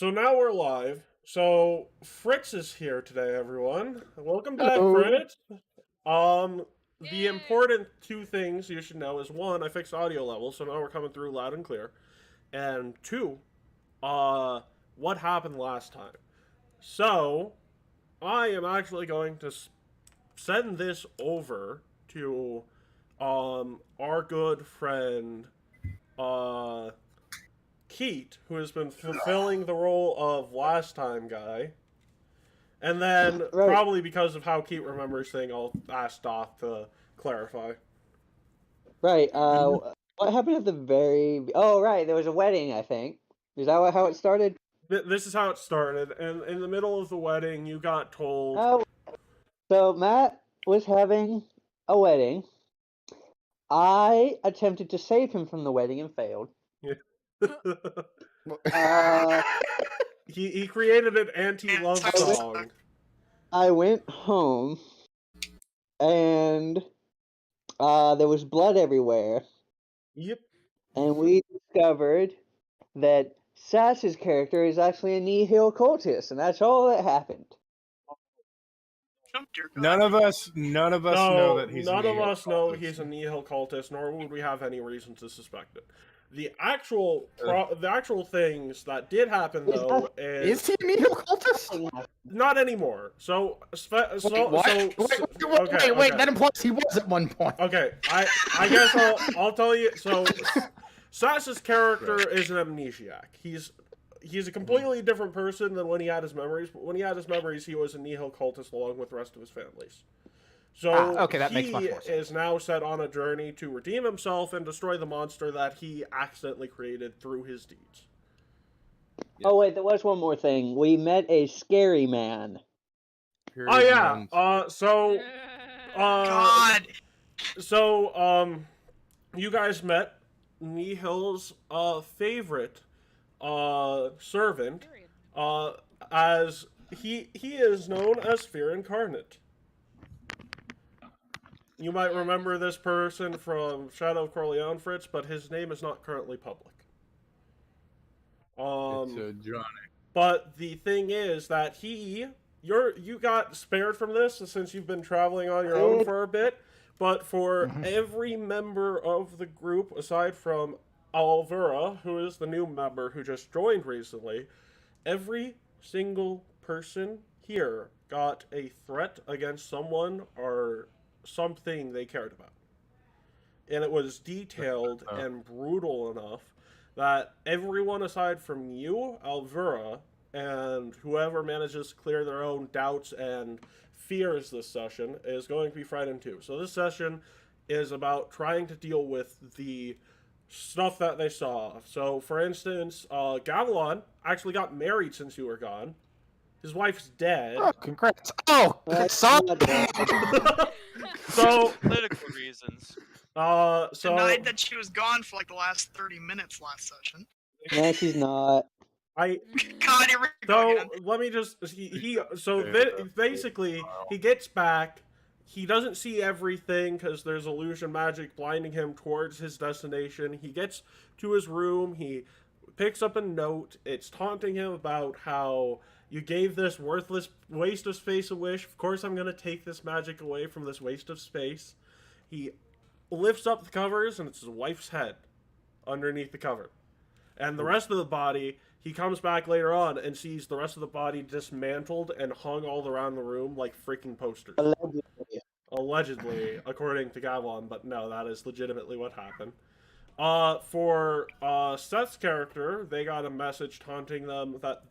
So now we're live. So Fritz is here today, everyone. Welcome back, Hello. Fritz. The Yay! important two things you should know is one, I fixed audio levels, so now we're coming through loud and clear. And two, what happened last time? So, I am actually going to send this over to, our good friend, Keat, who has been fulfilling the role of last time guy. And then, Right. probably because of how Keat remembers things, I'll ask Doc to clarify. Right. What happened at the very? Oh, right. There was a wedding, I think. Is that how it started? This is how it started, and in the middle of the wedding, you got told... Oh, so Matt was having a wedding. I attempted to save him from the wedding and failed. He created an anti-love song. I went home, and there was blood everywhere. Yep. And we discovered that Sash's character is actually a Nihil cultist, and that's all that happened. None of us know that he's none a of Nihil us know cultist. he's a Nihil cultist, nor would we have any reason to suspect it. The actual things that did happen, though, Is he a Nihil cultist? not anymore. So, Wait, okay. that implies he was at one point. Okay, I guess I'll tell you. So, Sash's character is an amnesiac. He's a completely different person than when he had his memories. But when he had his memories, he was a Nihil cultist along with the rest of his families. So okay, that makes much more sense. He is now set on a journey to redeem himself and destroy the monster that he accidentally created through his deeds. Oh wait, there was one more thing. We met a scary man. Oh yeah. God. So you guys met Nihil's favorite servant, as he is known as Fear Incarnate. You might remember this person from Shadow of Corleone, Fritz, but his name is not currently public. It's Johnny. But the thing is that you got spared from this since you've been traveling on your own for a bit. But for every member of the group, aside from Alvura, who is the new member who just joined recently, every single person here got a threat against someone or something they cared about. And it was detailed and brutal enough that everyone aside from you, Alvura, and whoever manages to clear their own doubts and fears this session is going to be frightened too. So this session is about trying to deal with the stuff that they saw. So, for instance, Gavilan actually got married since you were gone. His wife's dead. Oh, congrats. Oh, son. So, Political reasons. Denied that she was gone for like the last 30 minutes last session. No, she's not. God, here we go again. Let me just basically he gets back. He doesn't see everything because there's illusion magic blinding him towards his destination. He gets to his room. He picks up a note. It's taunting him about how you gave this worthless waste of space a wish. Of course, I'm going to take this magic away from this waste of space. He lifts up the covers, and it's his wife's head underneath the cover. And the rest of the body, he comes back later on and sees the rest of the body dismantled and hung all around the room like freaking posters. Allegedly, according to Gavilan, but no, that is legitimately what happened. For Seth's character, they got a message taunting them that,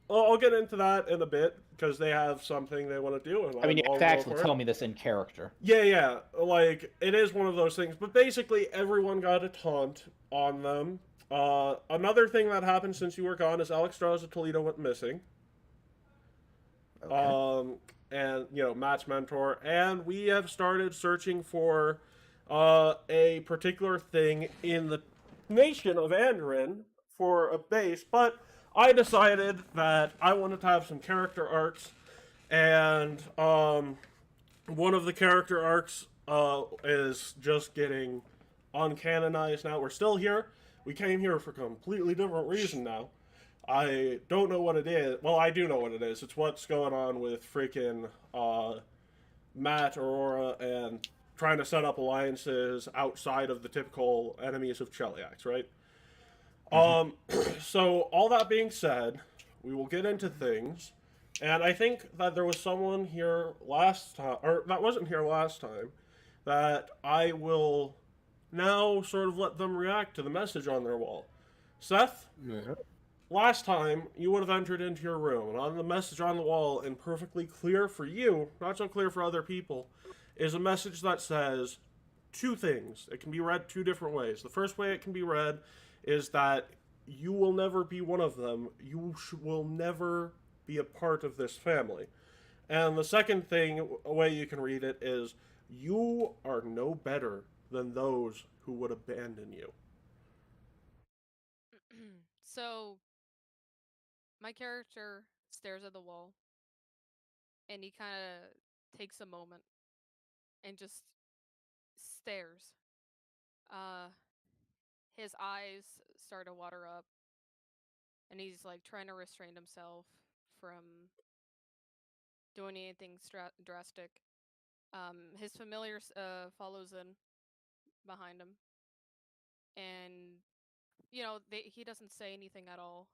I'll get into that in a bit, because they have something they want to do. And I mean, you have to actually tell me this in character. Yeah, like, it is one of those things, but basically everyone got a taunt on them. Another thing that happened since you were gone is Alex Strauss Toledo went missing. Okay. And, Matt's mentor, and we have started searching for a particular thing in the nation of Andoran for a base, but I decided that I wanted to have some character arcs, and one of the character arcs is just getting uncanonized now. We're still here. We came here for a completely different reason now. I don't know what it is. Well, I do know what it is. It's what's going on with freaking Matt, Aurora, and trying to set up alliances outside of the typical enemies of Cheliax, right? So all that being said, we will get into things, and I think that there was someone here last time, or that wasn't here last time, that I will now sort of let them react to the message on their wall. Seth, Yeah. last time you would have entered into your room, and on the message on the wall, and perfectly clear for you, not so clear for other people, is a message that says two things. It can be read two different ways. The first way it can be read is that you will never be one of them. You will never be a part of this family. And the second thing, a way you can read it, is you are no better than those who would abandon you. So, my character stares at the wall, and he kind of takes a moment and just stares. His eyes start to water up, and he's like trying to restrain himself from doing anything drastic. His familiar follows in behind him, and he doesn't say anything at all.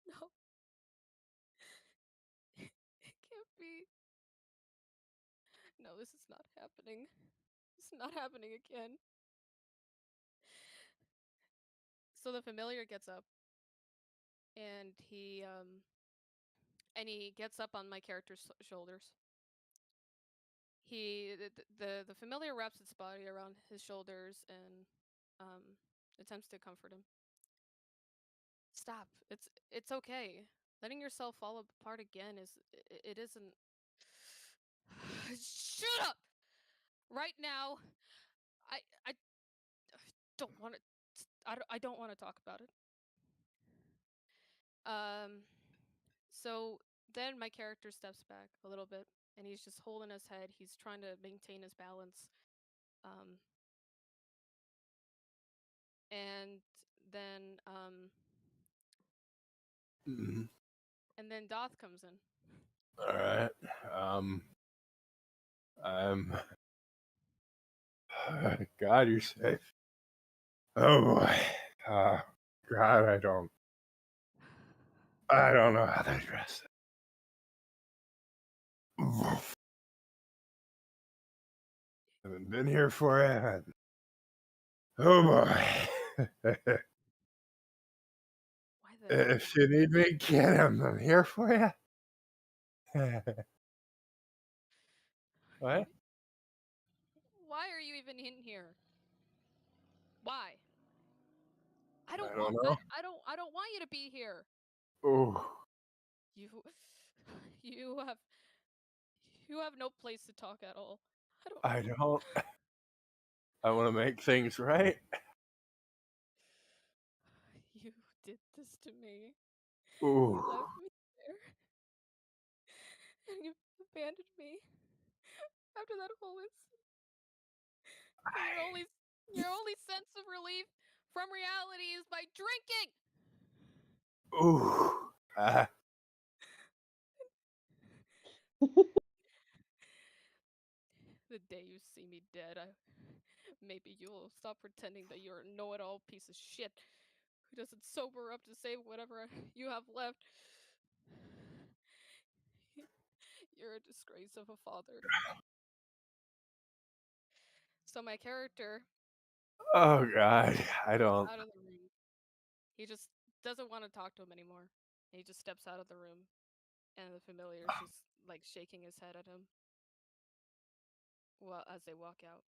No, it can't be. No, this is not happening. It's not happening again. So the familiar gets up, and he gets up on my character's shoulders. The familiar wraps its body around his shoulders and attempts to comfort him. Stop. It's okay. Letting yourself fall apart again it isn't. Shut up. Right now, I don't want to. I don't want to talk about it. So then my character steps back a little bit, and he's just holding his head. He's trying to maintain his balance. And then Mhm. and then Doth comes in. All right. God, you're safe. Oh boy. God, I don't know how to address it. I haven't been here for it. Oh boy. Why the If you need me, get him. I'm here for you. What? Why are you even in here? Why? I don't don't want know. I don't want you to be here. Oh. You have no place to talk at all. I don't. I want to make things right. You did this to me. Ooh. You left me there. And you abandoned me. After that whole incident. And your only sense of relief from reality is by drinking. Ooh. The day you see me dead, maybe you'll stop pretending that you're a know-it-all piece of shit who doesn't sober up to save whatever you have left. You're a disgrace of a father. So my character, Oh God, I don't. out of the room, he just doesn't want to talk to him anymore. He just steps out of the room, and the familiar's just like shaking his head at him, well, as they walk out.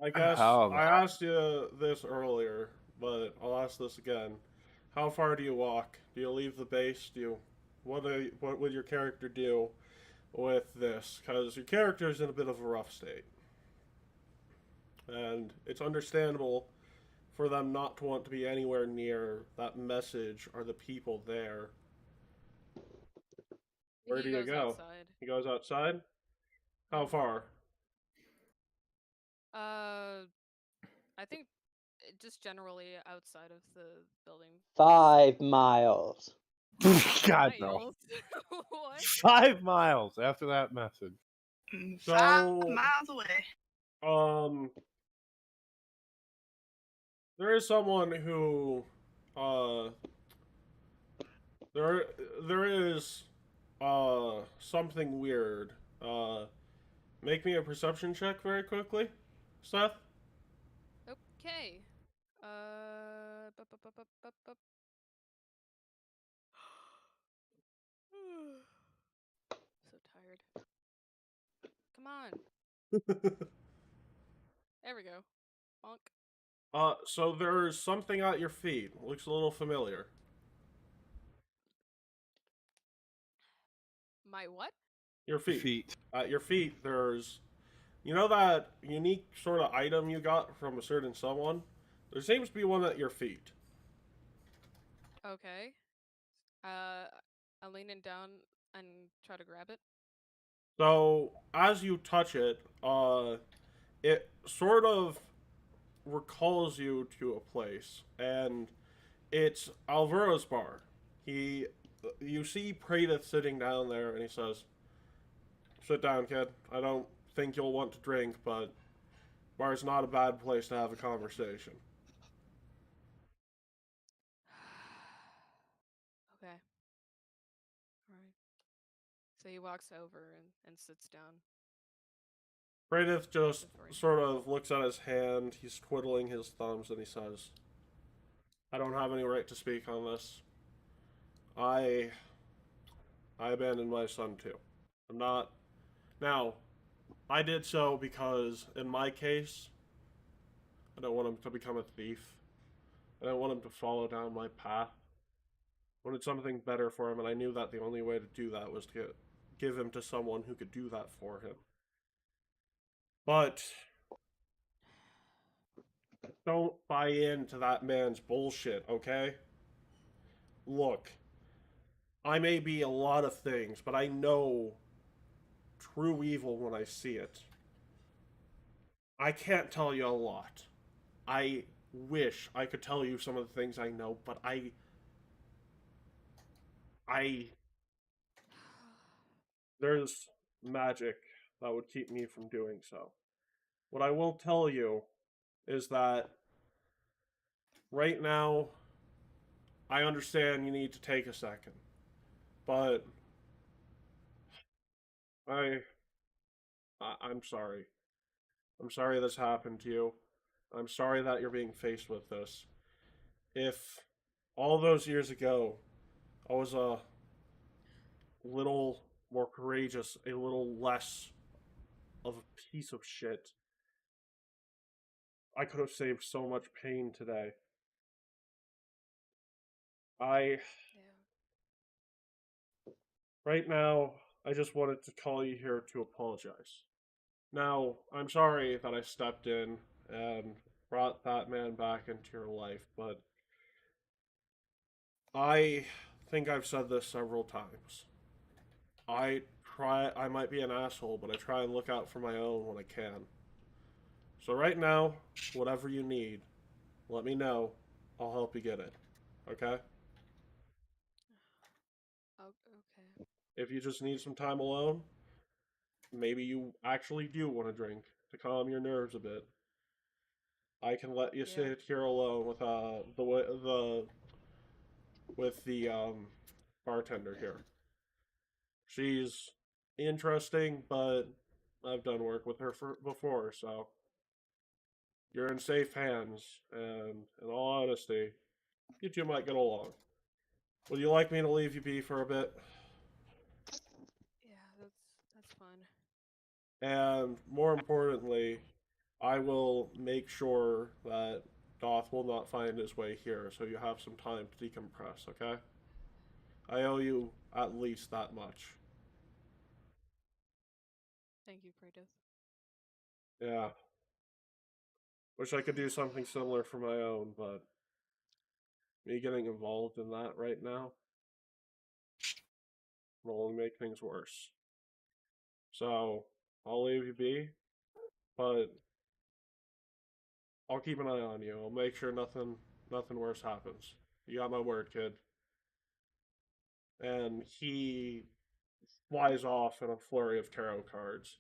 I guess How? I asked you this earlier, but I'll ask this again. How far do you walk? Do you leave the base? What would your character do with this? Because your character is in a bit of a rough state, and it's understandable for them not to want to be anywhere near that message or the people there. Where He do you goes go? outside. He goes outside. How far? I think just generally outside of the building. 5 miles. God no. Miles. What? 5 miles after that message. 5 So- miles away. There is someone who, there is, something weird. Make me a perception check very quickly, Seth. Okay. Bup, bup, bup, bup, bup, bup. So tired. Come on. There we go. Bonk. So there's something at your feet. Looks a little familiar. My what? Your feet. Feet. At your feet, there's, you know that unique sort of item you got from a certain someone? There seems to be one at your feet. Okay. I'm leaning down and try to grab it. So as you touch it, it sort of recalls you to a place, and it's Alvaro's bar. You see Pradith sitting down there, and he says, "Sit down, kid. I don't think you'll want to drink, but bar's not a bad place to have a conversation." Okay. Alright. So he walks over and sits down. Pradith just Before he- sort of looks at his hand, he's twiddling his thumbs, and he says, "I don't have any right to speak on this. I abandoned my son too. I'm not... Now, I did so because, in my case, I don't want him to become a thief. I don't want him to follow down my path. I wanted something better for him, and I knew that the only way to do that was to give him to someone who could do that for him. But don't buy into that man's bullshit, okay? Look, I may be a lot of things, but I know true evil when I see it. I can't tell you a lot. I wish I could tell you some of the things I know, but there's magic that would keep me from doing so. What I will tell you is that right now, I understand you need to take a second, but I'm sorry. I'm sorry this happened to you. I'm sorry that you're being faced with this. If all those years ago I was a little more courageous, a little less of a piece of shit, I could have saved so much pain today. Yeah. Right now, I just wanted to call you here to apologize. Now, I'm sorry that I stepped in and brought that man back into your life, but I think I've said this several times. I might be an asshole, but I try and look out for my own when I can. So right now, whatever you need, let me know. I'll help you get it. Okay? Okay. If you just need some time alone, maybe you actually do want to drink to calm your nerves a bit. I can let you Yeah. sit here alone with the bartender here. She's interesting, but I've done work with her before, so you're in safe hands. And in all honesty, you two might get along. Would you like me to leave you be for a bit? Yeah, that's fine. And more importantly, I will make sure that Doth will not find his way here, so you have some time to decompress, okay? I owe you at least that much. Thank you, Kratos. Yeah. Wish I could do something similar for my own, but me getting involved in that right now will only make things worse. So, I'll leave you be, but I'll keep an eye on you. I'll make sure nothing worse happens. You got my word, kid. And he flies off in a flurry of tarot cards.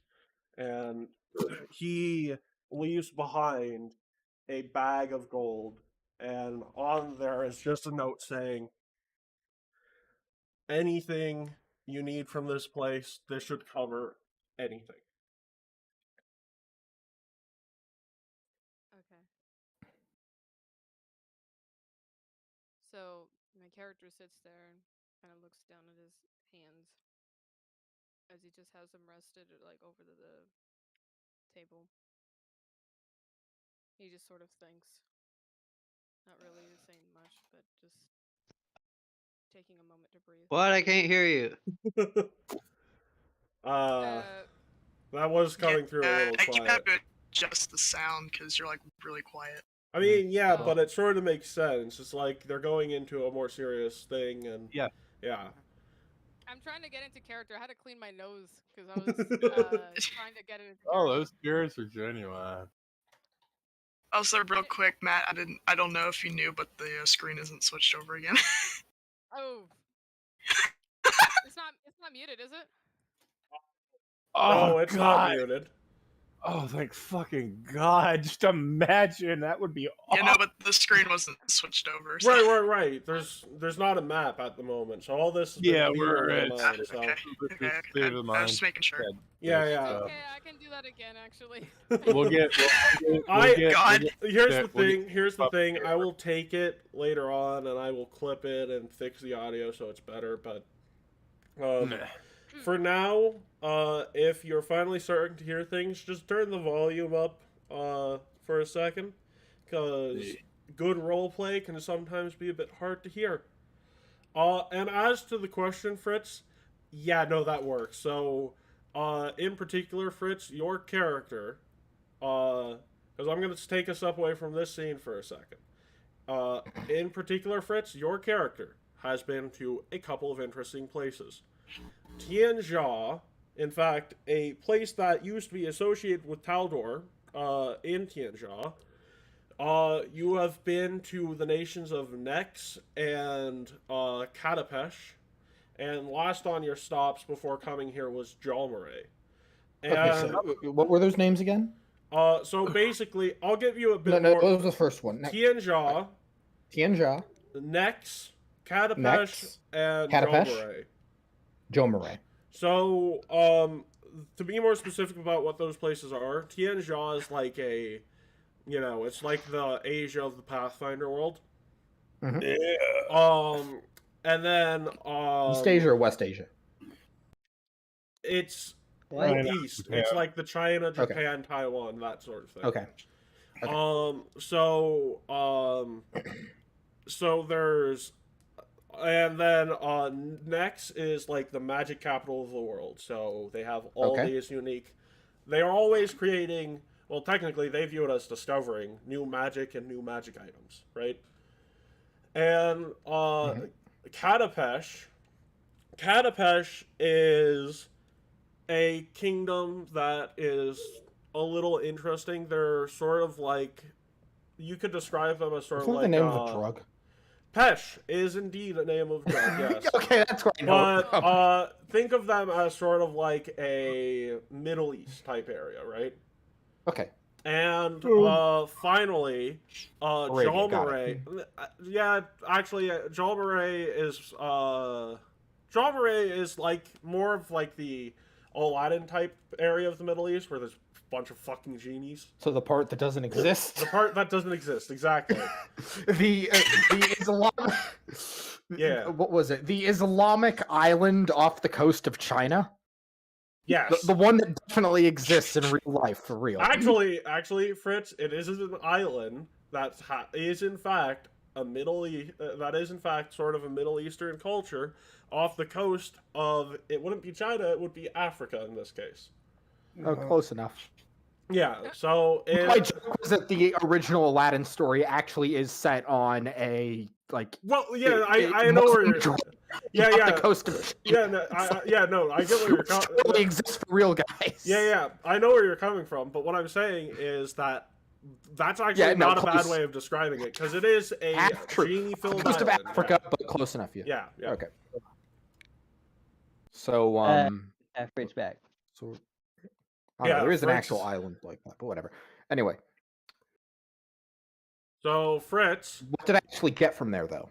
And he leaves behind a bag of gold. And on there is just a note saying, anything you need from this place, this should cover anything. Okay. So my character sits there and kind of looks down at his hands as he just has them rested like over the table. He just sort of thinks, not really saying much, but just taking a moment to breathe. What? I can't hear you. That was coming through a little I keep quiet. having to adjust the sound because you're like really quiet. I mean, yeah, but it sort of makes sense. It's like they're going into a more serious thing, and yeah. I'm trying to get into character. I had to clean my nose because I was trying to get it into character. Oh, those spirits are genuine. Also, real quick, Matt, I don't know if you knew, but the screen isn't switched over again. Oh. It's not muted, is it? Oh, it's not muted. Oh, thank fucking God. Just imagine. That would be awesome. Yeah, no, but the screen wasn't switched over. So. Right. There's not a map at the moment, so all this is we're Okay. I was just making sure. Yeah. Okay, I can do that again, actually. Here's the thing. I will take it later on, and I will clip it and fix the audio so it's better, but... For now, if you're finally starting to hear things, just turn the volume up for a second, because good roleplay can sometimes be a bit hard to hear. And as to the question, Fritz, yeah, no, that works. So, in particular, Fritz, your character, because I'm going to take us up away from this scene for a second. In particular, Fritz, your character has been to a couple of interesting places. Tianjia, in fact, a place that used to be associated with Taldor, in Tianjia. You have been to the nations of Nex and Katapesh, and last on your stops before coming here was Jalmaray. Okay, so what were those names again? So basically, I'll give you a bit more. No, what was the first one? Tianjia, Nex, Katapesh, and Jalmaray. Jalmaray. So, to be more specific about what those places are, Tianjia is like it's like the Asia of the Pathfinder world. Mm-hmm. Yeah. And then, East Asia or West Asia? It's east. Yeah. It's like the China, Japan, Taiwan, that sort of thing. Okay. So there's... And then Nex is like the magic capital of the world. So they have all these unique... They are always creating... Well, technically, they view it as discovering new magic and new magic items, right? And Katapesh is a kingdom that is a little interesting. They're sort of like... You could describe them as sort of like... the name of a drug? Pesh is indeed a name of drug, yes. Okay, that's what I know. But think of them as sort of like a Middle East type area, right? Okay. And finally, Jalmaray. Yeah, actually, Jalmaray is like more of like the Aladdin type area of the Middle East where there's bunch of fucking genies. So the part that doesn't exist? The part that doesn't exist, exactly. the Islamic... Yeah. What was it? The Islamic island off the coast of China? Yes. The one that definitely exists in real life, for real. Actually, Fritz, it is an island that is in fact sort of a Middle Eastern culture off the coast of... It wouldn't be China, it would be Africa in this case. Oh, close enough. Yeah, so... My joke was that the original Aladdin story actually is set on a, like... Well, yeah, I know where you're... Yeah. Off the coast of China. I get where you're coming from. It exists for real, guys. Yeah, I know where you're coming from, but what I'm saying is that That's actually no, not a bad close. way of describing it, because it is a genie-filled Most of island. Africa, but close enough. Yeah. Okay. So Fritz back. so I don't know, there is an Fritz. actual island like that, but whatever. Anyway, So Fritz, what did I actually get from there though?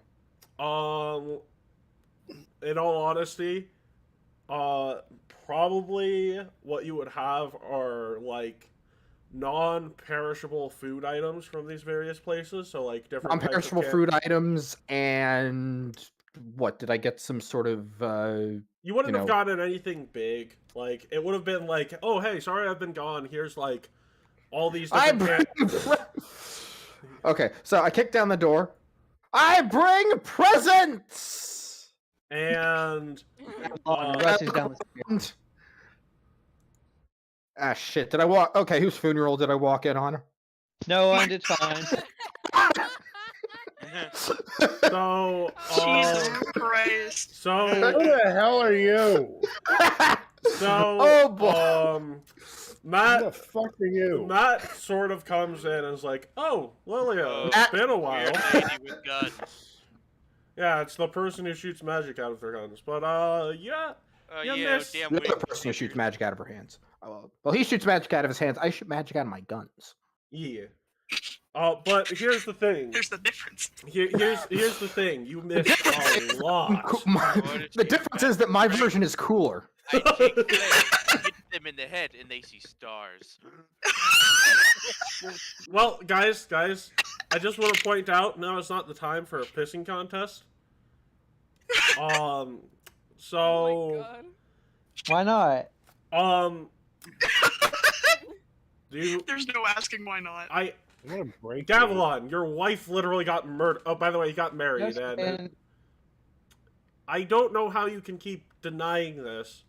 in all honesty, probably what you would have are like non-perishable food items from these various places. So like different types of Non-perishable food items, and what did I get? Some sort of You wouldn't you have know- gotten anything big. Like it would have been like, oh hey, sorry I've been gone. Here's like all these I different bring Okay, so I kick down the door. I bring presents. and Rushes down the stairs. Ah shit! Did I walk? Okay, whose funeral did I walk in on? No one, it's fine. so Jesus Christ. so Who the hell are you? so Oh, boy. Who Matt the fuck are you? Matt sort of comes in and is like, "Oh, Lilia, it's Matt- been a while." Weird lady with guns. Yeah, it's the person who shoots magic out of their guns. But yeah, Yeah, Yeah, miss. damn The weird. other person who shoots magic out of her hands. Well, he shoots magic out of his hands. I shoot magic out of my guns. yeah. But here's the thing. There's the difference. Here's the thing. You missed a lot. The difference is that my version is cooler. I take lead, hit them in the head, and they see stars. Well, guys, I just want to point out now it's not the time for a pissing contest. Oh So, my god. Why not? do you, There's no asking why not. I I'm gonna break you. Gavilan, your wife literally got murdered. Oh, by the way, you got married, Yes, and and I don't know how you can keep denying this.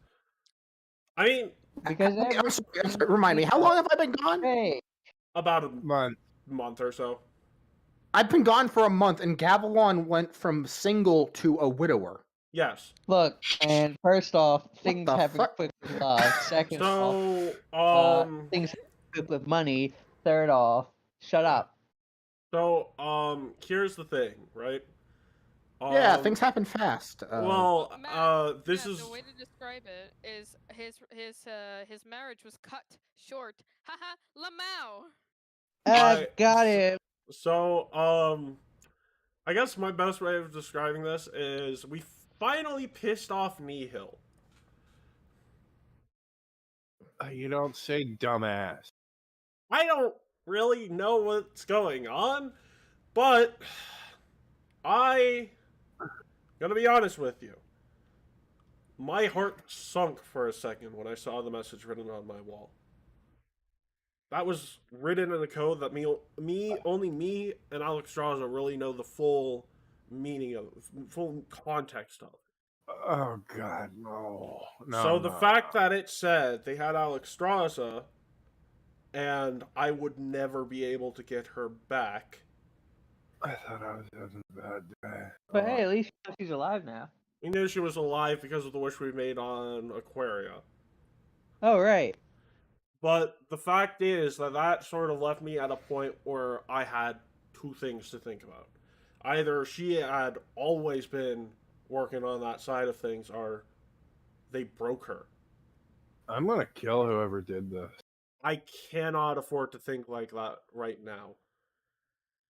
I mean, because I'm sorry, remind me, how long have I been gone? hey, about a Man, month or so. I've been gone for a month, and Gavilan went from single to a widower. Yes. look, and first off, things the happen fuck? quick with love. Second off, So, things happen quick with money. Third off, shut up. Here's the thing, right? Yeah, things happen fast. Well, Matt, this yeah, is the way to describe it is his marriage was cut short. Haha, Lamau. I- Got it. so. I guess my best way of describing this is we finally pissed off Nihil. you don't say dumbass. I don't really know what's going on, but I gonna be honest with you. My heart sunk for a second when I saw the message written on my wall. That was written in a code that only me and Alexstrasza really know the full meaning of, full context of. Oh God, no. So the fact that it said they had Alexstrasza, and I would never be able to get her back. I thought I was having a bad day. But hey, at least she's alive now. We knew she was alive because of the wish we made on Aquaria. Oh right. But the fact is that sort of left me at a point where I had two things to think about. Either she had always been working on that side of things, or they broke her. I'm gonna kill whoever did this. I cannot afford to think like that right now.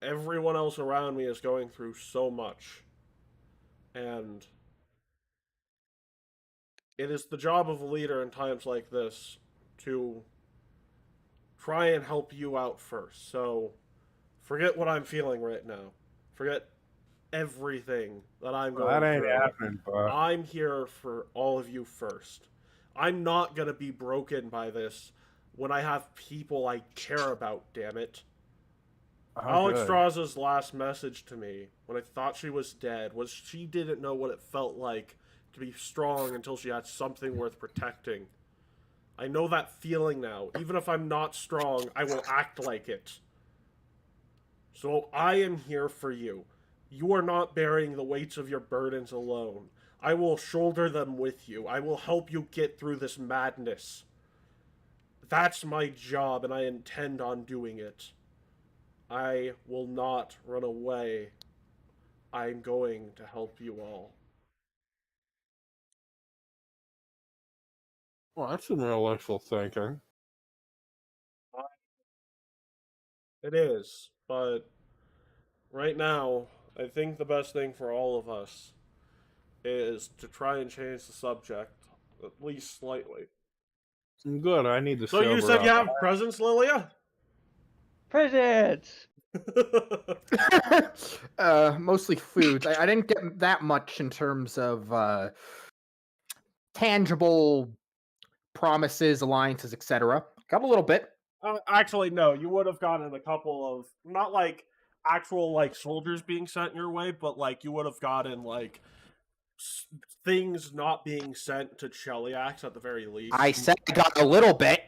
Everyone else around me is going through so much. And it is the job of a leader in times like this to try and help you out first. So forget what I'm feeling right now. Forget everything that I'm going That ain't through. happening, but I'm here for all of you first. I'm not gonna be broken by this when I have people I care about, damn it. Alexstrasza's last message to me, when I thought she was dead, was she didn't know what it felt like to be strong until she had something worth protecting. I know that feeling now. Even if I'm not strong, I will act like it. So I am here for you. You are not bearing the weights of your burdens alone. I will shoulder them with you. I will help you get through this madness. That's my job, and I intend on doing it. I will not run away. I'm going to help you all. Well, that's some real wishful thinking. It is, but right now, I think the best thing for all of us is to try and change the subject, at least slightly. Good, I need to So you said sober you up. have presents, Lilia? Presents! Mostly foods. I didn't get that much in terms of tangible promises, alliances, etc. Got a little bit. Actually, no. You would have gotten a couple of, not like actual like soldiers being sent your way, but like you would have gotten like things not being sent to Cheliax at the very least. I said I got a little bit.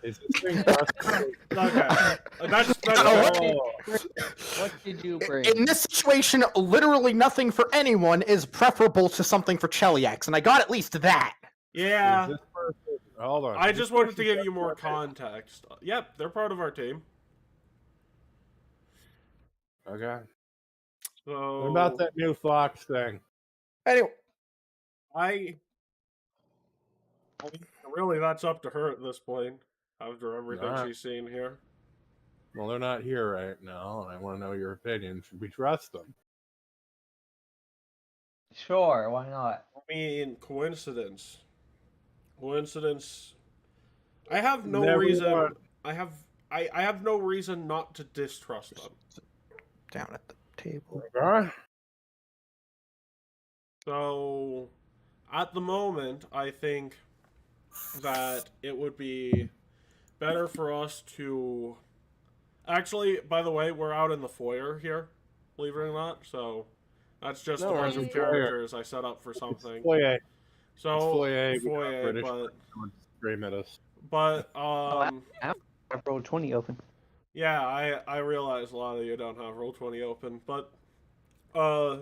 Is this thing possible? Okay, that's Oh. What did you bring? In this situation, literally nothing for anyone is preferable to something for Cheliax, and I got at least that. yeah. Is this person... Hold on. I Is just this wanted to person give you more definitely- context. Yep, they're part of our team. Okay. So What about that new fox thing? Anyway, I mean, really, that's up to her at this point. After everything Alright. she's seen here. Well, they're not here right now, and I want to know your opinion. Should we trust them? Sure, why not? I mean, coincidence. Coincidence. I have no Never reason. mind. I have no reason not to distrust them. down at the table. Okay. So, at the moment, I think that it would be better for us to. Actually, by the way, we're out in the foyer here, believe it or not. So, that's just No, a we're bunch in of the foyer. characters I set up for something. Foyer. So, It's foyer. We got foyer, British but scream at us. I rolled 20 open. yeah, I realize a lot of you don't have Roll20 open, but a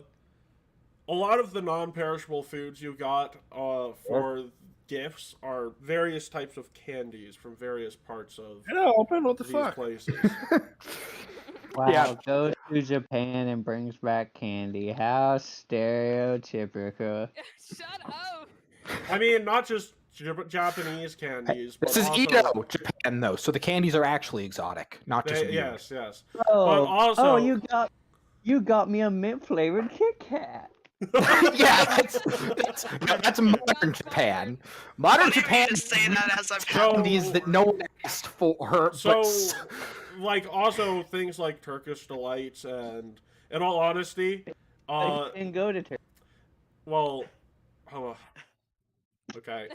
lot of the non-perishable foods you got for gifts are various types of candies from various parts of You know, open. What the these fuck? places. Wow, Yeah. goes to Japan and brings back candy. How stereotypical. Shut up! I mean, not just Japanese candies, but This is also, Edo, Japan, though, so the candies are actually exotic, not just they, weird. yes, yes. Oh, also- you got me a mint flavored Kit Kat. Yeah, that's modern Japan. Modern Funny of me Japan to say that as I've So- candies that no one asked for. So, but like, also things like Turkish delights, and in all honesty, I didn't go to Turkey. well, okay.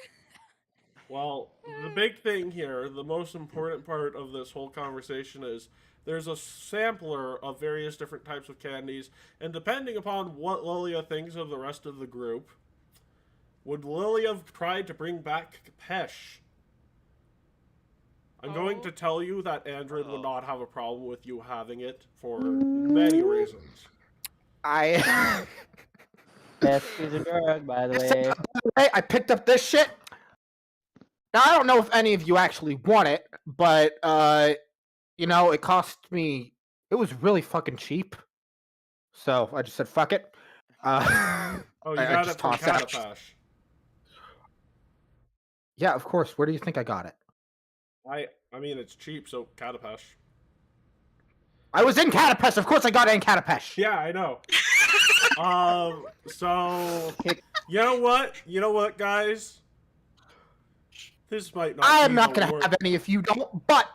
Well, the big thing here, the most important part of this whole conversation is there's a sampler of various different types of candies, and depending upon what Lilia thinks of the rest of the group, would Lilia have tried to bring back Pesh? I'm going Oh. to tell you that Andred would Oh. not have a problem with you having it for many reasons. I, Best is a drug, by the way. Hey, I picked up this shit. Now I don't know if any of you actually want it, but you know, it cost me. It was really fucking cheap, so I just said fuck it. Oh, you I got just it from tossed that. Catapash. Yeah, of course. Where do you think I got it? I mean, it's cheap, so Catapash. I was in Catapesh. Of course, I got it in Catapesh. Yeah, I know. So you know what? You know what, guys? This might not. I am be not the gonna wor- have any if you don't. But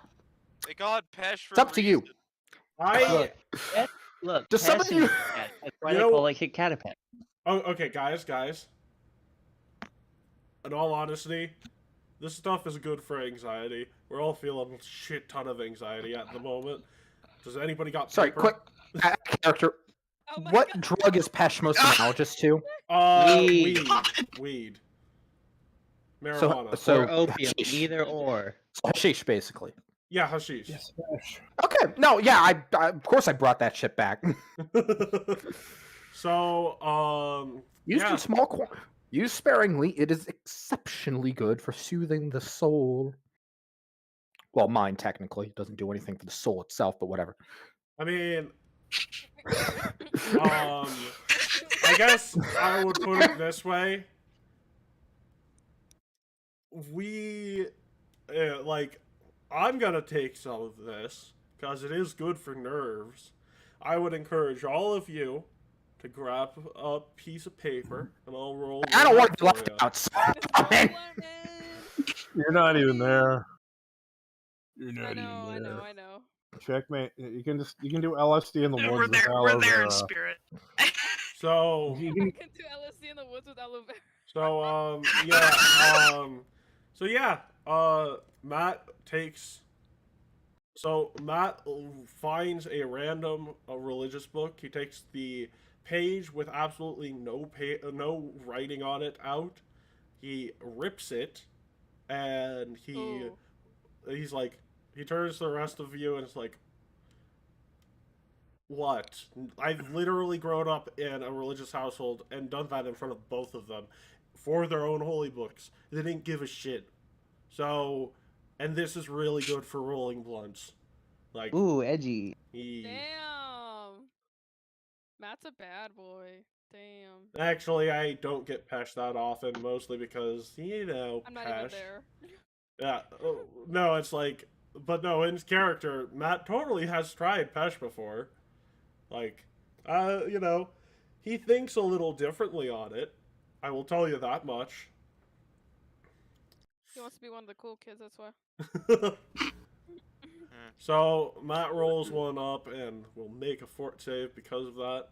They got Pesh for it's up to you. I. Look, Does some of you- That's why You they know- call it Kit Kat. Oh, okay, guys. In all honesty, this stuff is good for anxiety. We're all feeling a shit ton of anxiety at the moment. Does anybody got Sorry, paper? quick character. Oh my What God. drug is Pesh most analogous to? Weed. Weed. Weed. Marijuana. So Or opium, hashish. either or. Hashish, basically. Yeah, hashish. Yes. Okay, no, yeah, I of course I brought that shit back. So, Used yeah. in small Used sparingly, it is exceptionally good for soothing the soul. Well, mine technically doesn't do anything for the soul itself, but whatever. I mean, I guess I would put it this way. I'm gonna take some of this because it is good for nerves. I would encourage all of you to grab a piece of paper and I'll roll. I don't want to be for left ya. out. So You're not even there. You're I not know, even there. I know. Checkmate. You can do LSD in the Yeah, woods. we're there in spirit. So I can do LSD in the woods with aloe vera. Matt takes. So Matt finds a random religious book. He takes the page with absolutely no writing on it out. He rips it, and he's like, he turns to the rest of you and it's like, what? I've literally grown up in a religious household and done that in front of both of them for their own holy books. They didn't give a shit. So, and this is really good for rolling blunts. Like, Ooh, edgy. Damn. Matt's a bad boy. Damn. Actually, I don't get Pesh that often, mostly because, I'm not even Pesh. there. Yeah, no, it's like, but no, in his character, Matt totally has tried Pesh before. Like, he thinks a little differently on it. I will tell you that much. He wants to be one of the cool kids, that's why. So, Matt rolls one up and will make a fort save because of that.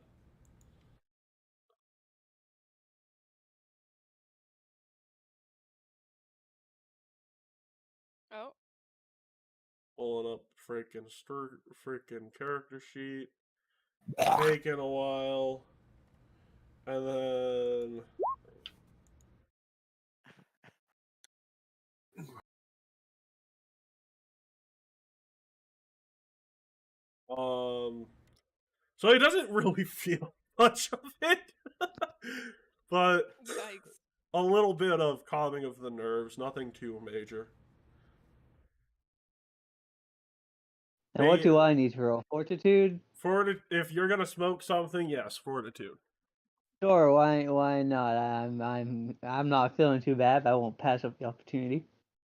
Oh. Pulling up freaking character sheet. Taking a while. And then... So he doesn't really feel much of it. But Yikes. a little bit of calming of the nerves, nothing too major. And what do I need to roll? Fortitude? If you're gonna smoke something, yes, fortitude. Sure, why not? I'm not feeling too bad, but I won't pass up the opportunity.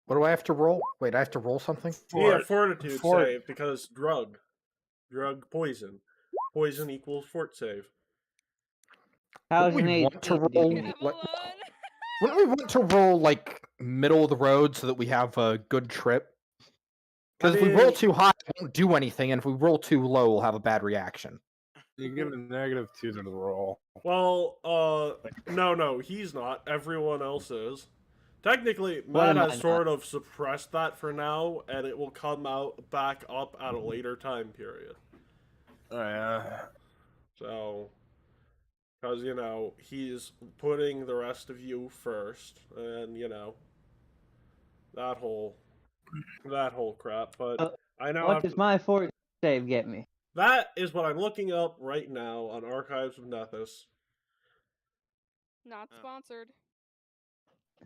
what do I have to roll? Wait, I have to roll something? Yeah, fortitude save because drug poison. Poison equals fort save. How's an we 18 want to do? roll- Have what- one. Wouldn't we want to roll like middle of the road so that we have a good trip? Because if we roll too high, it won't do anything, and if we roll too low, we'll have a bad reaction. You get a -2 to the roll. Well, no, he's not. Everyone else is. Technically, Why Matt am I has sort of suppressed that for now, and it will come out back up at a later time period. Oh, yeah. So, because, he's putting the rest of you first, and, that whole crap, but I know What does my fort save get me? that is what I'm looking up right now on Archives of Nethys. Not sponsored.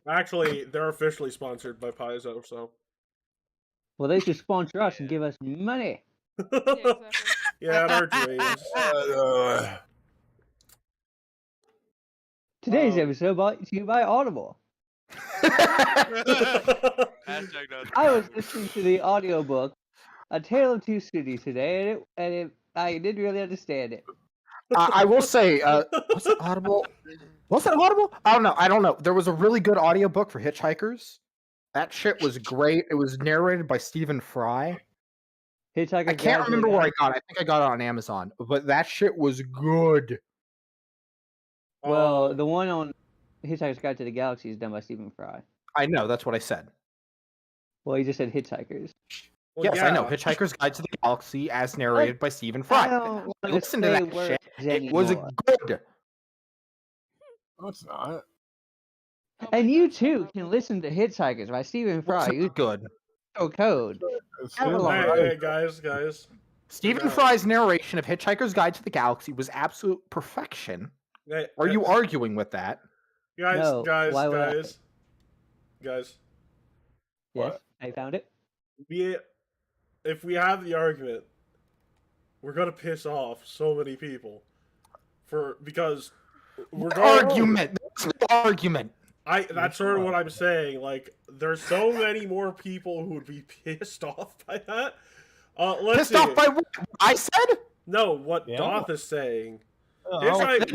Actually, they're officially sponsored by Paizo, so. Well, they should sponsor us and give us money. Yeah, exactly. Yeah, in our dreams. Today's episode brought to you by Audible. Hashtag not I was listening to the audiobook, A Tale of Two Cities today, and I didn't really understand it. I will say, was it Audible? Was it Audible? I don't know. There was a really good audiobook for Hitchhikers. That shit was great. It was narrated by Stephen Fry. Hitchhiker's I can't Guide to the remember where I Galaxy. got it. I think I got it on Amazon. But that shit was good. Well, the one on Hitchhiker's Guide to the Galaxy is done by Stephen Fry. I know, that's what I said. Well, you just said Hitchhikers. Well, Yes, I know. yeah. Hitchhiker's Guide to the Galaxy, as narrated by Stephen Fry. I don't want to Listen to say that words shit. It was anymore. good. No, it's not. Oh my And you gosh, too that can was- listen to Hitchhikers by Stephen It Fry. was Use good. code. It's Have a still long not. Hey, guys. Stephen No. Fry's narration of Hitchhiker's Guide to the Galaxy was absolute perfection. Hey, Are you arguing with that? guys, No, why would I? guys? Yes, I found it. if we have the argument, we're gonna piss off so many people because we're going Argument. There's no argument. That's sort of what I'm saying. Like, there's so many more people who would be pissed off by that. Let's Pissed see. off by what I said? No, what Yeah. Doth is saying. Oh, Guys, let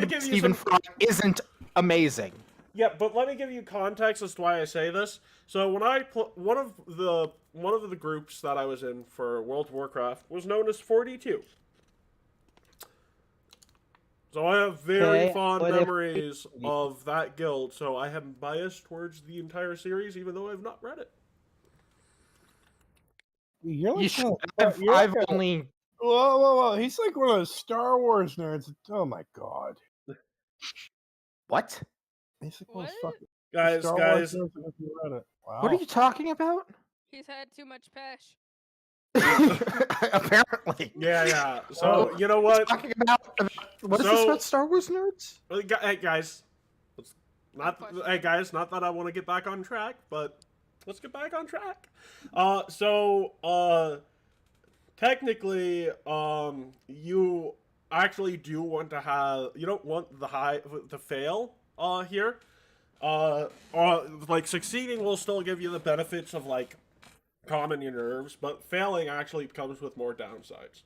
me give you Stephen some. Fry isn't amazing. Yeah, but let me give you context as to why I say this. So when I one of the groups that I was in for World of Warcraft was known as 42. So I have very Okay, fond what if- memories of that guild. So I am biased towards the entire series, even though I've not read it. You're You like should. one of- you're I've like a- only. Whoa. He's like one of those Star Wars nerds. Oh my god. What? He's like one of those What? fucking Guys, Star Wars nerds if you read it. Wow. What are you talking about? He's had too much pesh. Apparently. Yeah. So you know what? Talking about what is this So- about Star Wars nerds? Hey guys, not question. hey guys, not that I want to get back on track, but let's get back on track. Technically, you actually do want to have, you don't want the fail here. Like succeeding will still give you the benefits of like calming your nerves, but failing actually comes with more downsides.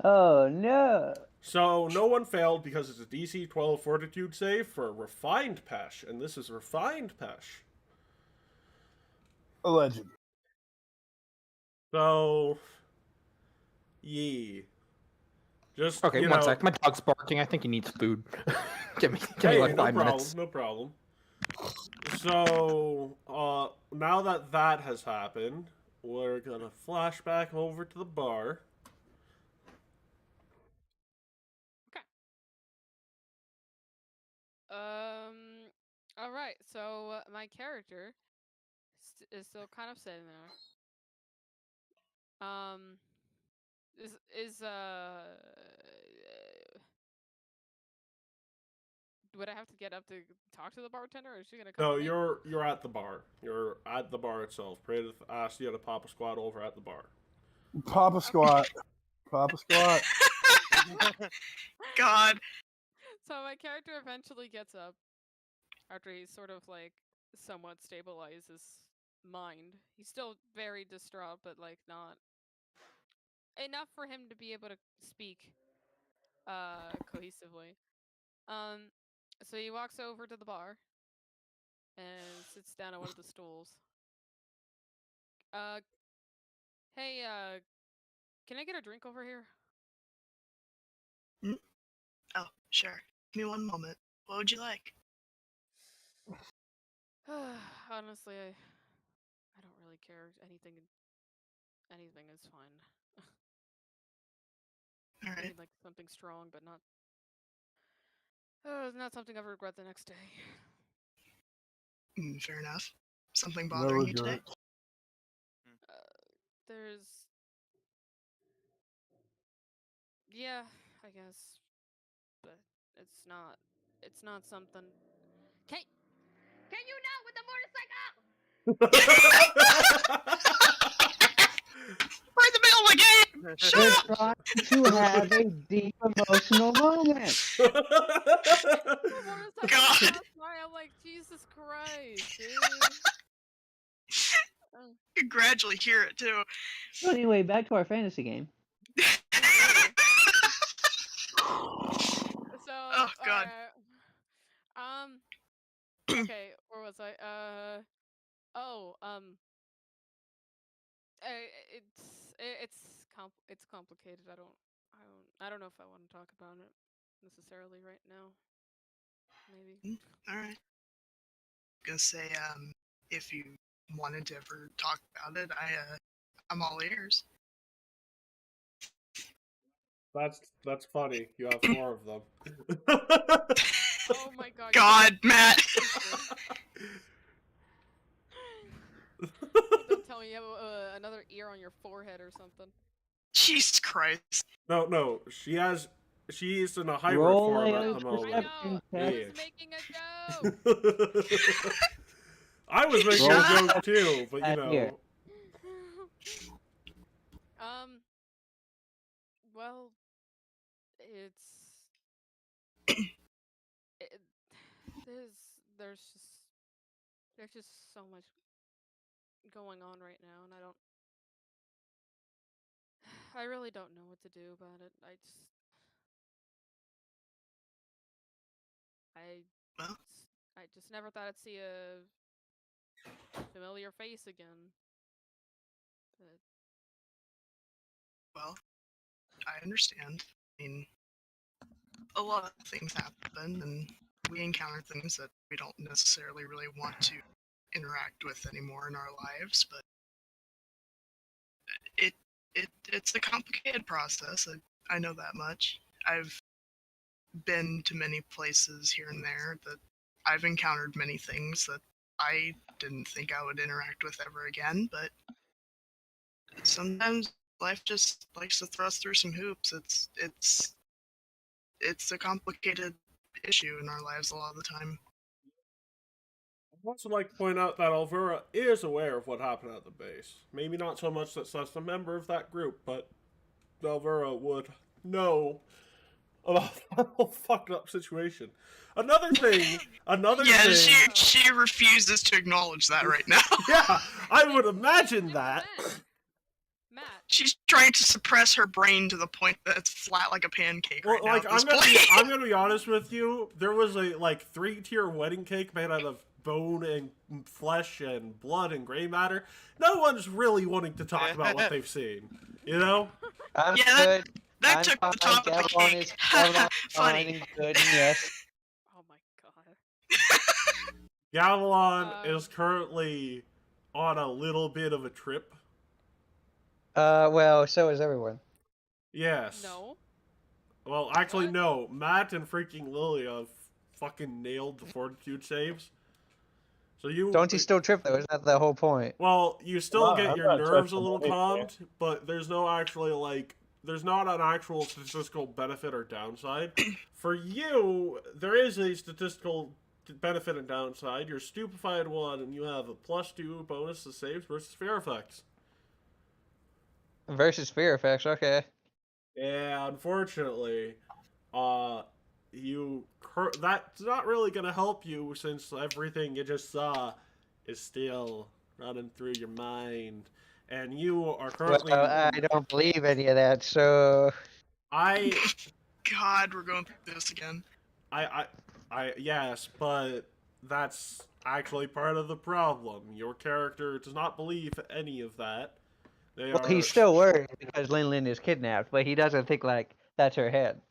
Oh no. So no one failed because it's a DC 12 Fortitude save for Refined Pesh, and this is Refined Pesh. Alleged. So, just Okay, you one know, sec. My dog's barking. I think he needs food. give me hey, like no 5 problem, minutes. no problem. So, now that has happened, we're gonna flash back over to the bar. All right. So my character is still kind of sitting there. Would I have to get up to talk to the bartender, or is she gonna come? No, with me? you're at the bar. You're at the bar itself. Praedith asked you to pop a squat over at the bar. Papa squat. Papa squat. God. So my character eventually gets up after he sort of like somewhat stabilizes his mind. He's still very distraught, but like not enough for him to be able to speak cohesively. So he walks over to the bar and sits down on one of the stools. Hey, can I get a drink over here? Oh, sure. Give me one moment. What would you like? Honestly, I don't really care. Anything is fine. I All right. need like something strong, but not something I regret the next day. Fair enough. Something No bothering you today? regrets. There's yeah, I guess, but it's not something. Can you not with the motorcycle? We're in the middle of the game! Shut We're up! trying to have a deep emotional moment. The motorcycle God. passed by, I'm like, Jesus Christ, dude. You gradually hear it too. So anyway, back to our fantasy game. So, Oh, God. okay, where was I? It's complicated. I don't know if I want to talk about it necessarily right now. Maybe. All right. Gonna say, if you wanted to ever talk about it, I'm all ears. That's funny. You have 4 of them. Oh my God. God, Matt. Don't tell me you have another ear on your forehead or something. Jesus Christ. No. She's in a hybrid Roll form a at the moment. I know. I Yeah. was making a joke. I was making a joke too, but you Back know. here. Well, it's it, there's just so much going on right now, and I really don't know what to do about it. Well, I just never thought I'd see a familiar face again. But well, I understand. I mean, a lot of things happen, and we encounter things that we don't necessarily really want to interact with anymore in our lives. But it's a complicated process. I know that much. I've been to many places here and there that I've encountered many things that I didn't think I would interact with ever again, but sometimes life just likes to throw us through some hoops. It's a complicated issue in our lives a lot of the time. I'd also like to point out that Alvura is aware of what happened at the base. Maybe not so much that Seth's a member of that group, but Alvura would know about that whole fucked up situation. Another thing. Yeah, she refuses to acknowledge that right now. Yeah, I would imagine Never that. been. Matt, She's trying to suppress her brain to the point that it's flat like a pancake Well, right now. like At this point. I'm gonna be honest with you. There was a 3-tier wedding cake made out of bone and flesh and blood and gray matter. No one's really wanting to talk about what they've seen. You know? I'm Yeah, that- good. That I'm took fine. the top of the Gavelon cake. is Gavelon's fine Funny. and good, and yes. oh my god. Gavelon is currently on a little bit of a trip. Well, so is everyone. Yes. No. Well, actually, What? no. Matt and freaking Lilia fucking nailed the fortitude saves. So you Don't you still trip though? Is that the whole point? Well, you still I'm get not- your I'm not nerves a touching little anything. calmed, but there's no actually there's not an actual statistical benefit or downside. For you, there is a statistical benefit and downside. You're stupefied 1, and you have a +2 bonus to saves versus fear effects. Versus fear effects, okay. Yeah, unfortunately, that's not really gonna help you since everything you just saw is still running through your mind, and you are currently. Well, I don't believe any of that, so God, we're going through this again. Yes, but that's actually part of the problem. Your character does not believe any of that. well, he's still worried because Lin is kidnapped, but he doesn't think like that's her head.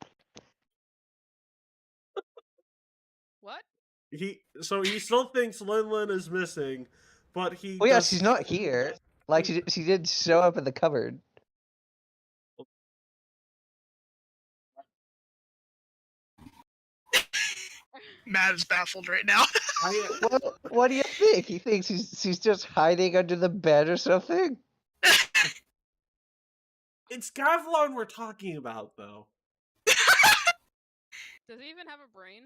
What? He still thinks Lin is missing, but he. Well, yeah, she's not here. Like she did show up in the cupboard. Matt is baffled right now. Well, what do you think? He thinks she's just hiding under the bed or something? It's Gavelon we're talking about, though. Does he even have a brain?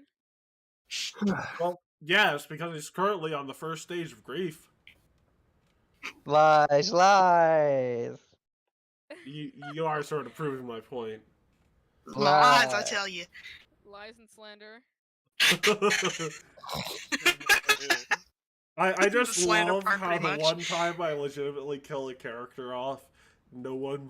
Well, yes, because he's currently on the first stage of grief. Lies, lies. You are sort of proving my point. Lies, I tell you. Lies and slander. I just The slander love part, how pretty the much. one time I legitimately kill a character off, no one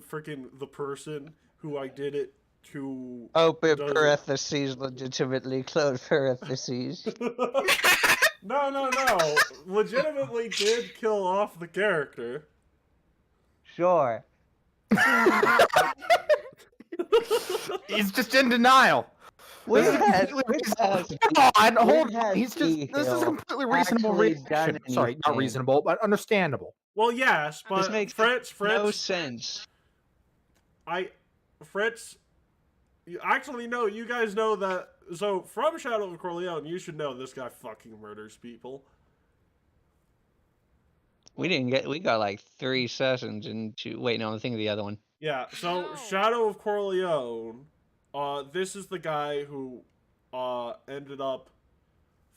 freaking the person who I did it to. Open doesn't- parentheses, legitimately close parentheses. No. Legitimately did kill off the character. Sure. He's just in denial. We This is had, completely we had, Come on, hold had on. He's just. This is Nihil completely reasonable actually reaction. done Sorry, not anything. reasonable, but understandable. Well, yes, but this makes Fritz, no sense. Fritz. Actually, no. You guys know that. So from Shadow of Corleone, you should know this guy fucking murders people. We got like 3 sessions into. Wait, no, I'm thinking of the other one. Yeah. So No. Shadow of Corleone. This is the guy who ended up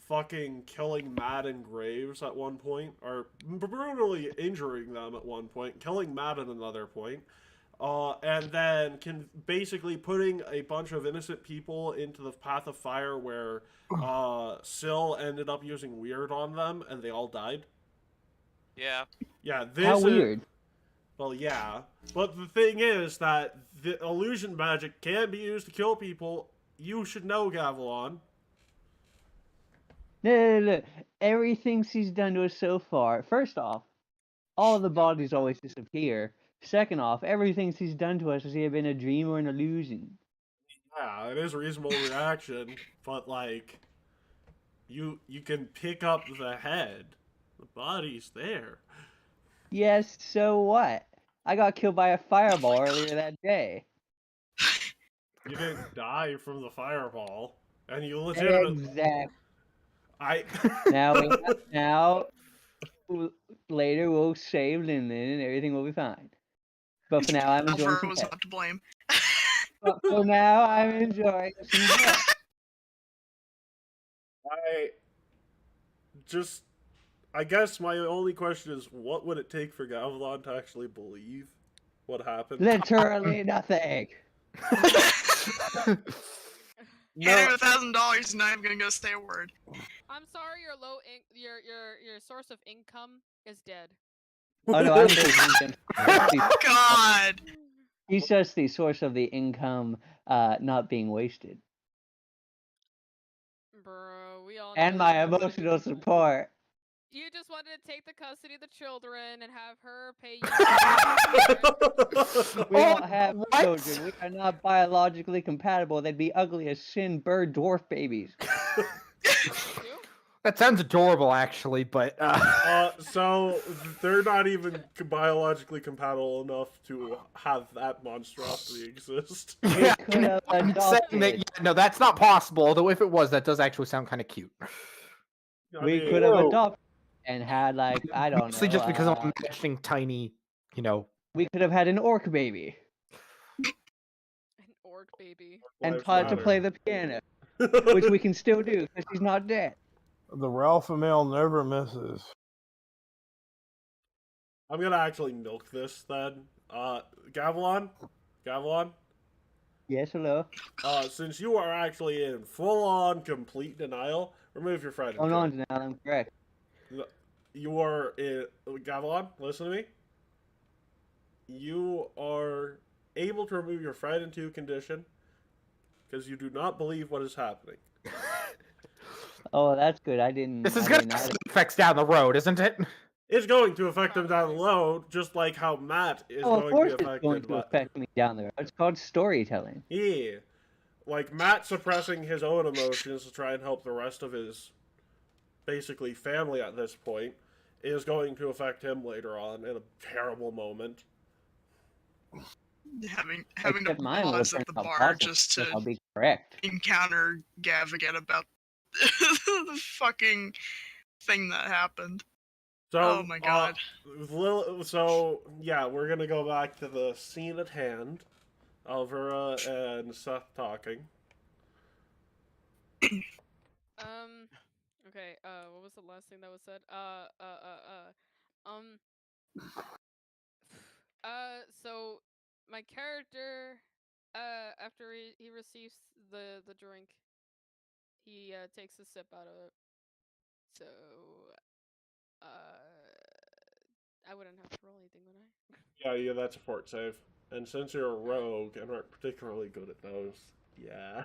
fucking killing Matt and Graves at one point, or brutally injuring them at one point, killing Matt at another point, and then basically putting a bunch of innocent people into the path of fire where Syl ended up using weird on them and they all died. Yeah. Yeah, this How is, weird. Well, yeah, but the thing is that the illusion magic can be used to kill people. You should know, Gavilan. No. Everything she's done to us so far. First off, all the bodies always disappear. Second off, everything she's done to us has either been a dream or an illusion. Yeah, it is a reasonable reaction, but like, you can pick up the head. The body's there. Yes, so what? I got killed by a fireball earlier that day. You didn't die from the fireball, and you legitimately. Exactly. I. Now, later we'll save Lin and everything will be fine. But for now, I'm enjoying Alvaro some was pets. not to blame. But for now, I'm enjoying some pets. I guess my only question is, what would it take for Gavilan to actually believe what happened? Literally nothing. Hand him $1,000. He's not even gonna go say a word. I'm sorry, your source of income is dead. Oh no, I'm thinking God. he's just the source of the income not being wasted. Bro, we all And know my you just- emotional support. You just wanted to take the custody of the children and have her pay you. We don't have what? children. We are not biologically compatible. They'd be ugly as sin bird dwarf babies. That sounds adorable, actually, but So they're not even biologically compatible enough to have that monstrosity exist. yeah, could have I'm saying that, adopted. yeah, no, that's not possible. Although if it was, that does actually sound kind of cute. We could have adopted and had like I don't Mostly know. just because I'm imagining tiny, We could have had an orc baby An orc baby. and Lives taught to matter. play the piano, which we can still do because she's not dead. The alpha male never misses. I'm gonna actually milk this then. Gavilan? Yes, hello. Since you are actually in full-on complete denial, remove your friend. Hold on, now I'm correct. You are in Gavilan, listen to me. You are able to remove your friend into condition because you do not believe what is happening. Oh, that's good. I didn't. This is I gonna didn't- have some effects down the road, isn't it? It's going to affect him down the road, just like how Matt is Oh, of going course to be it's affected. going to affect me down the road. It's called storytelling. Yeah. Like Matt suppressing his own emotions to try and help the rest of his basically family at this point is going to affect him later on in a terrible moment. Having Except to mine will pause at turn the out bar positive, just so to I'll be correct. encounter Gav again about the fucking thing that happened. So, Oh my God. So, yeah, we're gonna go back to the scene at hand. Alvera and Seth talking. Okay, what was the last thing that was said? So my character, after he receives the drink, he takes a sip out of it. So, I wouldn't have to roll anything, would I? Yeah, that's a fort save. And since you're a rogue and aren't particularly good at those, yeah.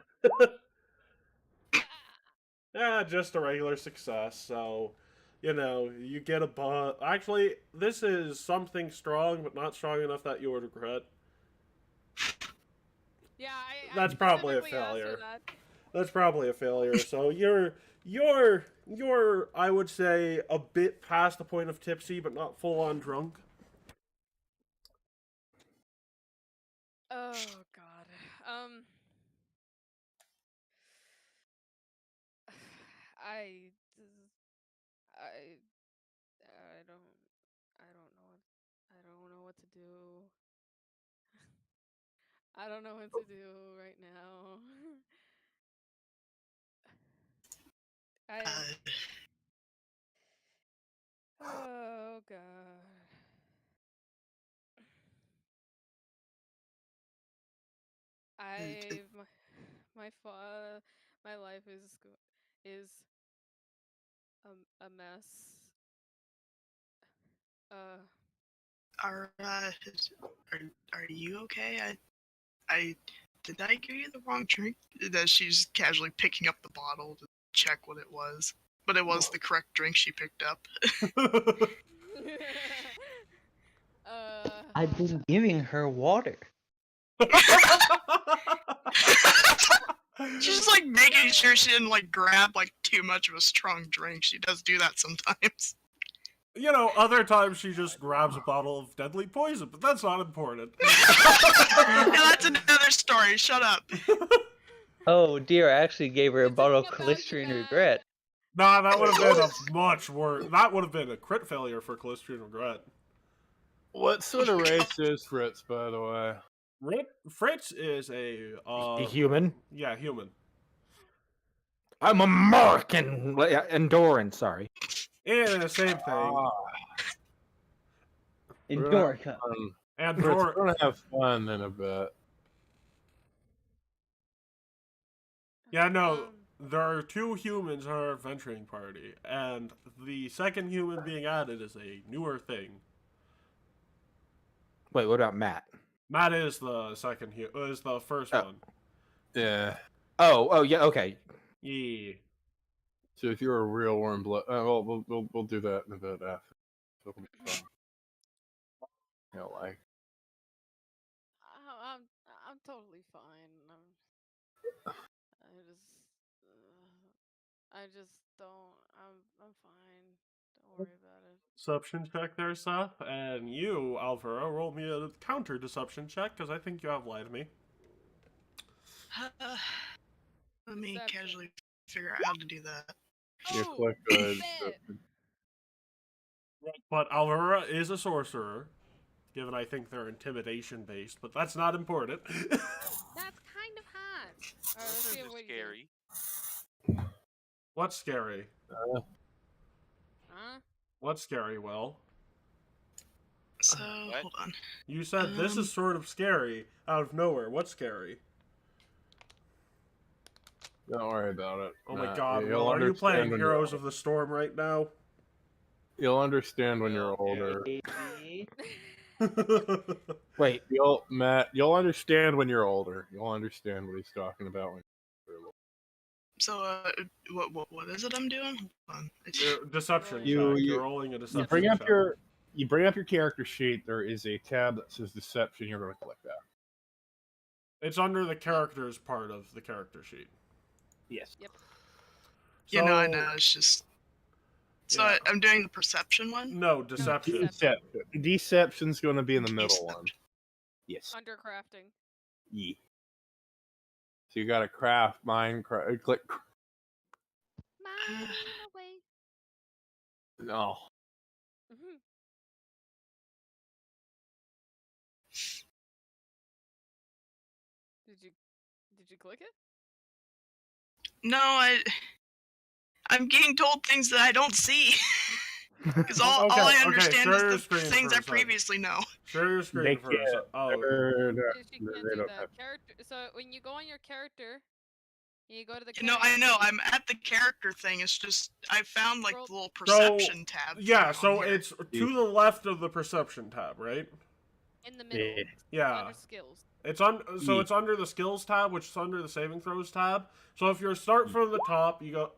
Yeah, just a regular success, so, you get a Actually, this is something strong, but not strong enough that you would regret. Yeah, That's I probably a specifically asked her failure. that. That's probably a failure, so you're, I would say, a bit past the point of tipsy, but not full-on drunk. Oh God. I I I don't know what to do. I don't know what to do right now. I. Uh, Oh god. it- My life is a mess. Uh, are you okay? I did I give you the wrong drink? That she's casually picking up the bottle to check what it was, but it was the correct drink she picked up. I've been giving her water. She's just like making sure she didn't like grab like too much of a strong drink. She does do that sometimes. You know, other times she just grabs a bottle of deadly poison, but that's not important. And that's another story. Shut up. Oh dear, I actually gave her a It's bottle of about Callister and that. regret. Nah, that would have been a much worse. That would have been a crit failure for Callistrian Regret. What sort of race is Fritz, by the way? Fritz is a A human. yeah, human. I'm American. Endoran, sorry. And the same thing. Ah, In we're gonna have Dorka. fun. And Fritz, Dor- we're gonna have fun in a bit. yeah, no, Um, there are 2 humans in our adventuring party, and the second human being added is a newer thing. Wait, what about Matt? Matt is the is the first Oh. one. Yeah. Oh, yeah, okay. Yeah. So if you're a real warm blood, well, we'll do that in a bit after. So it'll be fun. You know, like I'm totally fine. I just don't. I'm fine. Don't worry about it. Deception check there, Seth. And you, Alvaro, roll me a counter deception check, because I think you have lied to me. Let me Deception. casually figure out how to do that. you Oh, click bet. But Alvaro is a sorcerer, given I think they're intimidation based, but that's not important. That's kind of hot. Alright, let's This see is what you do. scary. What's scary? Huh? What's scary, Will? So What? hold on. You said this is sort of scary out of nowhere. What's scary? don't worry about it. Oh my Nah, god, you'll Will, are you understand playing when you're Heroes older. of the Storm right now? You'll understand when you're Well, older. Wait, You'll understand when you're older. You'll understand what he's talking about when you're older. So what is it I'm doing? Hold on. Your deception You- check. you- You're rolling a deception You bring up check. your character sheet. There is a tab that says deception. You're going to click that. It's under the characters part of the character sheet. Yes. You know, I So- know. It's just. So Yeah. I'm doing the perception one. No, deception. Deception. Deception's going to be in the middle one. Yes. Undercrafting. Yeah. So you got to craft, Minecraft. Click. Mine away. No. Mhm. Did you click it? No, I'm getting told things that I don't see. Because all Okay, I okay, understand share your is the screen things for I a second. previously know. Share your screen They for a second. Oh, She can't they do don't that. have- Character. So when you go on your character, you go to the. You know, I know. I'm at the character thing. It's just I found like the little So, perception tab. yeah, thing so on here. it's to the left of the perception tab, right? in the middle. Yeah. Yeah. Under skills. It's it's under the skills tab, which is under the saving throws tab. So if you start from the top, you go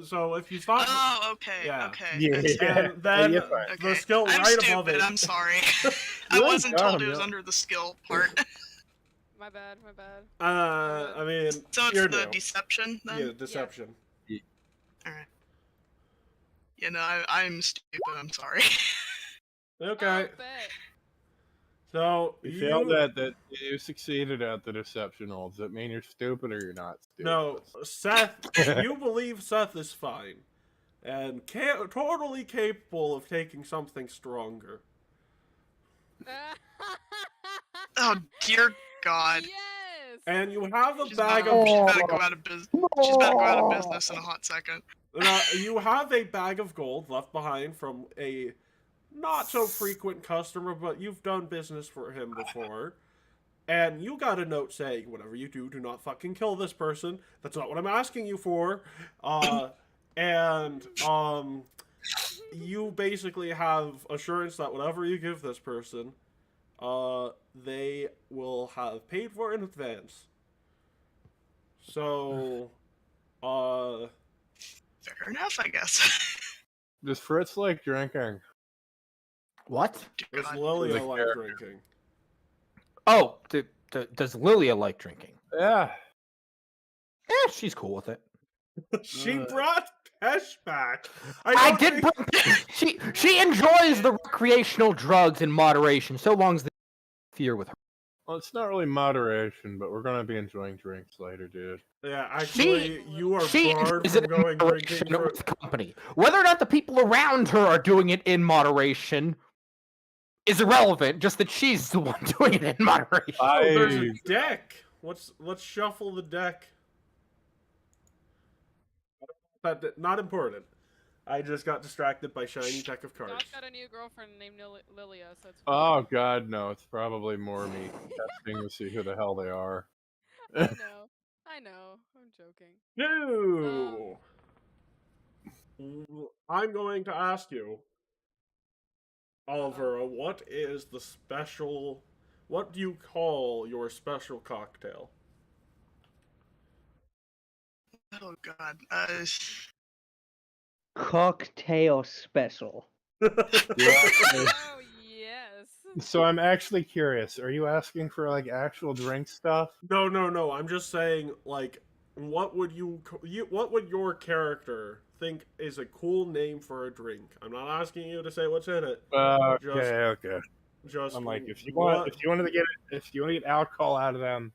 so if you start Oh, okay. Yeah. Okay. Yeah. I see. and then you're fine. Okay. the skill I'm right stupid. above it. I'm sorry. I You ain't wasn't told dumb, it was yeah. under the skill part. My bad. My bad. I mean, So it's you're the new. deception then. Yeah, deception. All right. You know, I'm stupid. I'm sorry. Okay. Oh, bet. So You failed that you succeeded at the deception roll. Does that mean you're stupid or you're not stupid? No, Seth, you believe Seth is fine and totally capable of taking something stronger. Oh dear God. Yes. And you have a She's bag about, of she's about to go out of business. She's about to go out of business in a hot second. you have a bag of gold left behind from a not so frequent customer, but you've done business for him before. And you got a note saying, whatever you do, do not fucking kill this person. That's not what I'm asking you for. You basically have assurance that whatever you give this person, they will have paid for in advance. So, Fair enough, I guess. Does Fritz like drinking? What? does God. Lilia The like character. drinking? Oh, does Lilia like drinking? Yeah. She's cool with it. She brought Pesh back. I don't did think- bring. She enjoys the recreational drugs in moderation, so long as they fear with her. Well, it's not really moderation, but we're gonna be enjoying drinks later, dude. Yeah, actually, you are She barred enjoys from it in going drinking moderation for... with company. Whether or not the people around her are doing it in moderation is irrelevant. Just that she's the one doing it in moderation. Oh, there's a deck. Let's shuffle the deck. Not important. I just got distracted by shiny deck of cards. Josh got a new girlfriend named Lilia, so it's Oh god, no! It's probably more me testing to see who the hell they are. I know. I'm joking. No. I'm going to ask you, Alvaro, what is the special? What do you call your special cocktail? Oh God. Cocktail special. Yeah. Oh yes. So I'm actually curious. Are you asking for like actual drink stuff? No. I'm just saying, like, what would what would your character think is a cool name for a drink? I'm not asking you to say what's in it. Okay. Just I'm like, if you what- want to get alcohol out of them,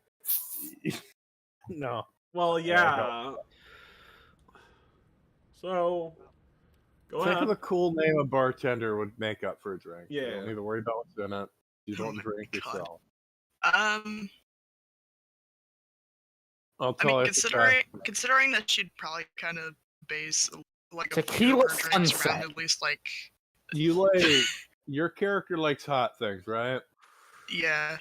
no. Well, Yeah, yeah. So, go Think ahead. of a cool name a bartender would make up for a drink. You Yeah. don't need to worry about what's in it. You don't my drink God. yourself. I'll I tell mean, you. considering that she'd probably kind of base like a few Tequila of her drinks sunset. around at least like You like your character likes hot things, right? yeah.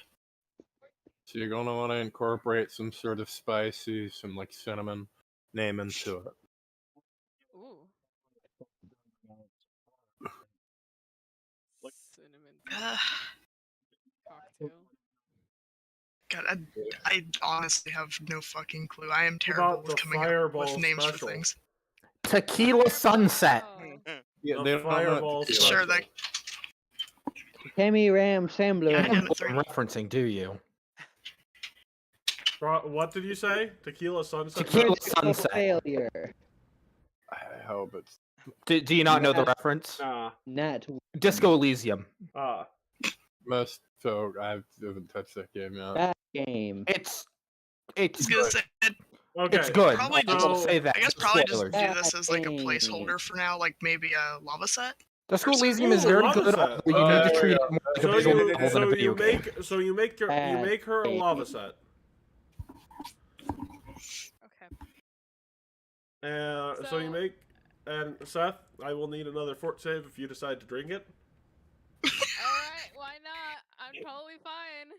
So you're gonna want to incorporate some sort of spicy, some like cinnamon name into it. Ooh. Cinnamon cocktail. God, I honestly have no fucking clue. I am terrible about with the coming up Fireball with names special? for things. Tequila sunset. Oh. Yeah, The they don't know Fireball tequila. Sure, that Temi Ram Sambler. Yeah, You don't know I'm what I'm referencing, do you? What did you say? Tequila sunset. Tequila Critical sunset. failure. I hope it's. Do you not know the Yeah. reference? Nah. Nat. Disco Elysium. Most so I haven't touched that game yet. That game. It's I was gonna good. say, Okay. It's good. Probably I will just- say that. I guess no probably just spoilers. do this as like a Dang. placeholder for now, like maybe a lava set. Disco Ooh, Elysium is very lava good, set. although you need to Oh, treat yeah. it more like a So visual you, novel than a so video you game. make her a lava set. Okay. So you So- make, and Seth, I will need another fort save if you decide to drink it. Alright, why not? I'm totally fine.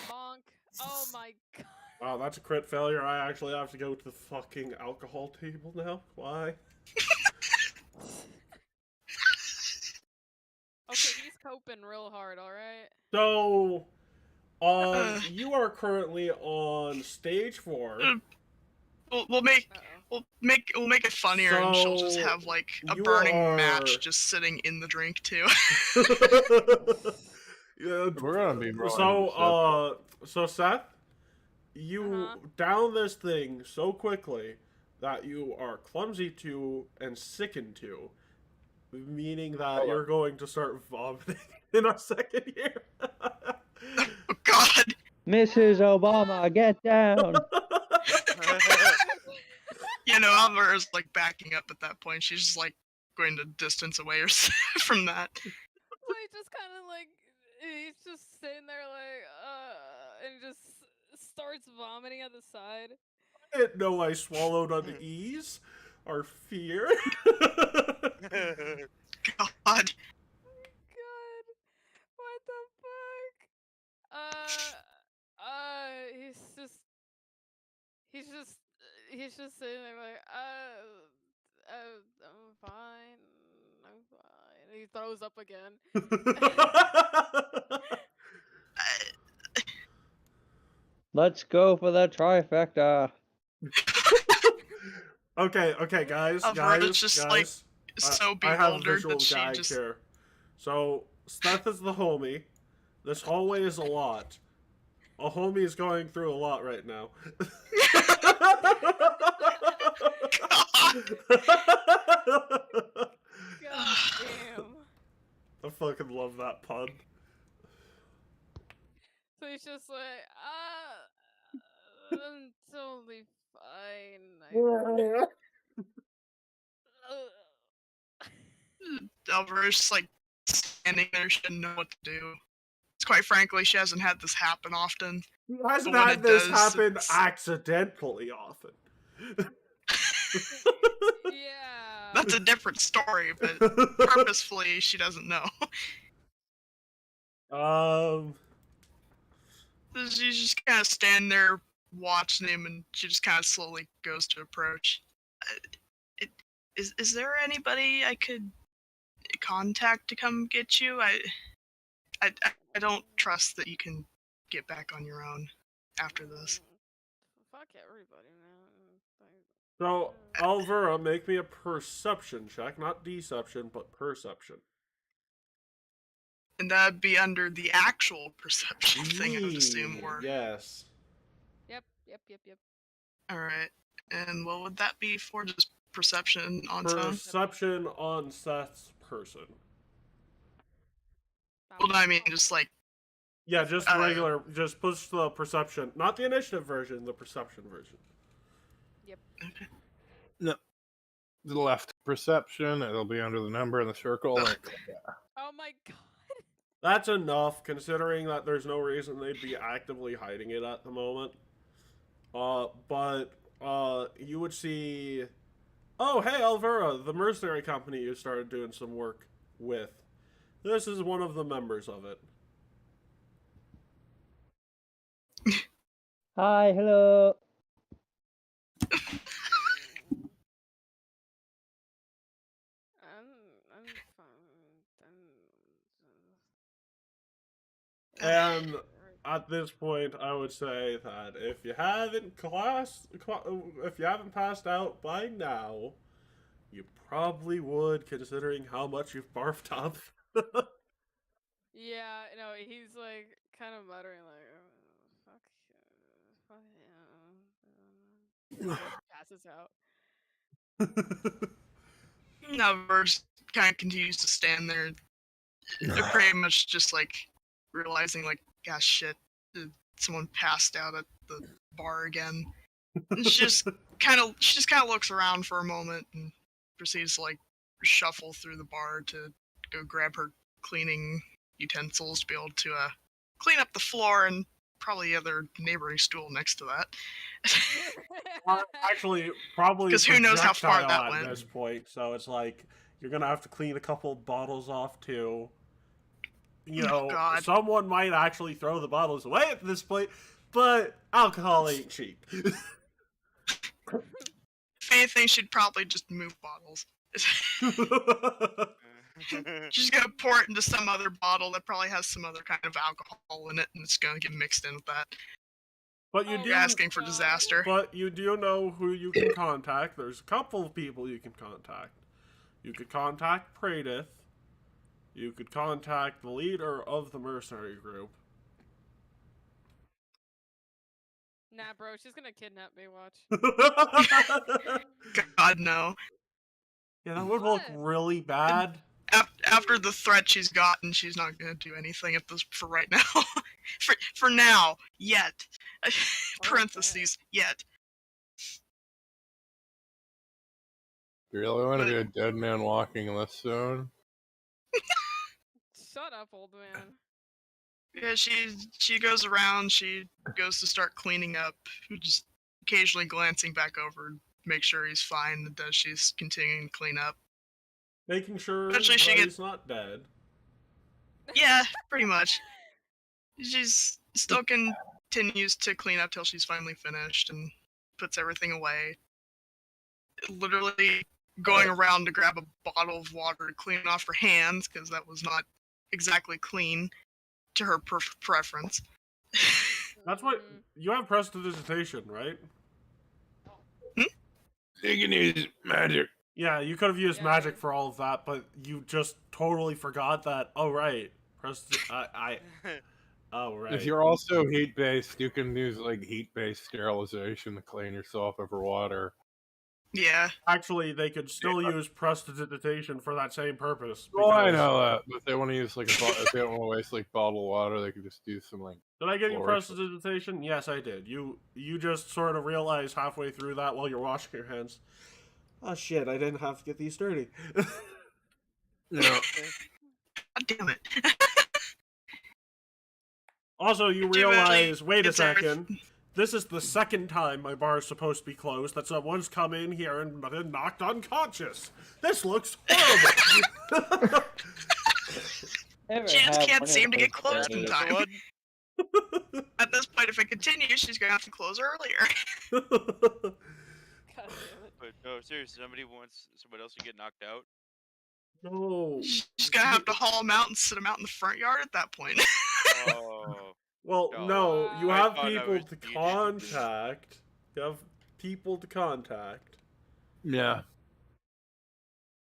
Bonk. Oh my god. Wow, that's a crit failure. I actually have to go to the fucking alcohol table now. Why? Okay, he's coping real hard, alright? So, you are currently on stage 4. We'll make Uh-oh. we'll make it funnier, and she'll just So, have like a you burning are- match just sitting in the drink too. Yeah, We're gonna be rolling so Seth, you Uh-huh. down this thing so quickly that you are clumsy to and sickened to, meaning that you're going to start vomiting in a second here. Oh God! Mrs. Obama, get down. You know, Alvara's like backing up at that point. She's just like going to distance away or from that. So he just kind of like, he's just sitting there like, and he just starts starts vomiting at the side. I didn't know I swallowed unease or fear. God. God, what the fuck? He's just sitting there like, I'm fine, I'm fine. And he throws up again. Let's go for the trifecta. Okay, guys, Alberta's just, like, guys. so I have a bewildered visual that she gag just. here. So, Steph is the homie. This hallway is a lot. A homie is going through a lot right now. God damn. I fucking love that pun. So he's just like, I'm totally fine. Alberta's just, like, standing there. She doesn't know what to do. Quite frankly, she hasn't had this happen often. Who hasn't But when had it this does, happen it's- accidentally often? Yeah. That's a different story, but purposefully, she doesn't know. She's just kind of standing there watching him, and she just kind of slowly goes to approach. Is there anybody I could contact to come get you? I don't trust that you can get back on your own after this. Fuck everybody, man. So, Alvera, make me a perception check. Not deception, but perception. And that'd be under the actual perception thing, I would assume. Or Yes. Yep. alright. And what would that be for? Just perception on its own? Perception on Seth's person. Well, I mean, just like, Yeah, just regular. Just push the perception. Not the initiative version, the perception version. Yep. okay. No. The left perception, it'll be under the number in the circle. Oh my god. That's enough, considering that there's no reason they'd be actively hiding it at the moment. But you would see... Oh, hey, Alvera, the mercenary company you started doing some work with. This is one of the members of it. Hi, hello. I'm fine. And at this point, I would say that if you haven't passed out by now, you probably would, considering how much you've barfed up. Yeah, no, he's like kind of muttering like, fuck yeah. Passes out. Now, Verse kind of continues to stand there. They're pretty much just like realizing, like, gosh, shit, someone passed out at the bar again. And she just kind of looks around for a moment and proceeds to like shuffle through the bar to go grab her cleaning utensils to be able to clean up the floor and probably the other neighboring stool next to that. Actually, probably 'Cause who knows how far projectile that at went. this point, so it's like you're gonna have to clean a couple bottles off too. You know, God. someone might actually throw the bottles away at this point, but alcohol ain't cheap. If anything, she'd probably just move bottles. She's gonna pour it into some other bottle that probably has some other kind of alcohol in it, and it's gonna get mixed in with that. But you Oh, do You're asking for God. disaster. But you do know who you can contact. There's a couple of people you can contact. You could contact Pradith. You could contact the leader of the mercenary group. Nah, bro, she's gonna kidnap me. Watch. God, no. Yeah, that would look What? really bad. After the threat she's gotten, she's not gonna do anything at this for right now. for now, yet. Parentheses, yet. You really want to be a dead man walking in this zone? Shut up, old man. Yeah, she goes around. She goes to start cleaning up, just occasionally glancing back over, make sure he's fine as she's continuing to clean up. Making sure Eventually that she gets- he's not dead. Yeah, pretty much. She's still continues to clean up till she's finally finished and puts everything away. Literally going around to grab a bottle of water to clean off her hands because that was not exactly clean to her preference. That's what Mm, you have prestidigitation, right? You can use magic. Yeah, you could have used Yeah. magic for all of that, but you just totally forgot that. Oh right, oh right. If you're also heat based, you can use like heat based sterilization to clean yourself over water. Yeah. Actually, they could still use prestidigitation for that same purpose. Oh, I because- know that. But if they want to use like if they don't want to waste like bottled water, they could just use some like. Did I give you Fluorescent. prestidigitation? Yes, I did. You just sort of realize halfway through that while you're washing your hands. Oh shit! I didn't have to get these dirty. You know, God damn it. Also, you Ultimately, realize, wait a it's everyth- second, this is the second time my bar is supposed to be closed that someone's come in here and been knocked unconscious. This looks horrible. Ever She just have can't one of seem to get those closed in days? time. One? At this point, if it continues, she's gonna have to close earlier. God damn it. But no, seriously, somebody else to get knocked out. No. She's gonna have to haul him out and sit him out in the front yard at that point. Oh. Well, No. no, you I have thought I people was to needed. contact. You have people to contact. yeah.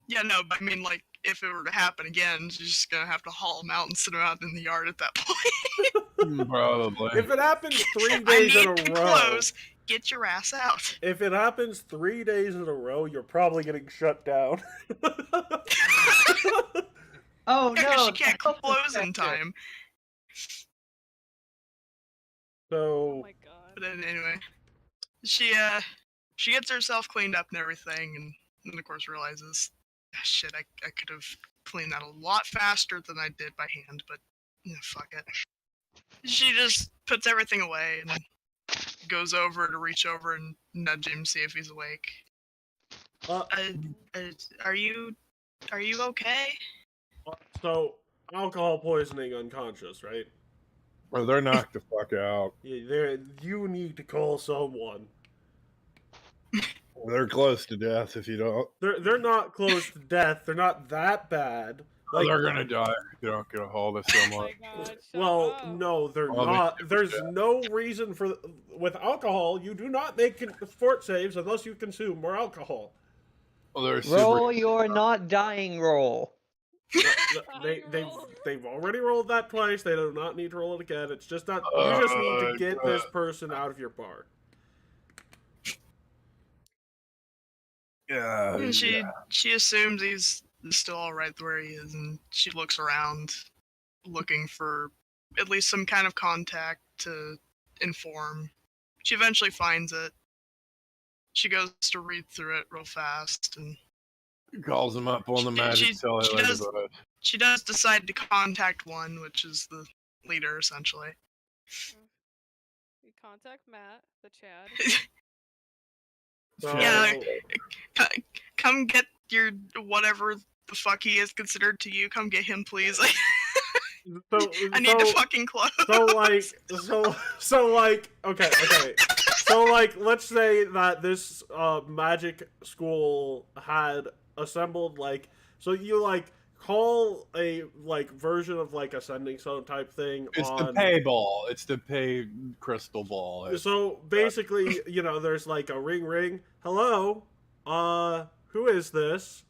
Yeah, no, but I mean, like, if it were to happen again, she's just gonna have to haul him out and sit him out in the yard at that point. Probably. If it happens 3 I days in need a to row, close. Get your ass out. if it happens 3 days in a row, you're probably getting shut down. Oh Yeah, 'cause no! she can't that was close in effective. time. Oh So, my god. But then anyway, she gets herself cleaned up and everything, and then of course realizes, "Ah, shit, I could have cleaned that a lot faster than I did by hand, but fuck it. She just puts everything away and goes over to reach over and nudge him, see if he's awake. uh, Are you okay? so alcohol poisoning unconscious, right? Or they're knocked the fuck out. Yeah, you need to call someone. They're close to death if you don't. They're not close to death. They're not that bad. Oh, they're gonna die if you don't get a hold of Oh someone. my god. Shut Well, up. no, they're Well, they not. should There's be. no reason for with alcohol. You do not make fort saves unless you consume more alcohol. Well, they're Roll super. your not dying roll. They've already rolled that twice. They do not need to roll it again. It's just not. You just need to get this person out of your bar. Yeah. And she assumes he's still all right where he is, and she looks around, looking for at least some kind of contact to inform. She eventually finds it. She goes to read through it real fast, and Calls them up on the magic cell. she she does decide to contact one, which is the leader, essentially. You contact Matt, the Chad. So, Yeah, come get your whatever the fuck he is considered to you. Come get him, please. I need to fucking close. So like, okay. So like, let's say that this magic school had assembled like, so you like call a like version of like a sending stone type thing. It's on... the pay ball. It's the pay crystal ball. So basically, there's like a ring. Hello, who is this?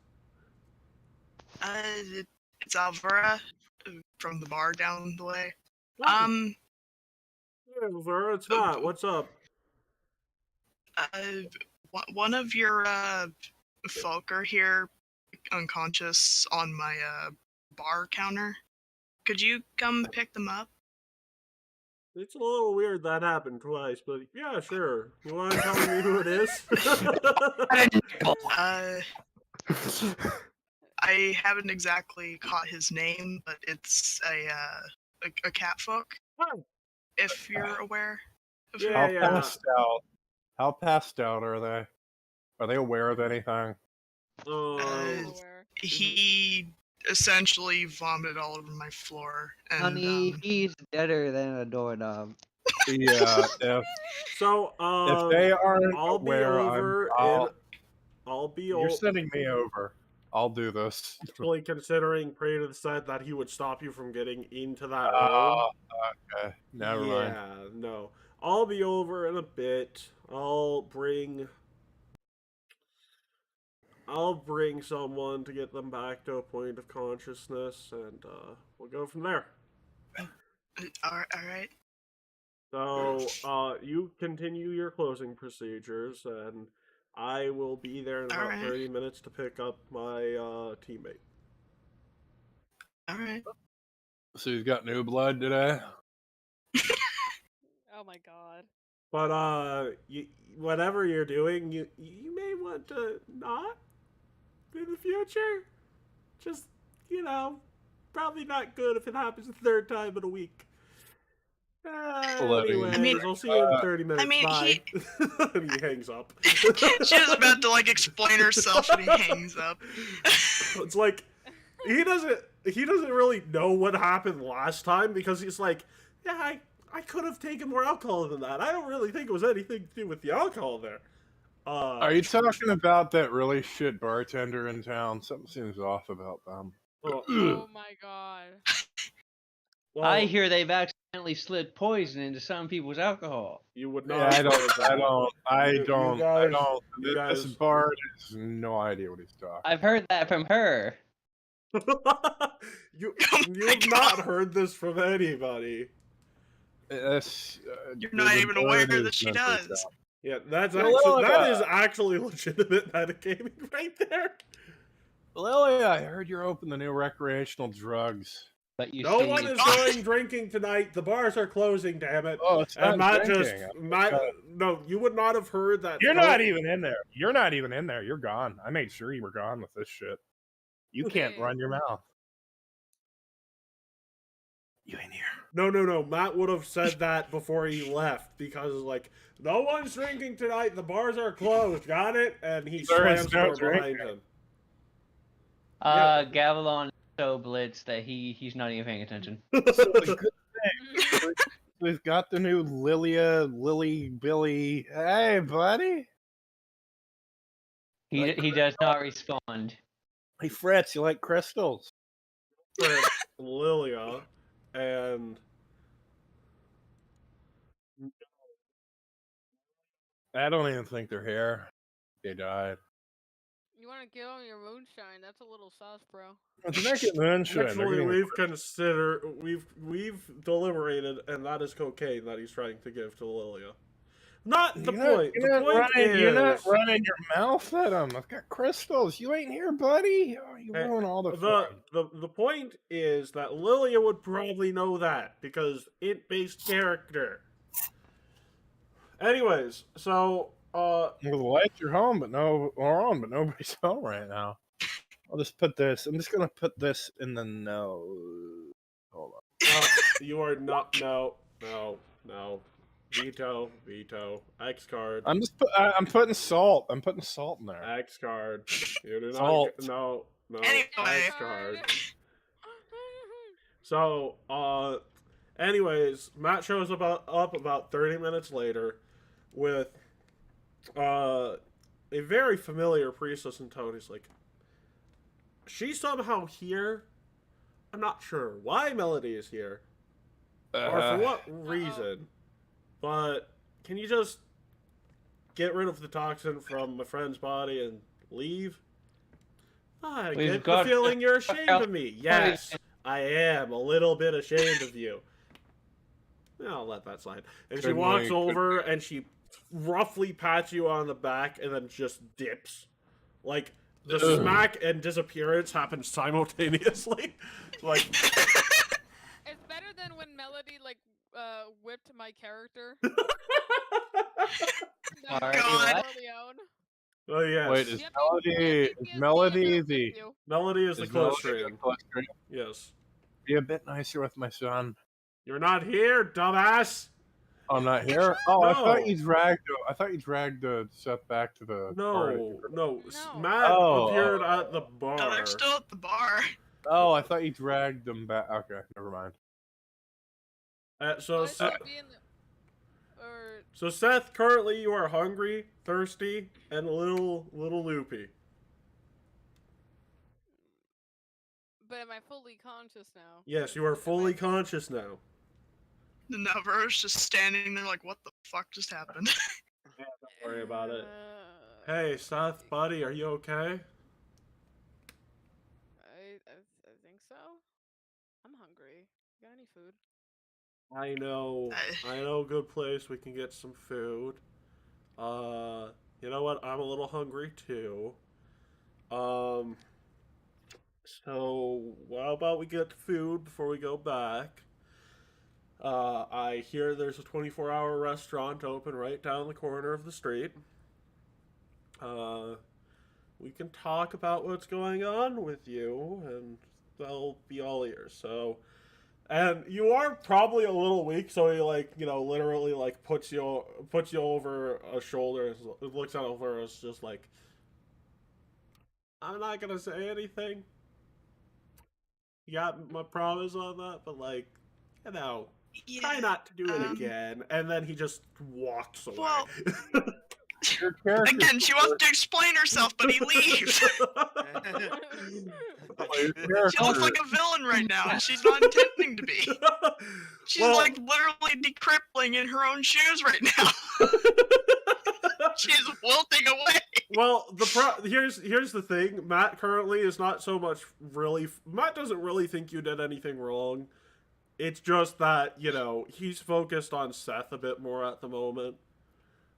It's Alvera from the bar down the way. Yeah, Vera, it's not. What's up? One of your folk are here unconscious on my bar counter. Could you come pick them up? It's a little weird that happened twice, but yeah, sure. You want to tell me who it is? I haven't exactly caught his name, but it's a a catfolk, Oh, if you're aware of Yeah, who. How yeah. passed out? How passed out are they? Are they aware of anything? Um, Aware. He essentially vomited all over my floor, and Honey, he's deader than a doorknob. Yeah. so If they aren't I'll be aware, over I'll. I'll be You're over. sending me over. I'll do this. Actually, considering Praetor said that he would stop you from getting into that room. Oh, okay. Never mind. Yeah, no. I'll be over in a bit. I'll bring someone to get them back to a point of consciousness, and we'll go from there. all right. So, you continue your closing procedures, and I will be there in about Alright. 30 minutes to pick up my teammate. All right. So he's got new blood today? Oh my god. But whatever you're doing, you may want to not in the future. Just, probably not good if it happens a third time in a week. Anyways, I'll see you in 30 minutes. Bye. And he hangs up. She was about to like explain herself, and he hangs up. It's like he doesn't really know what happened last time because he's like, yeah, I could have taken more alcohol than that. I don't really think it was anything to do with the alcohol there. Are you talking about that really shit bartender in town? Something seems off about them. Oh my god. Well, I hear they've accidentally slid poison into some people's alcohol. you would Yeah, not. I You don't. you This guys- Bard has no idea what he's talking. I've heard that from her. you Oh you my have not God. heard this from anybody. You're not even aware that she does. Yeah, that Lilia. is actually legitimate metagaming right there. Lilia, I heard you're open to new recreational drugs. But you No see, one is going drinking tonight. The bars are closing, damn it. Oh, it's And not Matt drinking. no, you would not have heard that. You're not even in there. You're not even in there. You're gone. I made sure you were gone with this shit. You can't Okay. run your mouth. You ain't here. No. Matt would have said that before he left because, like, no one's drinking tonight. The bars are closed. Got it? And he There is slams no the door behind drinking. him. Gavilan is so blitzed that he's not even paying attention. So the good thing, we've got the new Lily Billy. Hey, buddy. He does not respond. Hey, Fritz, you like crystals? Fritz, Lilia, and I don't even think they're here. They died. You want to get on your moonshine? That's a little sus, bro. It's naked moonshine. They're actually getting- we've deliberated, and that is cocaine that he's trying to give to Lilia. Not the You're not- point. You're The not point running, You're not is running your mouth at them. I've got crystals. You ain't here, buddy. Oh, you Hey, ruin all the fun. the point is that Lilia would probably know that because int-based character. Anyways, so Well, the lights are home, but are on, but nobody's home right now. I'll just put this. I'm just gonna put this in the nose. Hold on. you are not no. Veto. X card. I'm putting salt. I'm putting salt in there. X card. You do not. Salt. No. Anyway. X card. So, anyways, Matt shows up about 30 minutes later with a very familiar priestess in tow. He's like, she's somehow here. I'm not sure why Melody is here or for what reason, but can you just get rid of the toxin from my friend's body and leave? I We've get the got feeling to you're fuck ashamed out of me. Yes, I am a little bit ashamed of you. I'll let that slide. And she Couldn't walks wait, over and she roughly pats you on the back and then just dips. Like, the Ugh. smack and disappearance happen simultaneously. Like, It's better than when Melody whipped my character. Alright, God. oh yes. Wait, is Yep, Melody the? Melody is the Is close Melody friend. the close friend? Yes. Be a bit nicer with my son. You're not here, dumbass. I'm not here. Oh, I thought No. you dragged. I thought you dragged Seth back to the. No, no. No. Matt Oh, appeared oh, at the No, bar. they're still at the bar. Oh, I thought you dragged them back. Okay, never mind. So, Why should it be in the... Or... so Seth, currently you are hungry, thirsty, and a little loopy. But am I fully conscious now? Yes, you are fully conscious now. The Navarro's just standing there like, what the fuck just happened? Don't worry about it. Hey, Seth, buddy, are you okay? I think so. I'm hungry. Got any food? I know a good place we can get some food. You know what? I'm a little hungry too. So how about we get food before we go back? I hear there's a 24-hour restaurant open right down the corner of the street. We can talk about what's going on with you, and they'll be all ears. So, and you are probably a little weak, so he literally puts you over a shoulder, and looks out over us, just like, I'm not gonna say anything. You got my promise on that, but try not to do it again. And then he just walks away. Well, Your character. again, she wants to explain herself, but he leaves. She looks like a villain right now, and she's not intending to be. She's literally decrippling in her own shoes right now. She's wilting away. Well, here's the thing. Matt currently is not so much really. Matt doesn't really think you did anything wrong. It's just that he's focused on Seth a bit more at the moment.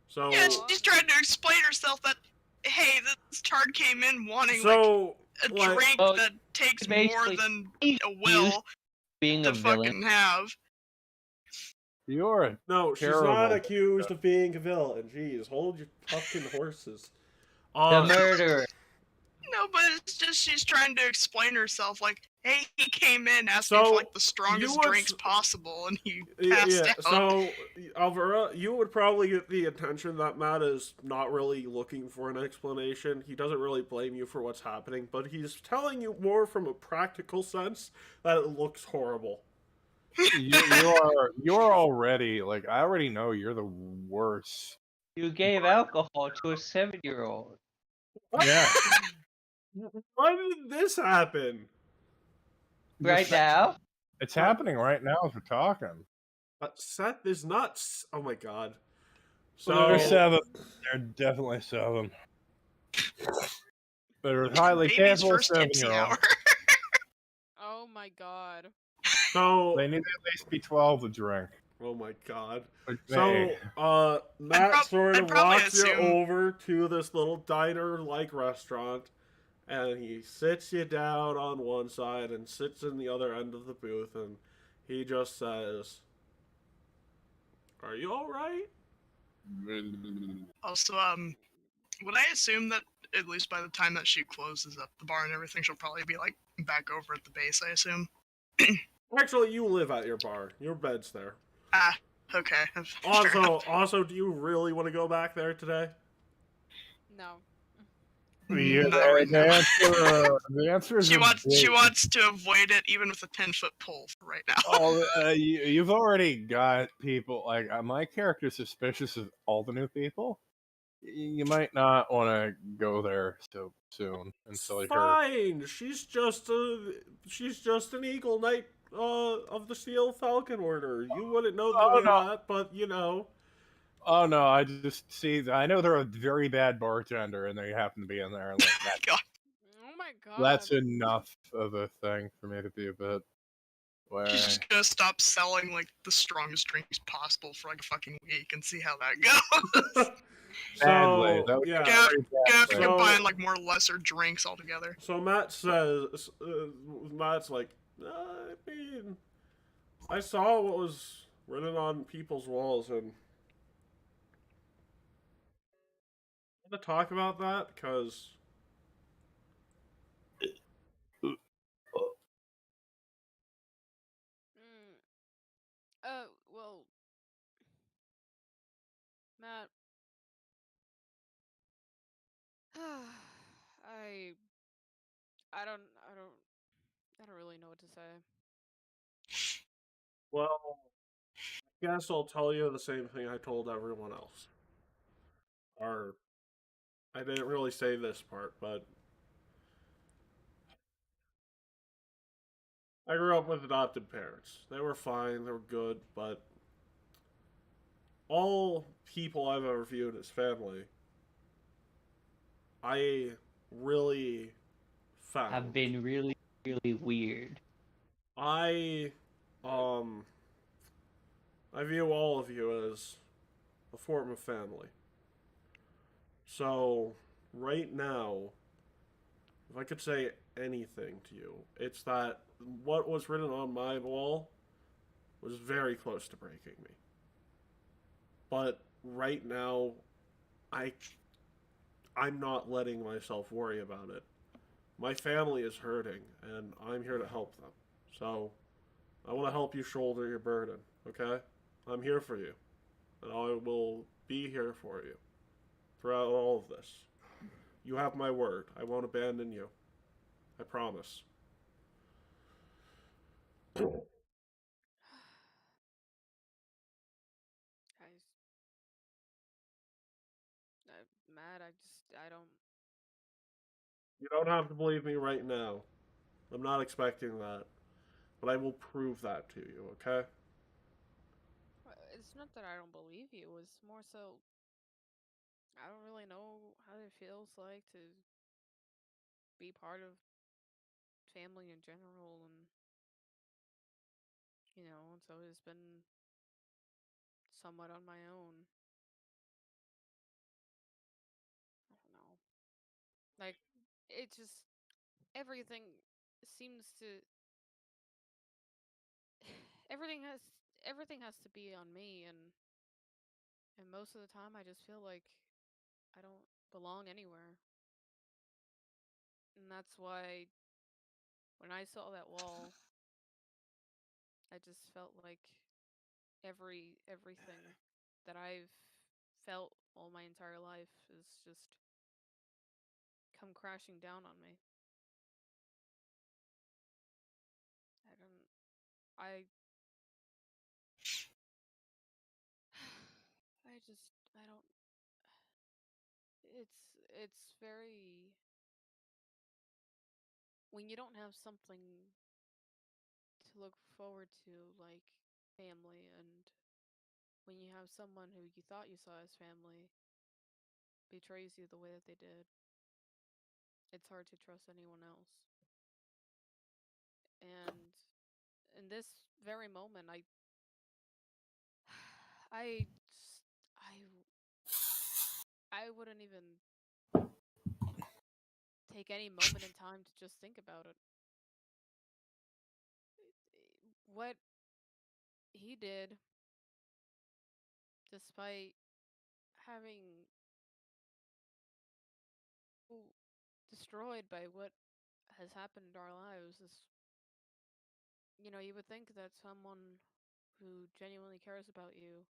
So yeah, she's trying to explain herself that, hey, this tard came in wanting a drink that takes more than a will being to a villain. fucking have. You're no, she's not accused of being a villain. Jeez, hold your fucking horses. The murderer. No, but it's just she's trying to explain herself, like, hey, he came in asking for the strongest drinks possible, and he passed out. So, Alvera, you would probably get the intention that Matt is not really looking for an explanation. He doesn't really blame you for what's happening, but he's telling you more from a practical sense that it looks horrible. You're already I already know you're the worst. You gave alcohol to a 7-year-old. Yeah. Why did this happen? Right now? It's happening right now as we're talking. Seth is not. Oh my god. So they're 7. They're definitely 7. They're highly capable 7-year-old. Oh my god. So they need to at least be 12 to drink. Oh my god. So, Matt sort of walks you over to this little diner-like restaurant, and he sits you down on one side and sits in the other end of the booth, and he just says, "Are you alright?" Also, would I assume that at least by the time that she closes up the bar and everything, she'll probably be back over at the base, I assume? Actually, you live at your bar. Your bed's there. Ah, okay. Also, do you really want to go back there today? No. The answer is she wants to avoid it even with a 10-foot pole for right now. You've already got people my character's suspicious of all the new people. You might not want to go there so soon until Fine. She's just an Eagle Knight of the Steel Falcon Order. You wouldn't know that, but Oh no! I just see. I know they're a very bad bartender, and they happen to be in there. God. Oh my god. That's enough of a thing for me to be a bit. She's just gonna stop selling the strongest drinks possible for a fucking week and see how that goes. Badly. Go buying more lesser drinks altogether. So Matt says, Matt's like, I mean, I saw what was written on people's walls, and I want to talk about that because I don't I don't I don't really know what to say. Well, I guess I'll tell you the same thing I told everyone else. Or, I didn't really say this part, but I grew up with adopted parents. They were fine, they were good, but all people I've ever viewed as family, I really found. Have been really, really weird. I, um, I view all of you as a form of family. So, right now, if I could say anything to you, it's that what was written on my wall was very close to breaking me. But right now, I'm not letting myself worry about it. My family is hurting, and I'm here to help them. So, I want to help you shoulder your burden, okay? I'm here for you, and I will be here for you throughout all of this. You have my word. I won't abandon you. I promise. I'm mad. I don't. You don't have to believe me right now. I'm not expecting that. But I will prove that to you, okay? It's not that I don't believe you. It's more so I don't really know how it feels like to be part of family in general, and it's always been somewhat on my own. I don't know. Like it just everything seems to everything has everything has to be on me, and most of the time I just feel like I don't belong anywhere. And that's why when I saw that wall, I just felt like everything that I've felt all my entire life is just come crashing down on me. I don't I I don't it's very when you don't have something to look forward to like family, and when you have someone who you thought you saw as family betrays you the way that they did, it's hard to trust anyone else. And in this very moment, I just, I wouldn't even take any moment in time to just think about it. What he did, despite having destroyed by what has happened in our lives, is you would think that someone who genuinely cares about you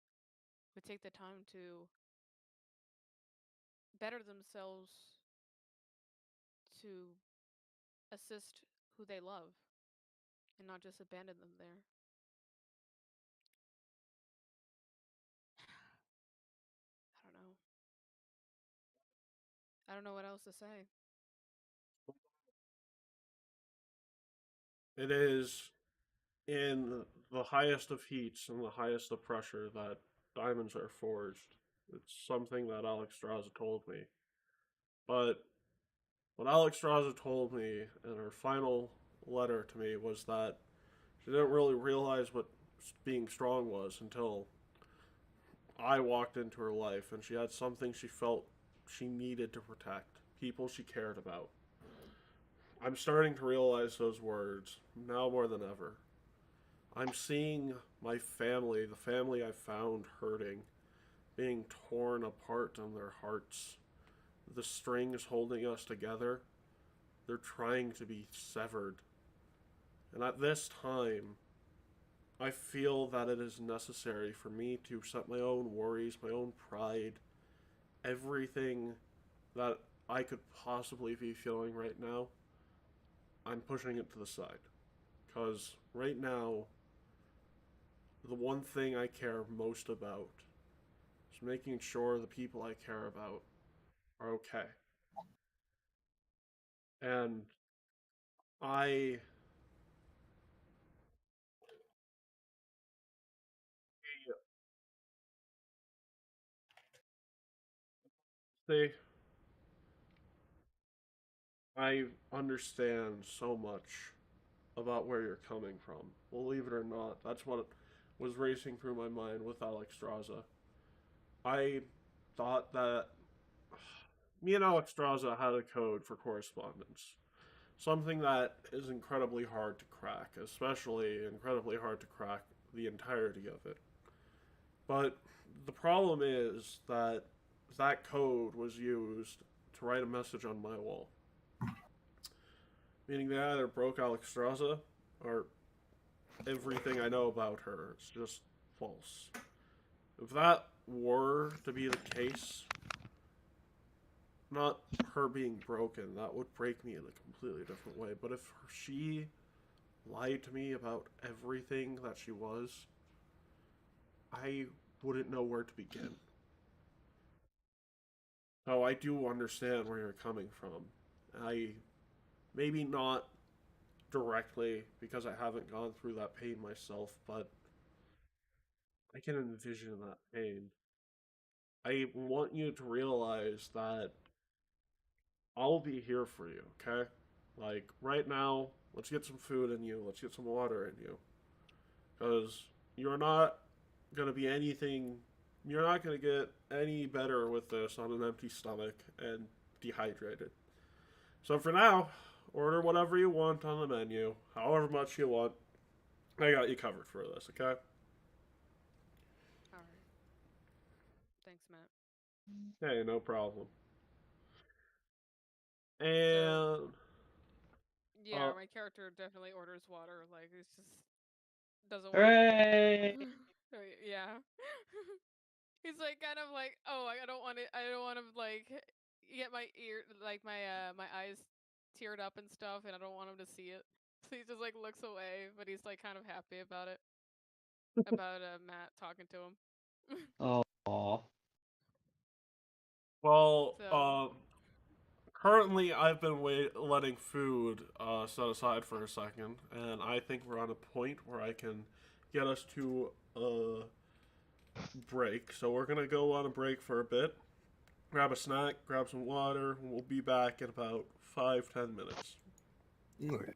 would take the time to better themselves to assist who they love and not just abandon them there. I don't know. I don't know what else to say. It is in the highest of heats and the highest of pressure that diamonds are forged. It's something that Alex Straza told me. But what Alex Straza told me in her final letter to me was that she didn't really realize what being strong was until I walked into her life and she had something she felt she needed to protect, people she cared about. I'm starting to realize those words now more than ever. I'm seeing my family, the family I found, hurting, being torn apart in their hearts. The strings holding us together, they're trying to be severed. And at this time, I feel that it is necessary for me to set my own worries, my own pride, everything that I could possibly be feeling right now, I'm pushing it to the side. Because right now, the one thing I care most about is making sure the people I care about are okay. And I say I understand so much about where you're coming from. Believe it or not, that's what was racing through my mind with Alexstrasza. I thought that me and Alexstrasza had a code for correspondence. Something that is incredibly hard to crack, especially incredibly hard to crack the entirety of it. But the problem is that that code was used to write a message on my wall. Meaning they either broke Alexstrasza or everything I know about her is just false. If that were to be the case, not her being broken, that would break me in a completely different way. But if she lied to me about everything that she was, I wouldn't know where to begin. So I do understand where you're coming from. I maybe not directly because I haven't gone through that pain myself, but I can envision that pain. I want you to realize that I'll be here for you, okay? Like, right now, let's get some food in you, let's get some water in you. Because you're not gonna be anything, you're not gonna get any better with this on an empty stomach and dehydrated. So for now, order whatever you want on the menu, however much you want. I got you covered for this, okay? Alright. Thanks, Matt. Hey, no problem. So, And yeah, my character definitely orders water. Like, it's just doesn't want Hooray! yeah. He's like kind of like, oh, I don't want it. I don't want to like get my ear, like my eyes teared up and stuff, and I don't want him to see it. So he just like looks away, but he's like kind of happy about it. About Matt talking to him. Oh. well, So currently I've been letting food set aside for a second, and I think we're on a point where I can get us to a break. So we're gonna go on a break for a bit, grab a snack, grab some water, and we'll be back in about 5-10 minutes. Okay.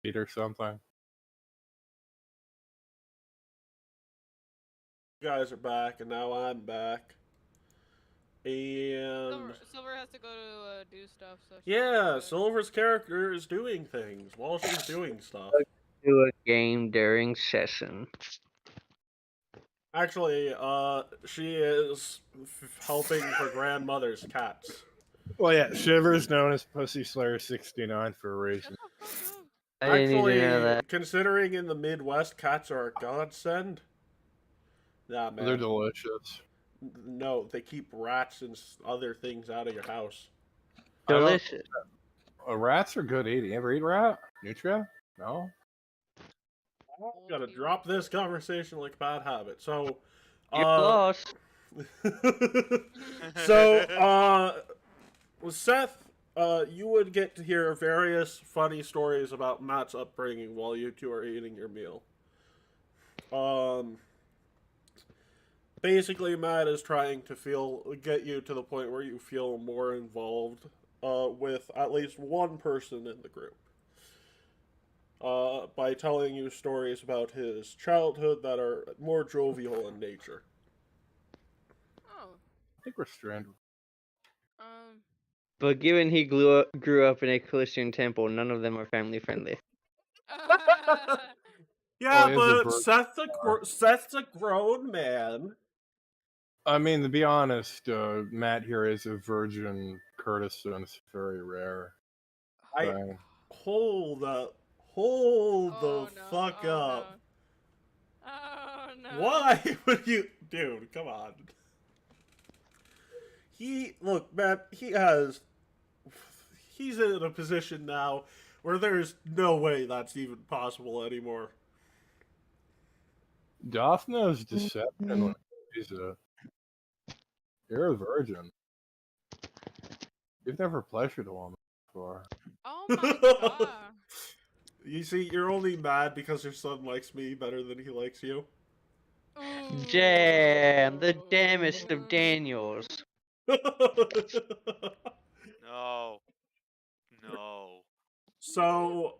feet or something. You guys are back, and now I'm back. And Silver has to go to do stuff. So yeah, Silver's character is doing things while she's doing stuff. Do a game during session. Actually, she is helping her grandmother's cats. Well, yeah, Shiver's known as Pussy Slayer 69 for a reason. I didn't Actually, even know that. considering in the Midwest, cats are a godsend. Nah, man. They're delicious. No, they keep rats and other things out of your house. Delicious. Rats are good eating. You ever eat rat? Nutria? No? Gotta drop this conversation like a bad habit. So, You're lost. so, with Seth, you would get to hear various funny stories about Matt's upbringing while you two are eating your meal. Basically, Matt is trying to get you to the point where you feel more involved with at least one person in the group. By telling you stories about his childhood that are more jovial in nature. Oh. I think we're stranded. But given he grew up in a Christian temple, none of them are family friendly. Yeah, Oh, but Seth's a grown man. I mean, to be honest, Matt here is a virgin courtesan. It's very rare. Hold the fuck up. No. Oh no. Why would you... Dude, come on. Look, Matt, he's in a position now where there's no way that's even possible anymore. Daphna's deception when she's you're a virgin. You've never pleasured a woman before. Oh my god. You see, you're only mad because your son likes me better than he likes you. Damn, the damnest of Daniels. No. No. So,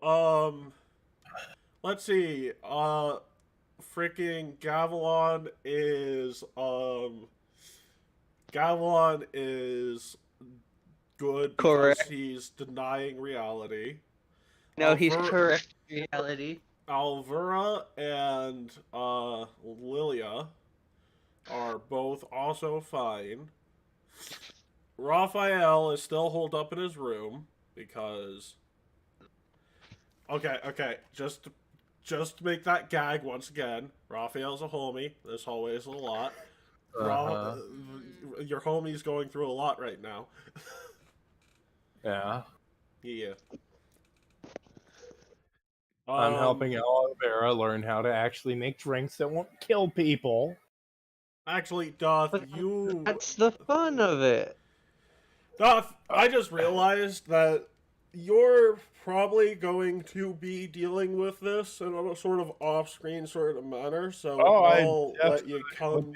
let's see. Freaking Gavilan is good because he's denying reality. No, he's correct reality. Alvura and Lilia are both also fine. Raphael is still holed up in his room because... Okay, just to make that gag once again. Raphael's a homie. This hallway is a lot. Your homie's going through a lot right now. Yeah. Yeah. I'm helping Aloe Vera learn how to actually make drinks that won't kill people. Actually, That's the fun of it. Duff, I just realized that you're probably going to be dealing with this in a sort of off-screen sort of manner, so I'll let you come.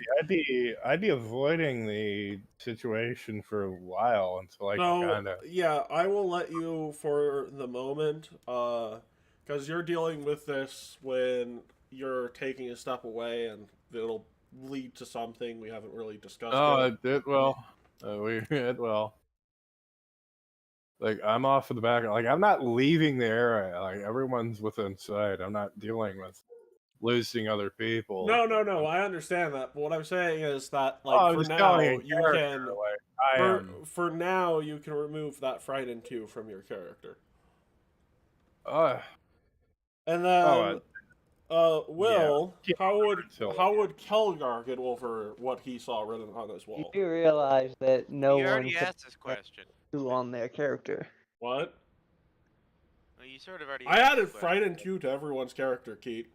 I'd be avoiding the situation for a while until I can kind of. Yeah, I will let you for the moment, because you're dealing with this when you're taking a step away, and it'll lead to something we haven't really discussed. It well. It well. Like, I'm off in the back. Like, I'm not leaving the area. Like, everyone's within sight. I'm not dealing with losing other people. No. I understand that. But what I'm saying is that, like, for now, you can... For now, you can remove that Frightened 2 from your character. And then... Will, yeah. how would Kelgar get over what he saw written on his wall? You realize that no You one already asked this question. on their character. What? Well, you sort of already. I added Frightened 2 to everyone's character, Keat.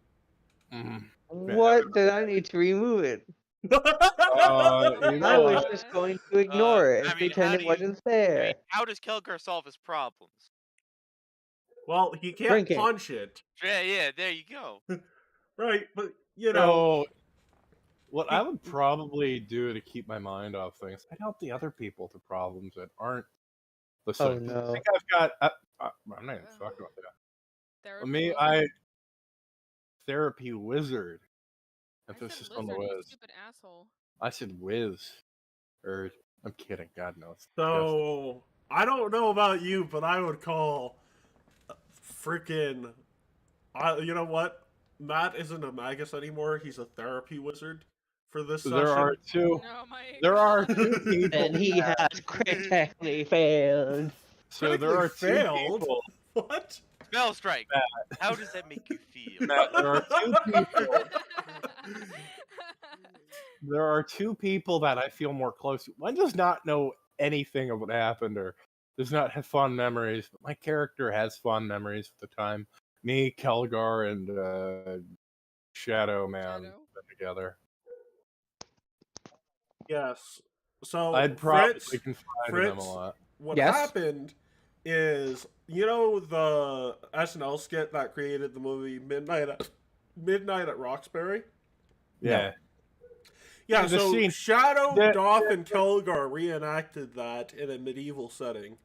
What? Did I need to remove it? I was just going to ignore it and pretend it wasn't there. I mean, how does Kelgar solve his problems? Well, he can't punch it. Yeah, there you go. Right, but, you know... So, what I would probably do to keep my mind off things, I'd help the other people to problems that aren't the same. Oh, no. I think I've got... I'm not even talking about that. Therapy Me, wizard? therapy wizard. I Emphasis said on the lizard, you whiz. stupid asshole. I said whiz. I'm kidding. God knows. So I don't know about you, but I would call freaking. You know what? Matt isn't a magus anymore. He's a therapy wizard for this session. There are two. No, my There are God. two people. Then he has critically failed. So there are two failed? people. What? Spell strike. How does that make you feel? Matt, there are two people. There are two people that I feel more close to. One does not know anything of what happened or does not have fond memories, but my character has fond memories at the time. Me, Kelgar, and Shadow Man Shadow? been together. Yes. So I'd probably Fritz, confide in them a lot. what Yes? happened is, you know, the SNL skit that created the movie Midnight at Roxbury? Yeah. Yeah, The so scene- Shadow, the- Doth, and Kelgar reenacted that in a medieval setting.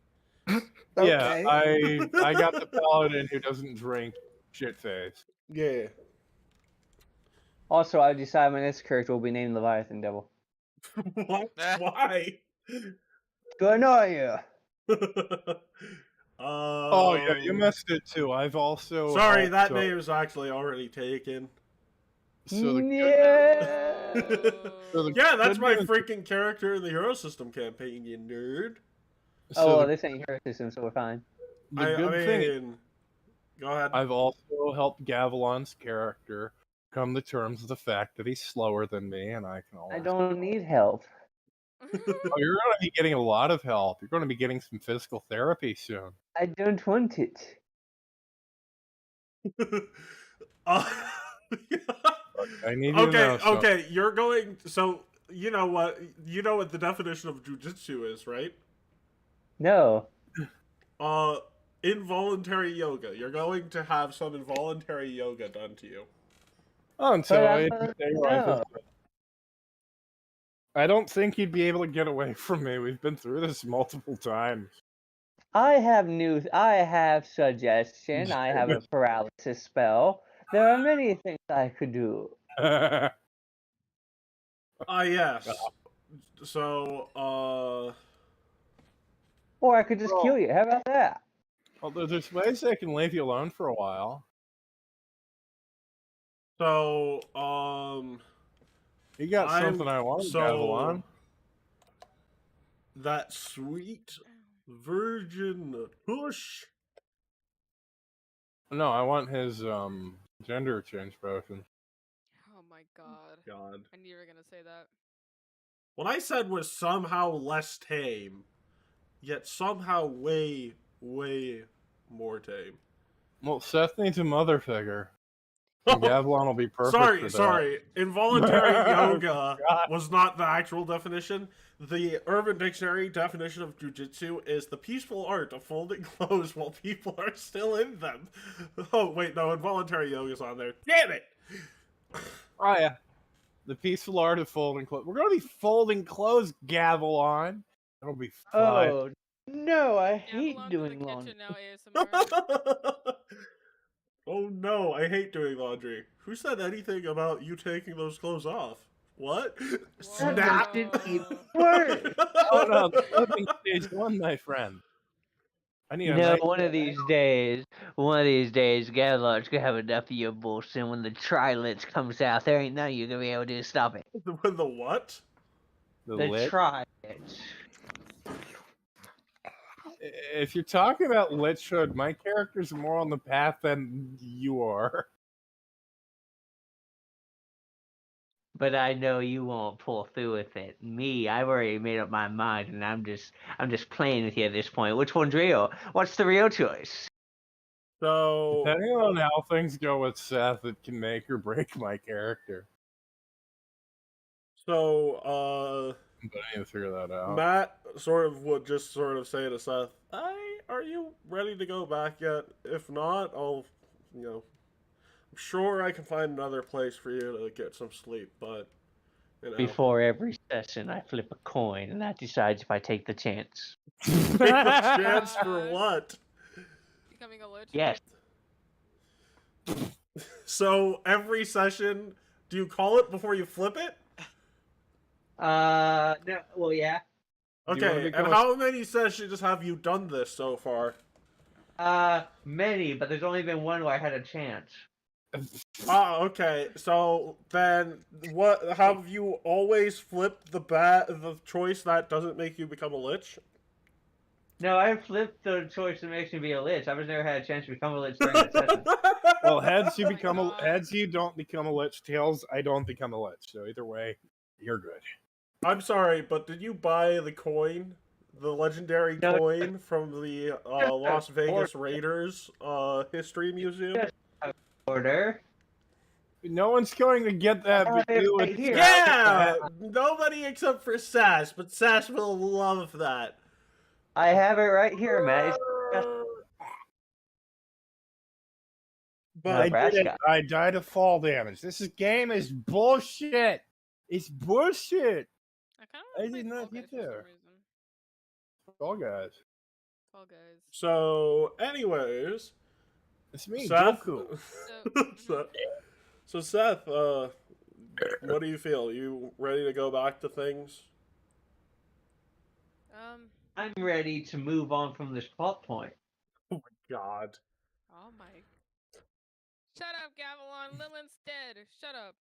Yeah, I got the paladin who doesn't drink shit face. Yeah. Also, I decided my next character will be named Leviathan Devil. What? Why? To annoy you. Oh yeah, you missed it too. I've also Sorry, helped, that name is actually already taken. So the Yeah. so the Yeah, that's good my news- freaking character in the Hero System campaign, you nerd. so Oh, well, the, this ain't hero system, so we're fine. the I good thing is mean, go ahead. I've also helped Gavilan's character come to terms with the fact that he's slower than me, and I can always. I don't need help. Oh, you're going to be getting a lot of help. You're going to be getting some physical therapy soon. I don't want it. Uh, I need you to know something. okay, you're going. So you know what the definition of jujitsu is, right? No. Involuntary yoga. You're going to have some involuntary yoga done to you. Oh, until But I I'm no. I don't think you'd be able to get away from me. We've been through this multiple times. I have suggestion. I have a paralysis spell. There are many things I could do. Yes. So, Or I could just kill you. How about that? Although there's ways I can leave you alone for a while. So, You got I'm- something I want, so- Gavilan. that sweet virgin push. No, I want his gender change potion. Oh my God. God. I knew you were gonna say that. What I said was somehow less tame, yet somehow way, way more tame. Well, Seth needs a mother figure. And Gavilan will be perfect for that. Sorry. Involuntary yoga God. was not the actual definition. The Urban Dictionary definition of jujitsu is the peaceful art of folding clothes while people are still in them. Oh, wait, no, involuntary yoga's on there. Damn it! Oh, yeah. The peaceful art of folding clothes. We're going to be folding clothes, Gavilan. It'll be fun. Oh no, I hate Avalon's doing in the laundry. kitchen now, ASMR. Oh no, I hate doing laundry. Who said anything about you taking those clothes off? What? Snap! Worse. Oh, no. Living stage 1, my friend. I need a No, nice... one of these days, Gavilan's gonna have enough of your bullshit. And when the Trilets comes out, there ain't nothing you're gonna be able to do to stop it. When the what? The The lit. Trilets. If you're talking about Lichhood, my character's more on the path than you are. But I know you won't pull through with it. Me, I've already made up my mind, and I'm just playing with you at this point. Which one's real? What's the real choice? So, Depending on how things go with Seth, it can make or break my character. so, But I need to figure that out. Matt would just say to Seth, are you ready to go back yet? If not, I'm sure I can find another place for you to get some sleep, but, Before every session, I flip a coin, and that decides if I take the chance. Take the chance for what? Becoming a lich? Yes. So every session, do you call it before you flip it? No, well, yeah. Do you wanna Okay, and become a- how many sessions have you done this so far? Many, but there's only been one where I had a chance. Okay. So then, what have you always flipped the choice that doesn't make you become a lich? No, I flipped the choice that makes me be a lich. I've just never had a chance to become a lich during that session. Well, heads you Oh my become God. heads you don't become a lich. Tails I don't become a lich. So either way, you're good. I'm sorry, but did you buy the coin, the legendary No. coin from the Las Vegas Raiders history museum? Order. No one's going to get that. I have but it you right would- here. Yeah, nobody except for Sass, but Sass will love that. I have it right here, Matt. But I did it. Nebraska. I died of fall damage. This game is bullshit. It's bullshit. I kind I of did not get there. Fall guys. Fall Guys. so, anyways, It's me, Seth. Goku. So Seth, what do you feel? You ready to go back to things? I'm ready to move on from this plot point. God. Oh my. Shut up, Gavilan. Lilith's dead. Shut up.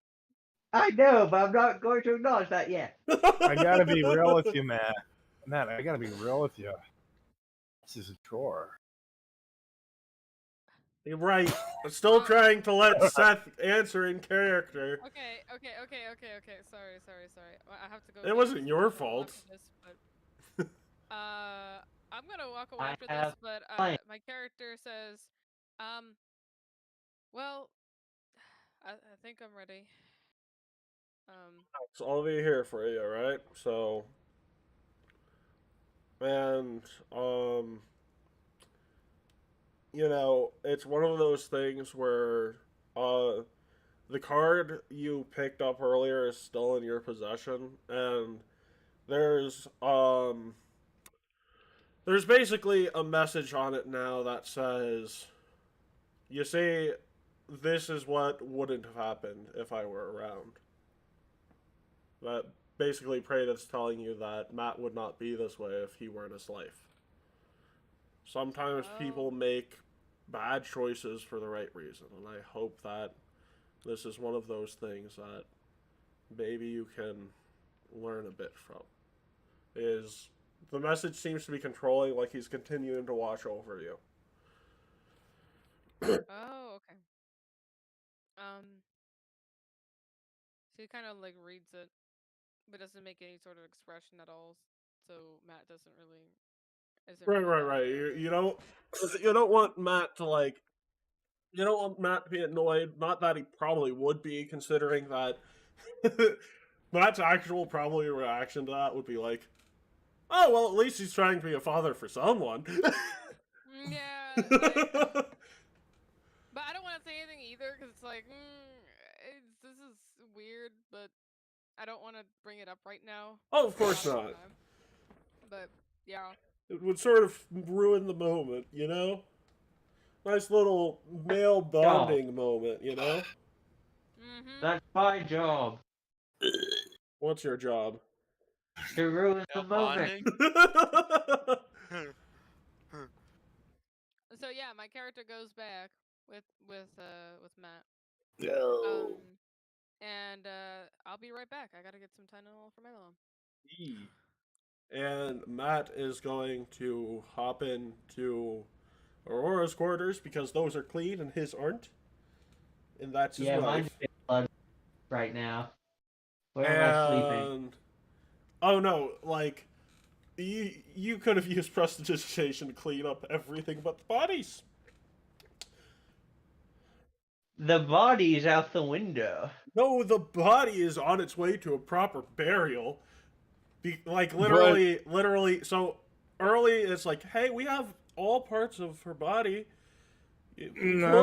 I know, but I'm not going to acknowledge that yet. I gotta be real with you, Matt. Matt, I gotta be real with you. This is a chore. You're right. I'm still trying to let Seth answer in character. Okay. Sorry. I have to go. It wasn't your fault. I'm gonna walk away I after this, have but plans. my character says, well, I think I'm ready. So I'll be here for you, right? So, and you know, it's one of those things where the card you picked up earlier is still in your possession, and there's basically a message on it now that says, you see, this is what wouldn't have happened if I were around. That basically Praetor's telling you that Matt would not be this way if he were in his life. Sometimes people make bad choices for the right reason, and I hope that this is one of those things that maybe you can learn a bit from. Is the message seems to be controlling, like he's continuing to watch over you. Oh, okay. So he kind of like reads it, but doesn't make any sort of expression at all. So Matt doesn't really. Right. You don't want Matt to like. You don't want Matt to be annoyed. Not that he probably would be, considering that Matt's actual probably reaction to that would be like, "Oh well, at least he's trying to be a father for someone." Yeah. Like, but I don't want to say anything either because it's like, this is weird, but I don't want to bring it up right now. Oh, of course not. But yeah. It would sort of ruin the moment, you know? Nice little male bonding moment, you know? That's my job. What's your job? To ruin the moment. So yeah, my character goes back with Matt. No. And I'll be right back. I gotta get some Tylenol for my mom. And Matt is going to hop into Aurora's quarters because those are clean and his aren't. And that's his Yeah, life. mine's been blood right now. Where am I sleeping? Oh no, like you could have used prestidigitation to clean up everything but the bodies. The body's out the window. No, the body is on its way to a proper burial. Literally. So early, it's like, hey, we have all parts of her body. No.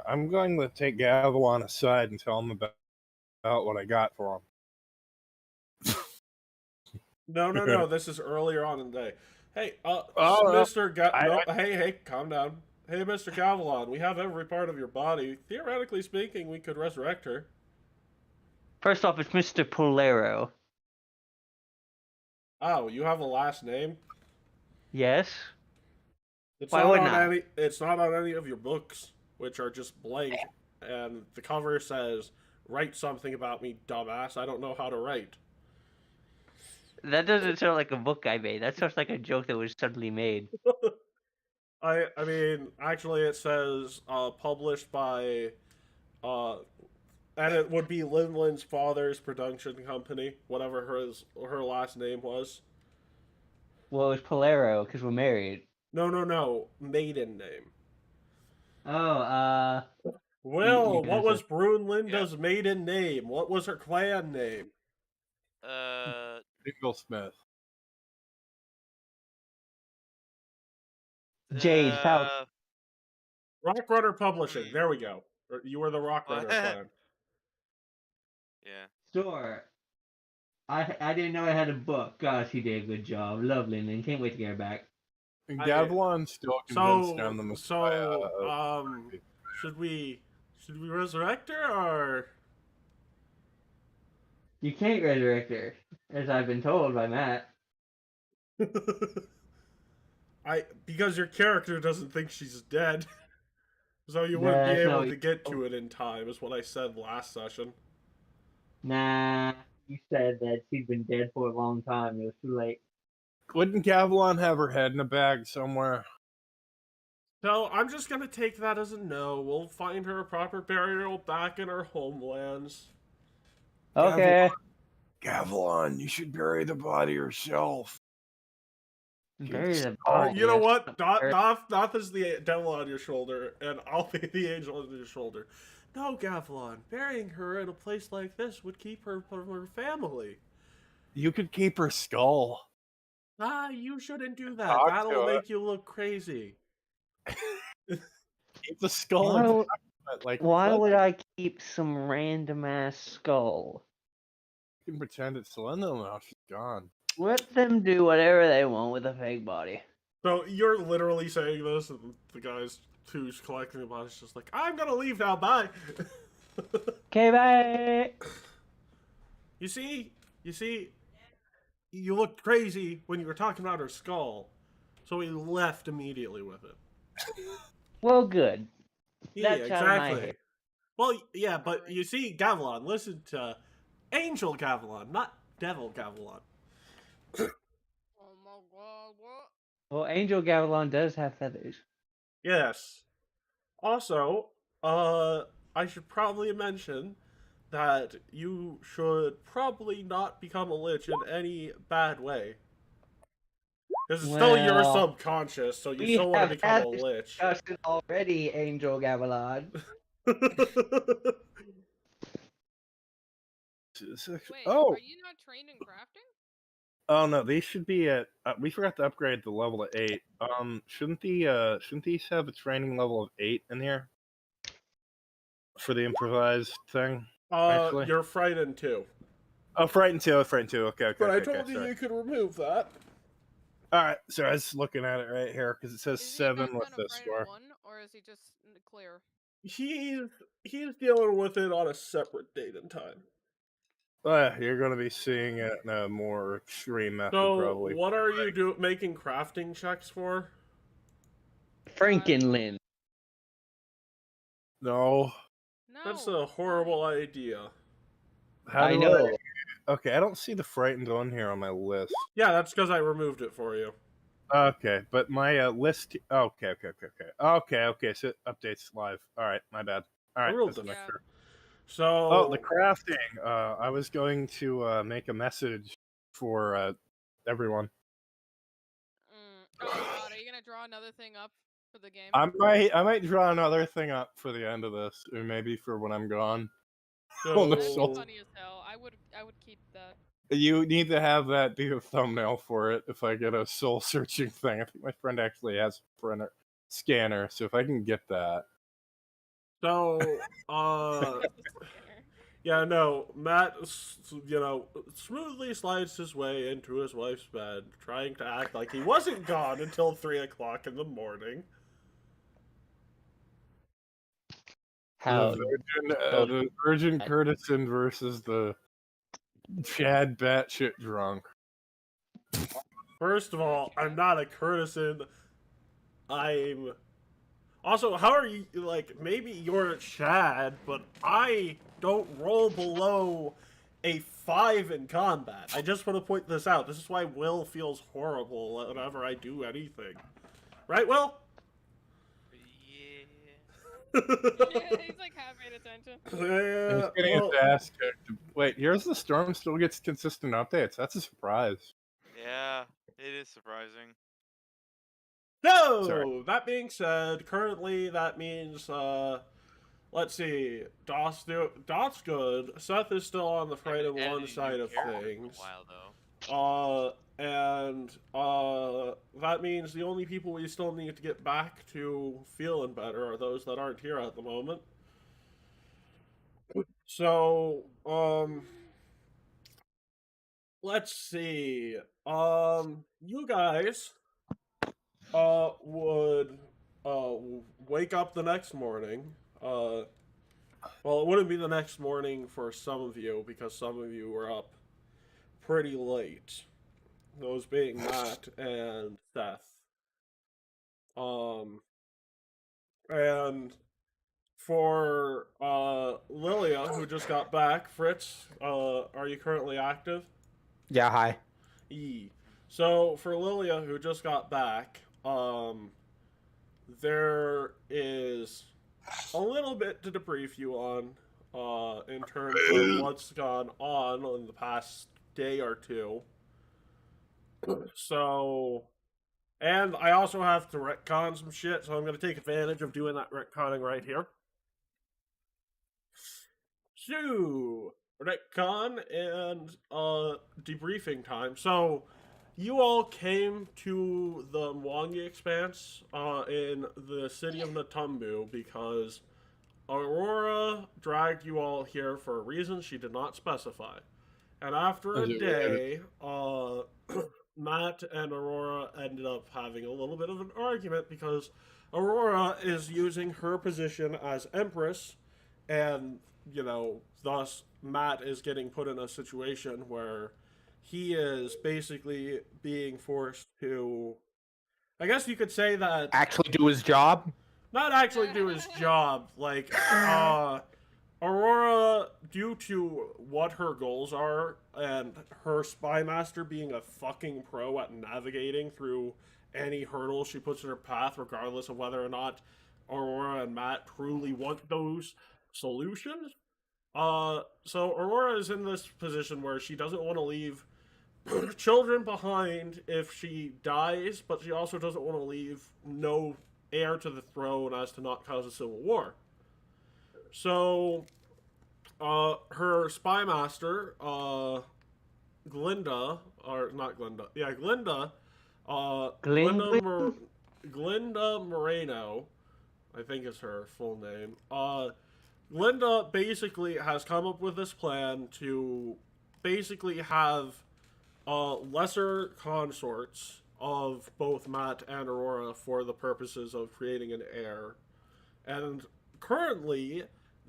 I'm going to take Gavilan aside and tell him about what I got for him. No. This is earlier on in the day. Hey, Oh, Mr. Hey, calm down. Hey, Mr. Cavalon, we have every part of your body. Theoretically speaking, we could resurrect her. First off, it's Mr. Polero. Oh, you have a last name? Yes. It's Why not wouldn't on I? any. It's not on any of your books, which are just blank. And the cover says, "Write something about me, dumbass. I don't know how to write." That doesn't sound like a book I made. That sounds like a joke that was suddenly made. I mean, actually, it says published by, and it would be Linlin's father's production company, whatever her last name was. Well, it was Polero because we're married. No, maiden name. Oh, Will, yeah, what was so- Brunlinda's maiden name? What was her clan name? Dinglesmith. Jade, Falcon. Rockrunner Publishing. There we go. You were the Rockrunner What? clan. Yeah. Sure. I didn't know I had a book. Gosh, he did a good job. Lovely, man. Can't wait to get her back. And Gavilan's still convinced I'm the Messiah. Should we resurrect her or? You can't resurrect her, as I've been told by Matt. Because your character doesn't think she's dead, so you wouldn't be That's not able what to you- get to it in time. Is what I said last session. Nah, you said that she'd been dead for a long time. It was too late. Wouldn't Gavilan have her head in a bag somewhere? So I'm just gonna take that as a no. We'll find her a proper burial back in her homelands. Okay. Gavilan, you should bury the body yourself. Bury the Oh, body. you know That's what? not fair. Doth is the devil on your shoulder, and I'll be the angel on your shoulder. No, Gavilan, burying her in a place like this would keep her from her family. You could keep her skull. Ah, you shouldn't do that. Talk to That'll her. make you look crazy. Keep the skull. Why and would- talk about it, like, Why what? would I keep some random ass skull? You can pretend it's Selena now. She's gone. Let them do whatever they want with a fake body. So you're literally saying this, and the guys who's collecting the body's just like, I'm gonna leave now, bye. Okay, bye. You see, you looked crazy when you were talking about her skull, so he left immediately with it. Well, good. Yeah, That's out of my exactly. head. Well, yeah, but you see, Gavilan, listen to Angel Gavilan, not Devil Gavilan. Oh my god, what? Well, Angel Gavilan does have feathers. Yes. Also, I should probably mention that you should probably not become a lich in any bad way. This is still your Well, subconscious, so you we still want have to become had a this lich. discussion already, Angel Gavilan. Wait, Oh, are you not trained in crafting? oh no, these should be at. We forgot to upgrade the level to 8. Shouldn't these have a training level of 8 in here for the improvised thing? Actually? You're frightened too. Oh, frightened too. Okay. But I okay, told you sorry. you could remove that. All right, so I was looking at it right here because it says Is he 7 back with on a this Friday score. 1, or is he just clear? He's dealing with it on a separate date and time. You're going to be seeing it in a more extreme method, So, probably. what are you making crafting checks for? Frankenlin. No. No. That's a horrible idea. How I do know. Okay, I don't see the frightened on here on my list. Yeah, that's because I removed it for you. Okay, but my list. Okay. So it updates live. All right, my bad. All right, ruled just it. make Yeah. sure. So, Oh, the crafting. I was going to make a message for everyone. Oh god, are you gonna draw another thing up for the game? I might draw another thing up for the end of this, or maybe for when I'm gone. so on the That'd be soul. funny as hell. I would keep that. You need to have that be a thumbnail for it. If I get a soul searching thing, I think my friend actually has a printer scanner, so if I can get that. So, yeah, no, Matt, smoothly slides his way into his wife's bed, trying to act like he wasn't gone until 3 o'clock in the morning. How? The Virgin Courtesan versus the Chad batshit drunk. First of all, I'm not a courtesan. I'm also. How are you? Like, maybe you're a Chad, but I don't roll below a 5 in combat. I just want to point this out. This is why Will feels horrible whenever I do anything. Right, Will? Yeah. He's like half paying attention. He's Yeah, getting well, his ass kicked. Wait, Here's the Storm still gets consistent updates. That's a surprise. Yeah, it is surprising. so, Sorry. that being said, currently that means, let's see, Dot's good. Seth is still on the fight on one side of things. A while, though. And that means the only people we still need to get back to feeling better are those that aren't here at the moment. So, let's see. You guys, would, wake up the next morning. Well, it wouldn't be the next morning for some of you because some of you were up pretty late. Those being Matt and Seth. And for Lilia, who just got back, Fritz, are you currently active? Yeah, hi. So for Lilia, who just got back, there is a little bit to debrief you on, in terms of what's gone on in the past day or two. So, and I also have to retcon some shit, so I'm going to take advantage of doing that retconning right here. So, retcon and debriefing time. So, you all came to the Mwangi Expanse in the city of Natumbu because Aurora dragged you all here for a reason she did not specify. And after a day, Matt and Aurora ended up having a little bit of an argument because Aurora is using her position as Empress, and, you know, thus Matt is getting put in a situation where he is basically being forced to, I guess you could say that, Actually do his job? not actually do his job, like, Aurora, due to what her goals are, and her spy master being a fucking pro at navigating through any hurdle she puts in her path, regardless of whether or not Aurora and Matt truly want those solutions. So Aurora is in this position where she doesn't want to leave children behind if she dies, but she also doesn't want to leave no heir to the throne as to not cause a civil war. So, her spy master, Glinda, or not Glinda, yeah, Glinda, Glinda Moreno, I think is her full name. Glinda basically has come up with this plan to basically have lesser consorts of both Matt and Aurora for the purposes of creating an heir. And currently,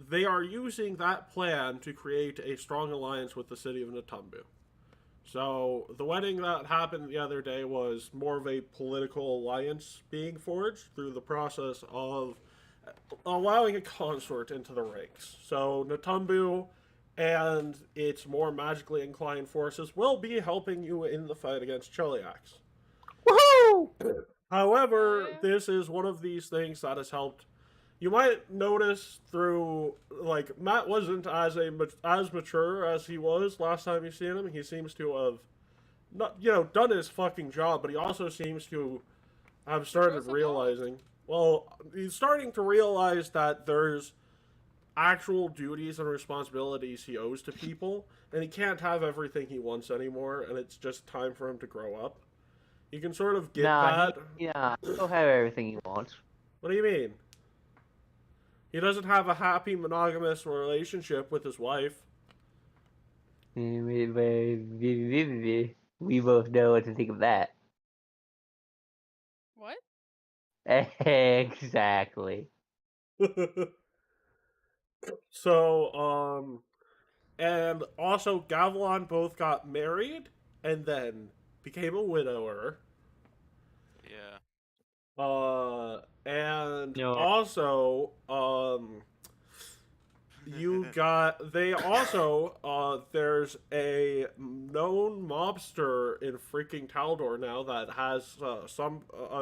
they are using that plan to create a strong alliance with the city of Natumbu. So, the wedding that happened the other day was more of a political alliance being forged through the process of allowing a consort into the ranks. So, Natumbu and its more magically inclined forces will be helping you in the fight against Cheliax. Woohoo! However, this is one of these things that has helped. You might notice through, like, Matt wasn't as mature as he was last time you seen him. He seems to have, not, you know, done his fucking job, but he also seems to have started realizing, well, he's starting to realize that there's actual duties and responsibilities he owes to people, and he can't have everything he wants anymore, and it's just time for him to grow up. You can sort of get that. He'll have everything he wants. What do you mean? He doesn't have a happy monogamous relationship with his wife. We both know what to think of that. What? Exactly. So, and also Gavilan both got married and then became a widower. Yeah. And No. also, they also, there's a known mobster in freaking Taldor now that has a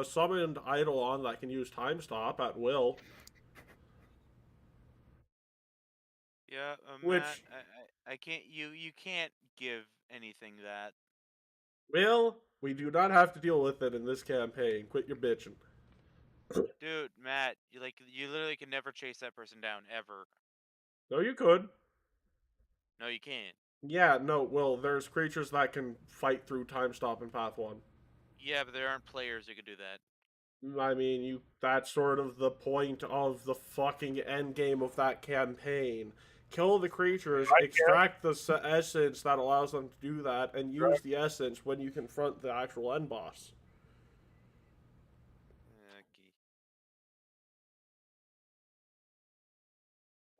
summoned Eidolon that can use time stop at will. Yeah, Which, Matt, I can't. You can't give anything that. well, we do not have to deal with it in this campaign. Quit your bitching. Dude, Matt, you literally can never chase that person down ever. No, you could. No, you can't. Yeah, no, well, there's creatures that can fight through time stop in Path 1. Yeah, but there aren't players who can do that. I mean, that's sort of the point of the fucking end game of that campaign. Kill the creatures, extract the essence that allows them to do that, and use the essence when you confront the actual end boss.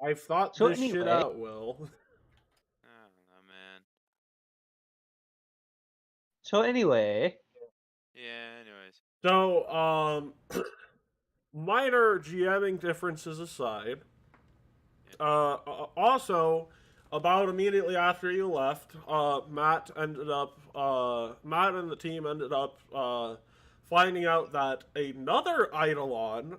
Okay. I've thought So this shit anyway- out, Will. I don't know, man. So anyway, Yeah. Anyways. So, minor GMing differences aside, also, about immediately after you left, Matt and the team ended up finding out that another Eidolon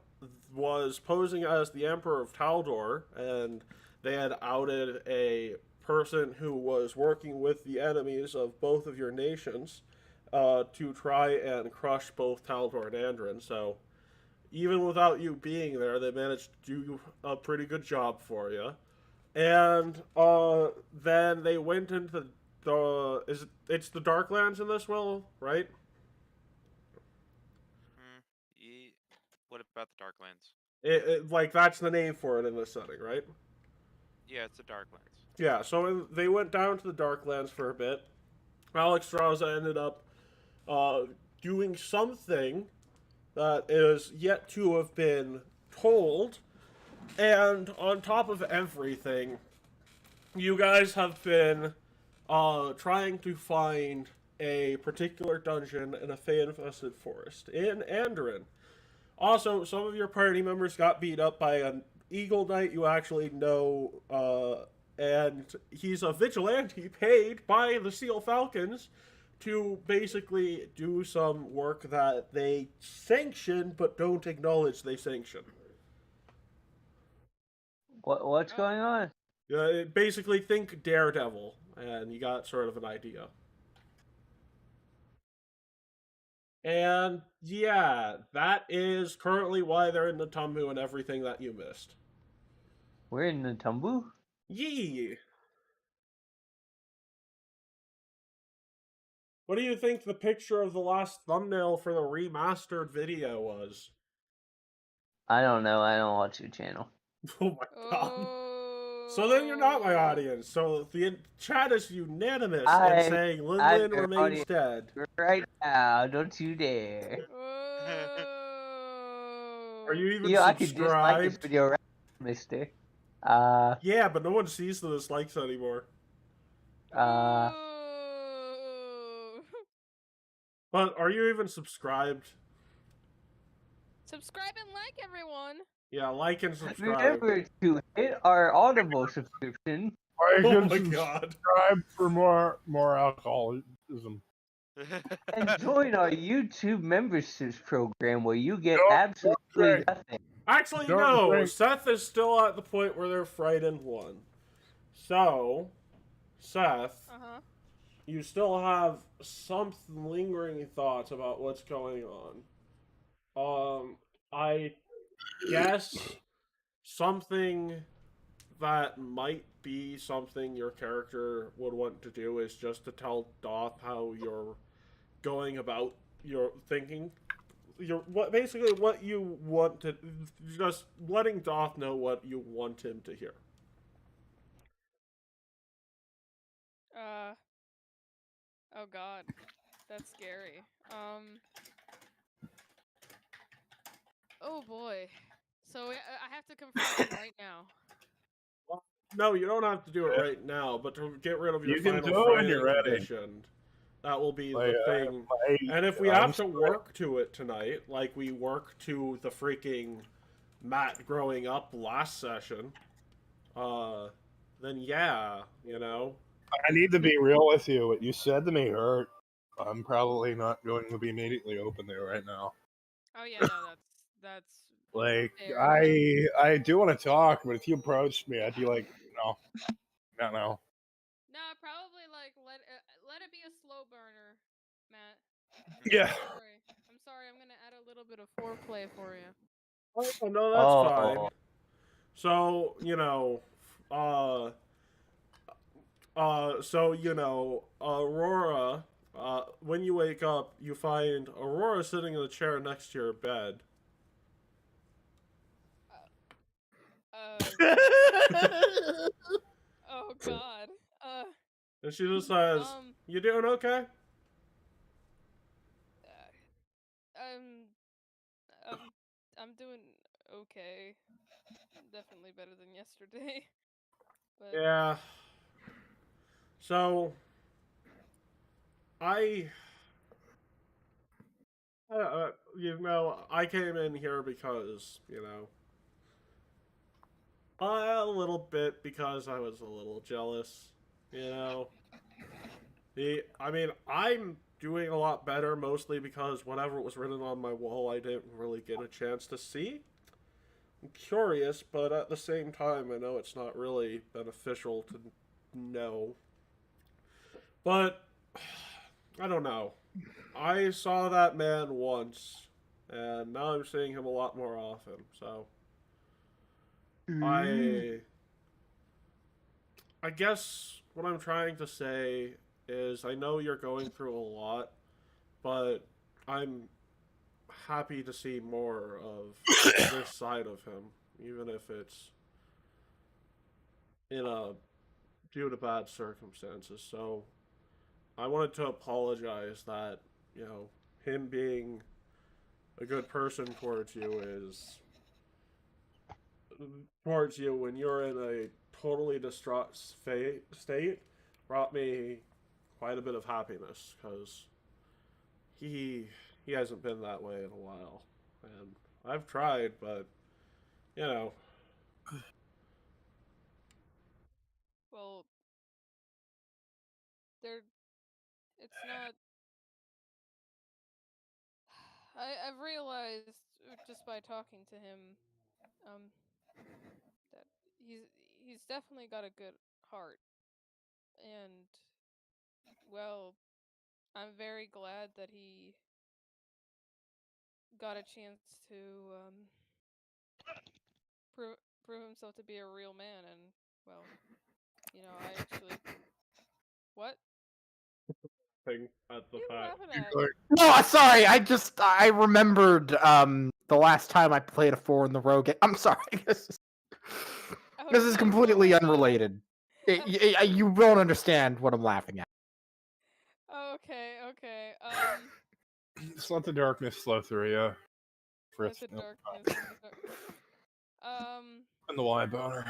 was posing as the Emperor of Taldor, and they had outed a person who was working with the enemies of both of your nations to try and crush both Taldor and Andrin. So, even without you being there, they managed to do a pretty good job for you. And then they went into it's the Darklands in this, Will, right? What about the Darklands? Like that's the name for it in this setting, right? Yeah, it's the Darklands. Yeah. So they went down to the Darklands for a bit. Alex Straza ended up doing something that is yet to have been told. And on top of everything, you guys have been trying to find a particular dungeon in a Fey-infested forest in Andrin. Also, some of your party members got beat up by an Eagle Knight you actually know, and he's a vigilante paid by the Seal Falcons to basically do some work that they sanction but don't acknowledge they sanction. what's going on? Basically, think Daredevil, and you got sort of an idea. And yeah, that is currently why they're in the Tumbu and everything that you missed. We're in the Tumbu? Yee! What do you think the picture of the last thumbnail for the remastered video was? I don't know. I don't watch your channel. Oh my god. So then you're not my audience. So the chat is unanimous in saying Lin remains dead. Right now, don't you dare. Are you even I could dislike this subscribed? video, right, mister? Yeah, but no one sees the dislikes anymore. But are you even subscribed? Subscribe and like, everyone. Yeah, like and subscribe. Remember to hit our Audible subscription. Oh my god. Subscribe for more alcoholism. And join our YouTube memberships program where you get Don't absolutely drink. nothing. Actually, Don't no. drink. Seth is still at the point where they're frightened one. So, Seth, you still have some lingering thoughts about what's going on. I guess something that might be something your character would want to do is just to tell Doth how you're going about your thinking. Basically what you want to, just letting Doth know what you want him to hear. Oh god, that's scary. Oh boy. So I have to confront him right now. No, you don't have to do it right now, but to get rid of your You can final do it when Friday you're ready. condition, that will be Like, the thing. And if we have to work to it tonight, like we work to the freaking Matt growing up last session, then yeah, you know. I need to be real with you. What you said to me hurt. I'm probably not going to be immediately open there right now. Oh yeah, no, that's Like, fair enough. I do want to talk, but if you approached me, I'd be like, no, not now. Nah, probably like let it be a slow burner, Matt. Yeah. I'm sorry. I'm gonna add a little bit of foreplay for you. Oh no, that's fine. Oh. So you know, Aurora. When you wake up, you find Aurora sitting in the chair next to your bed. Oh God. And she just says, "You doing okay?" I'm doing okay. Definitely better than yesterday. But Yeah. So, I came in here because, a little bit because I was a little jealous, I'm doing a lot better mostly because whatever was written on my wall I didn't really get a chance to see. I'm curious, but at the same time I know it's not really beneficial to know. But, I don't know. I saw that man once, and now I'm seeing him a lot more often, so... I guess what I'm trying to say is I know you're going through a lot, but I'm happy to see more of this side of him, even if it's due to bad circumstances. So I wanted to apologize that, him being a good person towards you when you're in a totally distraught state brought me quite a bit of happiness because he hasn't been that way in a while, and I've tried, but well, it's not. I've realized just by talking to him, that he's definitely got a good heart, and well, I'm very glad that he got a chance to prove himself to be a real man, and well, I actually what thing at the you fact. laughing at? No, sorry. I remembered the last time I played a 4 in the rogue. I'm sorry. This is Okay, completely go ahead. unrelated. You won't understand what I'm laughing at. Okay. Just let the darkness flow through you. Let Fritz. the Nope. darkness. And the wine boner.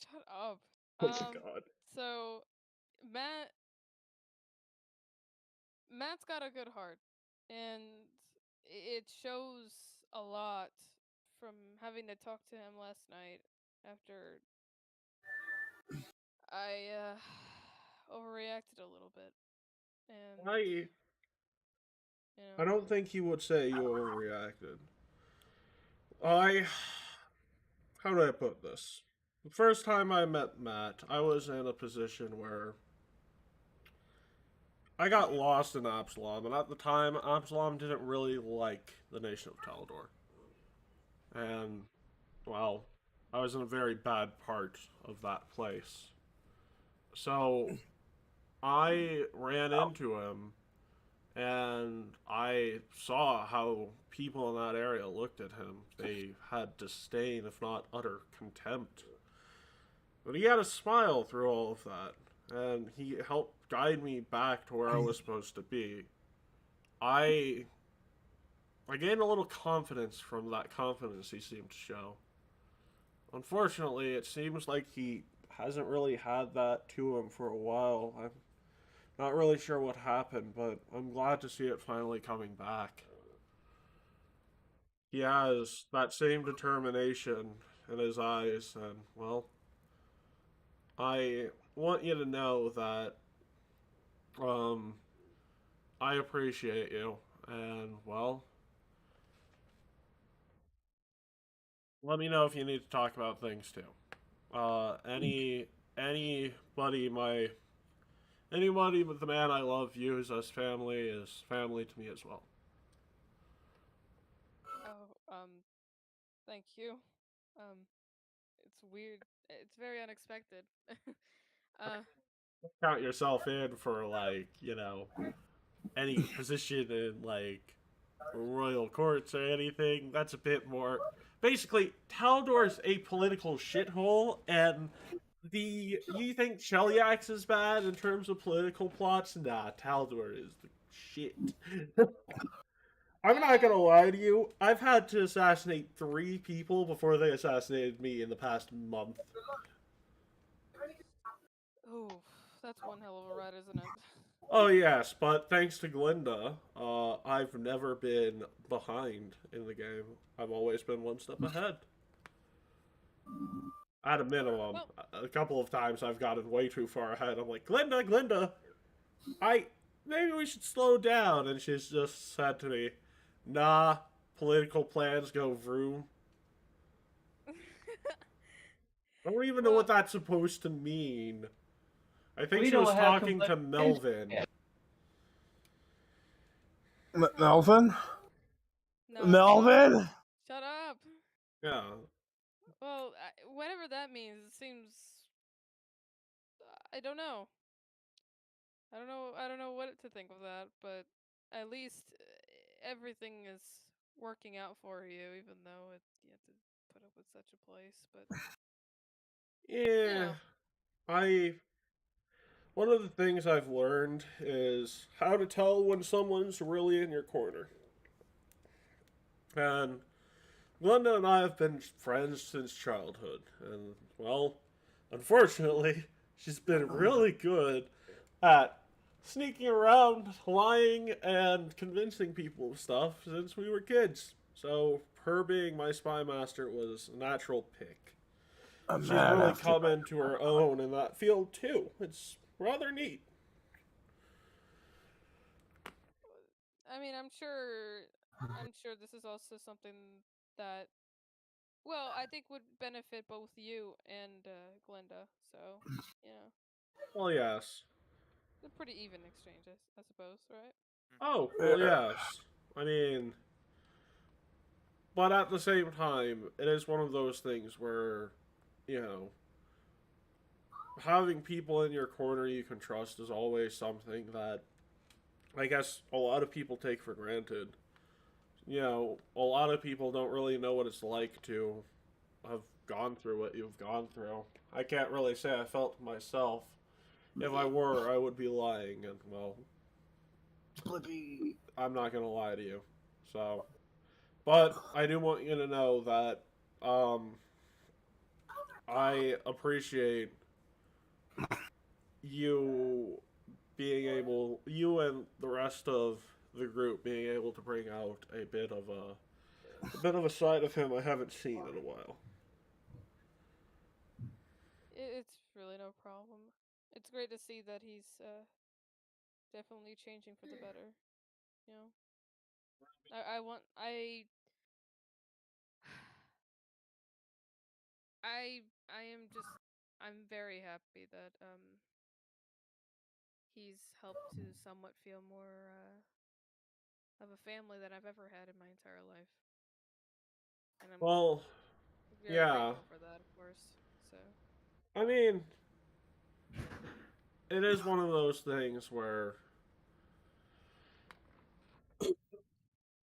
Shut up. Oh my god. So Matt's got a good heart, and it shows a lot from having to talk to him last night after I overreacted a little bit, and I don't think he would say you overreacted. How do I put this? The first time I met Matt, I was in a position where I got lost in Absalom, and at the time, Absalom didn't really like the nation of Talador. And, well, I was in a very bad part of that place. So, I ran into him, and I saw how people in that area looked at him. They had disdain, if not utter contempt. But he had a smile through all of that, and he helped guide me back to where I was supposed to be. I gained a little confidence from that confidence he seemed to show. unfortunately, it seems like he hasn't really had that to him for a while. I'm not really sure what happened, but I'm glad to see it finally coming back. He has that same determination in his eyes, and, well, I want you to know that, I appreciate you, and, well, let me know if you need to talk about things too. Anybody with the man I love views as family is family to me as well. Oh, thank you. It's weird. It's very unexpected. uh, Count yourself in for, like, any position in, like, royal courts or anything. That's a bit more. Basically, Taldor is a political shithole, and you think Shellyax is bad in terms of political plots? Nah, Taldor is the shit. I'm not gonna lie to you. I've had to assassinate 3 people before they assassinated me in the past month. oh, that's one hell of a ride, isn't it? Oh yes, but thanks to Glinda, I've never been behind in the game. I've always been one step ahead. At a minimum, Well- a couple of times I've gotten way too far ahead. I'm like, Glinda, maybe we should slow down. And she's just said to me, nah, political plans go vroom. I don't even know what that's supposed to mean. I think We she was don't have talking to complaints. Melvin. Melvin? No, Melvin? shut up. Yeah. Well, whatever that means, it seems. I don't know. I don't know what to think of that, but at least everything is working out for you, even though you have to put up with such a place. But Yeah. One of the things I've learned is how to tell when someone's really in your corner. And Glenda and I have been friends since childhood. And, well, unfortunately, she's been really good at sneaking around, lying, and convincing people of stuff since we were kids. So, her being my spy master was a natural pick. She's really come into her own in that field, too. It's rather neat. I mean, I'm sure this is also something that, well, I think would benefit both you and Glenda. So, yeah, Well, yes. it's a pretty even exchange, I suppose, right? Oh, well, yes. I mean, but at the same time, it is one of those things where, having people in your corner you can trust is always something that I guess a lot of people take for granted. A lot of people don't really know what it's like to have gone through what you've gone through. I can't really say I felt myself. If I were, I would be lying, and, well, I'm not gonna lie to you. So, but I do want you to know that I appreciate you you and the rest of the group being able to bring out a bit of a side of him I haven't seen in a while. It's really no problem. It's great to see that he's definitely changing for the better. You know, I want I am just I'm very happy that he's helped to somewhat feel more of a family than I've ever had in my entire life, and I'm Well, very yeah. grateful for that, of course. So I mean, it is one of those things where,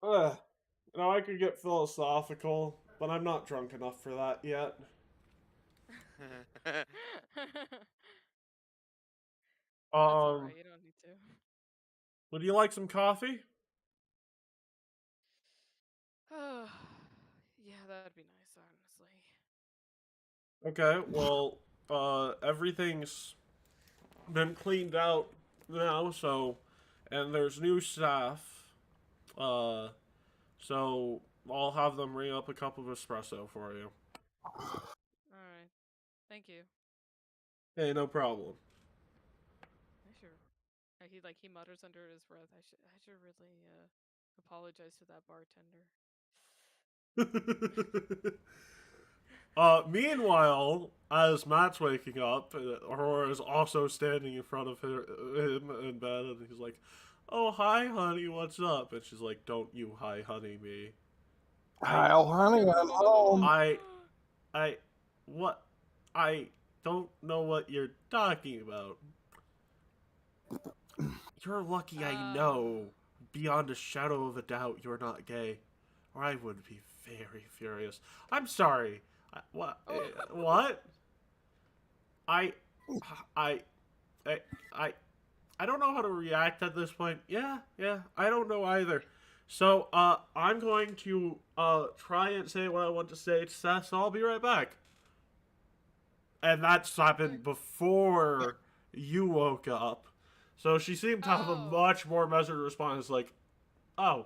I could get philosophical, but I'm not drunk enough for that yet. that's Um, alright. You don't need to. would you like some coffee? Oh, yeah, that'd be nice, honestly. Okay, well, everything's been cleaned out now, so, and there's new staff, so I'll have them ring up a cup of espresso for you. Alright. Thank you. Hey, no problem. I should. He mutters under his breath. I should really apologize to that bartender. Meanwhile, as Matt's waking up, Aurora is also standing in front of him in bed, and he's like, "Oh, hi, honey, what's up?" And she's like, "Don't you hi, honey, me." Kyle, honey, I'm home. What? I don't know what you're talking about. You're lucky I know, beyond a shadow of a doubt, you're not gay, or I would be very furious. I'm sorry. What? What? I don't know how to react at this point. Yeah, I don't know either. So, I'm going to, try and say what I want to say to Seth, so I'll be right back. And that's happened before you woke up. So she seemed to have a much more measured response, like, oh,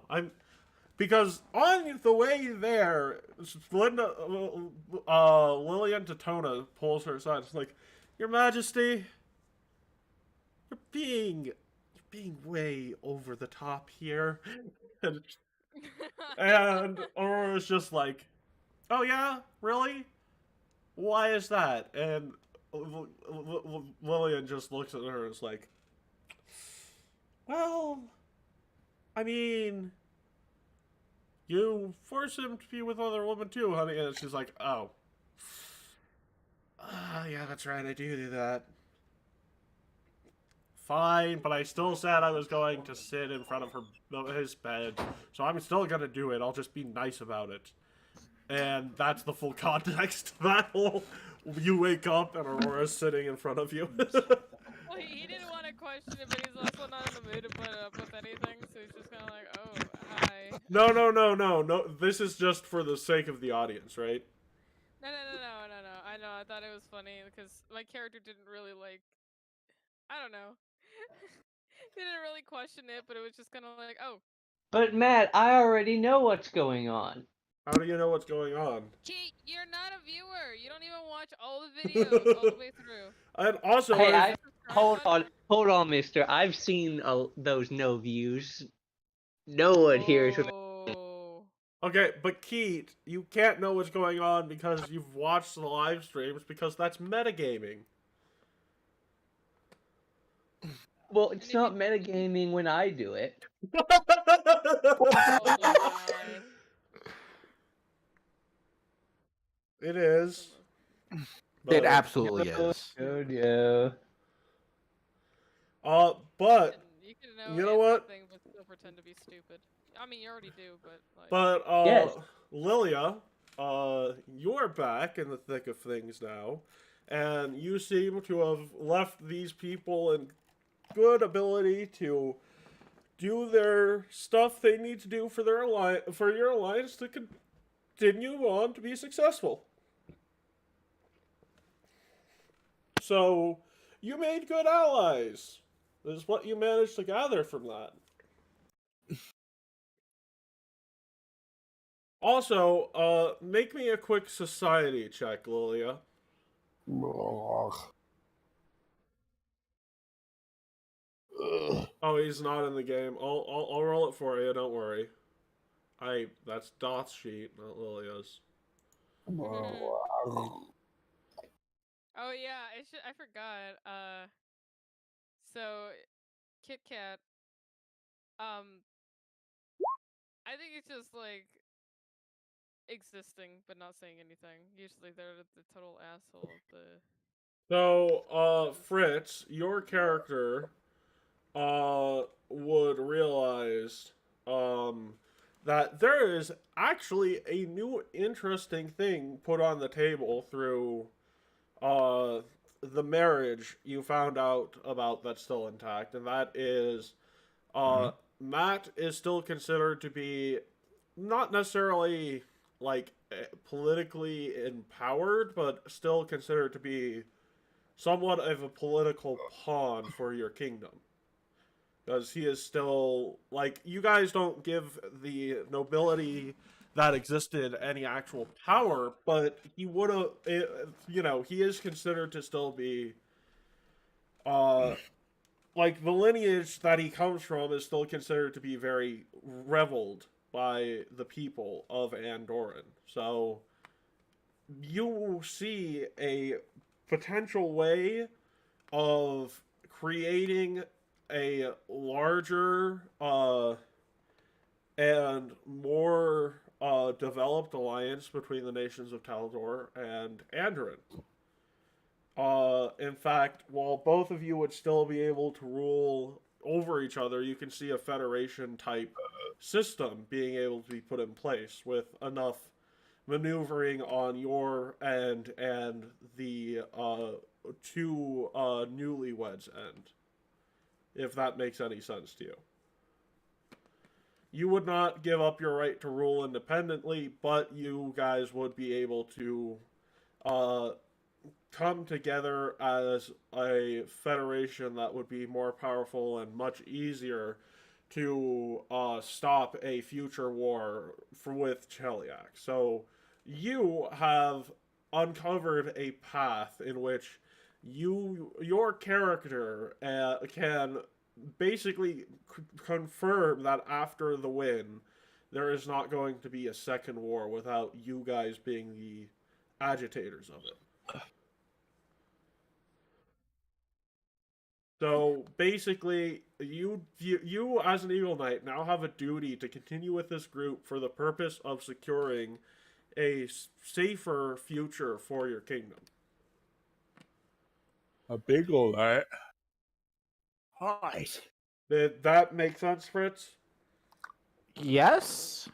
because on the way there, Lillian Totona pulls her aside. It's like, Your Majesty, you're being way over the top here. And Aurora's just like, oh yeah, really? Why is that? And Lillian just looks at her and is like, well, I mean, you force him to be with other women too, honey. And she's like, oh. Yeah, that's right, I do that. Fine, but I still said I was going to sit in front of his bed, so I'm still gonna do it. I'll just be nice about it. And that's the full context. That whole, you wake up and Aurora's sitting in front of you. Well, he didn't want to question it, but he's also not in the mood to put up with anything, so he's just kind of like, oh, hi. No. This is just for the sake of the audience, right? No. I know, I thought it was funny, because my character didn't really, like, I don't know. He didn't really question it, but it was just kind of like, oh. But Matt, I already know what's going on. How do you know what's going on? Keat, you're not a viewer. You don't even watch all the videos all the way through. And also, hey, hold on, mister. I've seen those no views. No one here is. Okay, but Keat, you can't know what's going on because you've watched the live streams, because that's metagaming. Well, it's not metagaming when I do it. It is. It absolutely is. Oh, yeah. But you know what? But still pretend to be stupid. I mean, you already do, but like. But yes. Lilia, you're back in the thick of things now, and you seem to have left these people in good ability to do their stuff they need to do for their your alliance to continue on to be successful. So you made good allies. This is what you managed to gather from that. Also, make me a quick society check, Lilia. Oh, he's not in the game. I'll roll it for you. Don't worry. That's Doth's sheet, not Lilia's. Oh yeah, I forgot. So Kit Kat. I think it's just like existing but not saying anything. Usually they're the total asshole of the. So, Fritz, your character, would realize, that there is actually a new interesting thing put on the table through, the marriage you found out about that's still intact, and that is, Matt is still considered to be not necessarily like politically empowered, but still considered to be somewhat of a political pawn for your kingdom. Because he is still, like, you guys don't give the nobility that existed any actual power, but he would have, you know, he is considered to still be, like, the lineage that he comes from is still considered to be very reveled by the people of Andoran. So, you see a potential way of creating a larger and more developed alliance between the nations of Taldor and Andoran. In fact, while both of you would still be able to rule over each other, you can see a federation type system being able to be put in place with enough maneuvering on your end and the two newlyweds end, if that makes any sense to you. You would not give up your right to rule independently, but you guys would be able to come together as a federation that would be more powerful and much easier to stop a future war with Cheliac. So you have uncovered a path in which your character can basically confirm that after the win, there is not going to be a second war without you guys being the agitators of it. So basically, you as an Eagle Knight now have a duty to continue with this group for the purpose of securing a safer future for your kingdom. A big ol' that. Alright. Did that make sense, Fritz? Yes.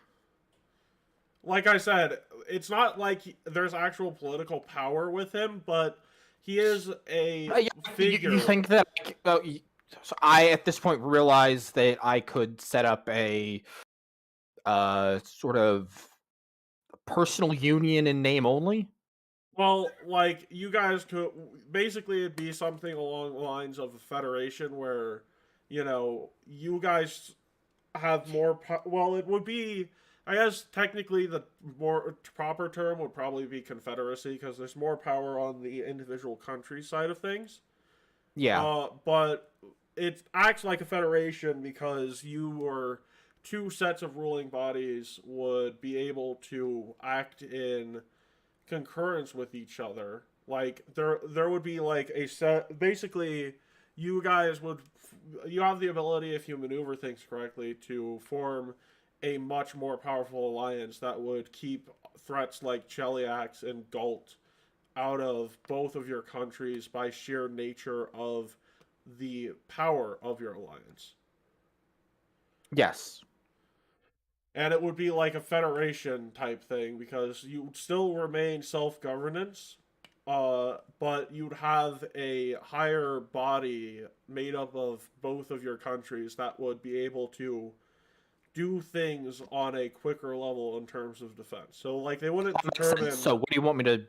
Like I said, it's not like there's actual political power with him, but he is a figure. You think that so I, at this point, realized that I could set up a sort of personal union in name only? Well, like, you guys could... Basically, it'd be something along the lines of a federation where, you know, you guys have more... Well, it would be... I guess, technically, the more proper term would probably be confederacy, because there's more power on the individual country side of things. Yeah. But it acts like a federation because you or two sets of ruling bodies would be able to act in concurrence with each other. Like, there would be, like, a set... Basically, you guys would... You have the ability, if you maneuver things correctly, to form a much more powerful alliance that would keep threats like Cheliax and Galt out of both of your countries by sheer nature of the power of your alliance. Yes. And it would be like a federation type thing, because you would still remain self-governance, but you'd have a higher body made up of both of your countries that would be able to do things on a quicker level in terms of defense. So, like, they wouldn't determine... So, what do you want me to...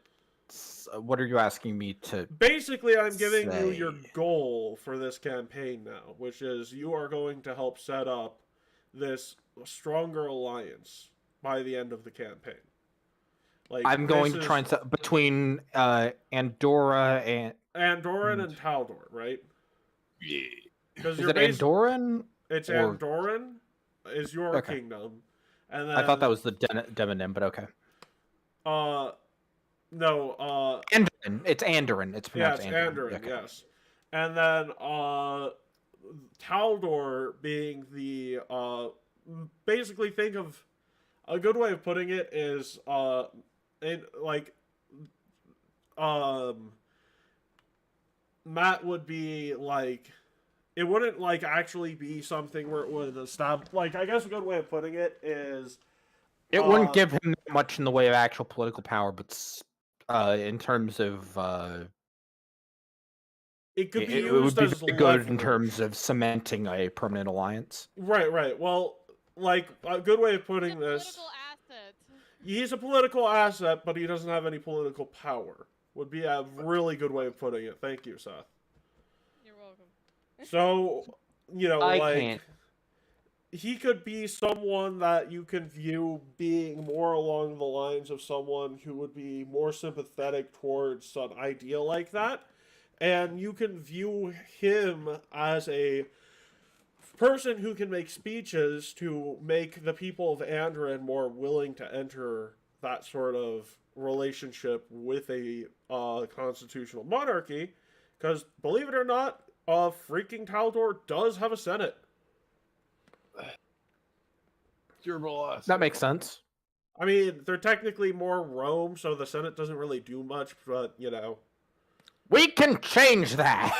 What are you asking me to... Basically, I'm giving you your goal for this campaign now, which is you are going to help set up this stronger alliance by the end of the campaign. Like, I'm going to try and set... Between Andorra and... Andoran and Taldor, right? Yeah. Is it Andoran? It's Andoran is your kingdom. And then... I thought that was the demonym, but okay. No, Andoran. It's Andoran. It's pronounced Andoran, okay. yes. And then Taldor being the basically, think of a good way of putting it is Matt would be like, it wouldn't like actually be something where it would establish, like, I guess a good way of putting it is it wouldn't give him much in the way of actual political power, but in terms of it could be it used would be as very good in leverage. terms of cementing a permanent alliance. Right. Well, like, a good way of putting this... Political asset. He's a political asset, but he doesn't have any political power. Would be a really good way of putting it. Thank you, Seth. You're welcome. So, you know, I like, can't. he could be someone that you can view being more along the lines of someone who would be more sympathetic towards an idea like that. And you can view him as a person who can make speeches to make the people of Andron more willing to enter that sort of relationship with a constitutional monarchy. Because, believe it or not, freaking Taldor does have a senate. That makes sense. I mean, they're technically more Rome, so the senate doesn't really do much, but, you know. We can change that.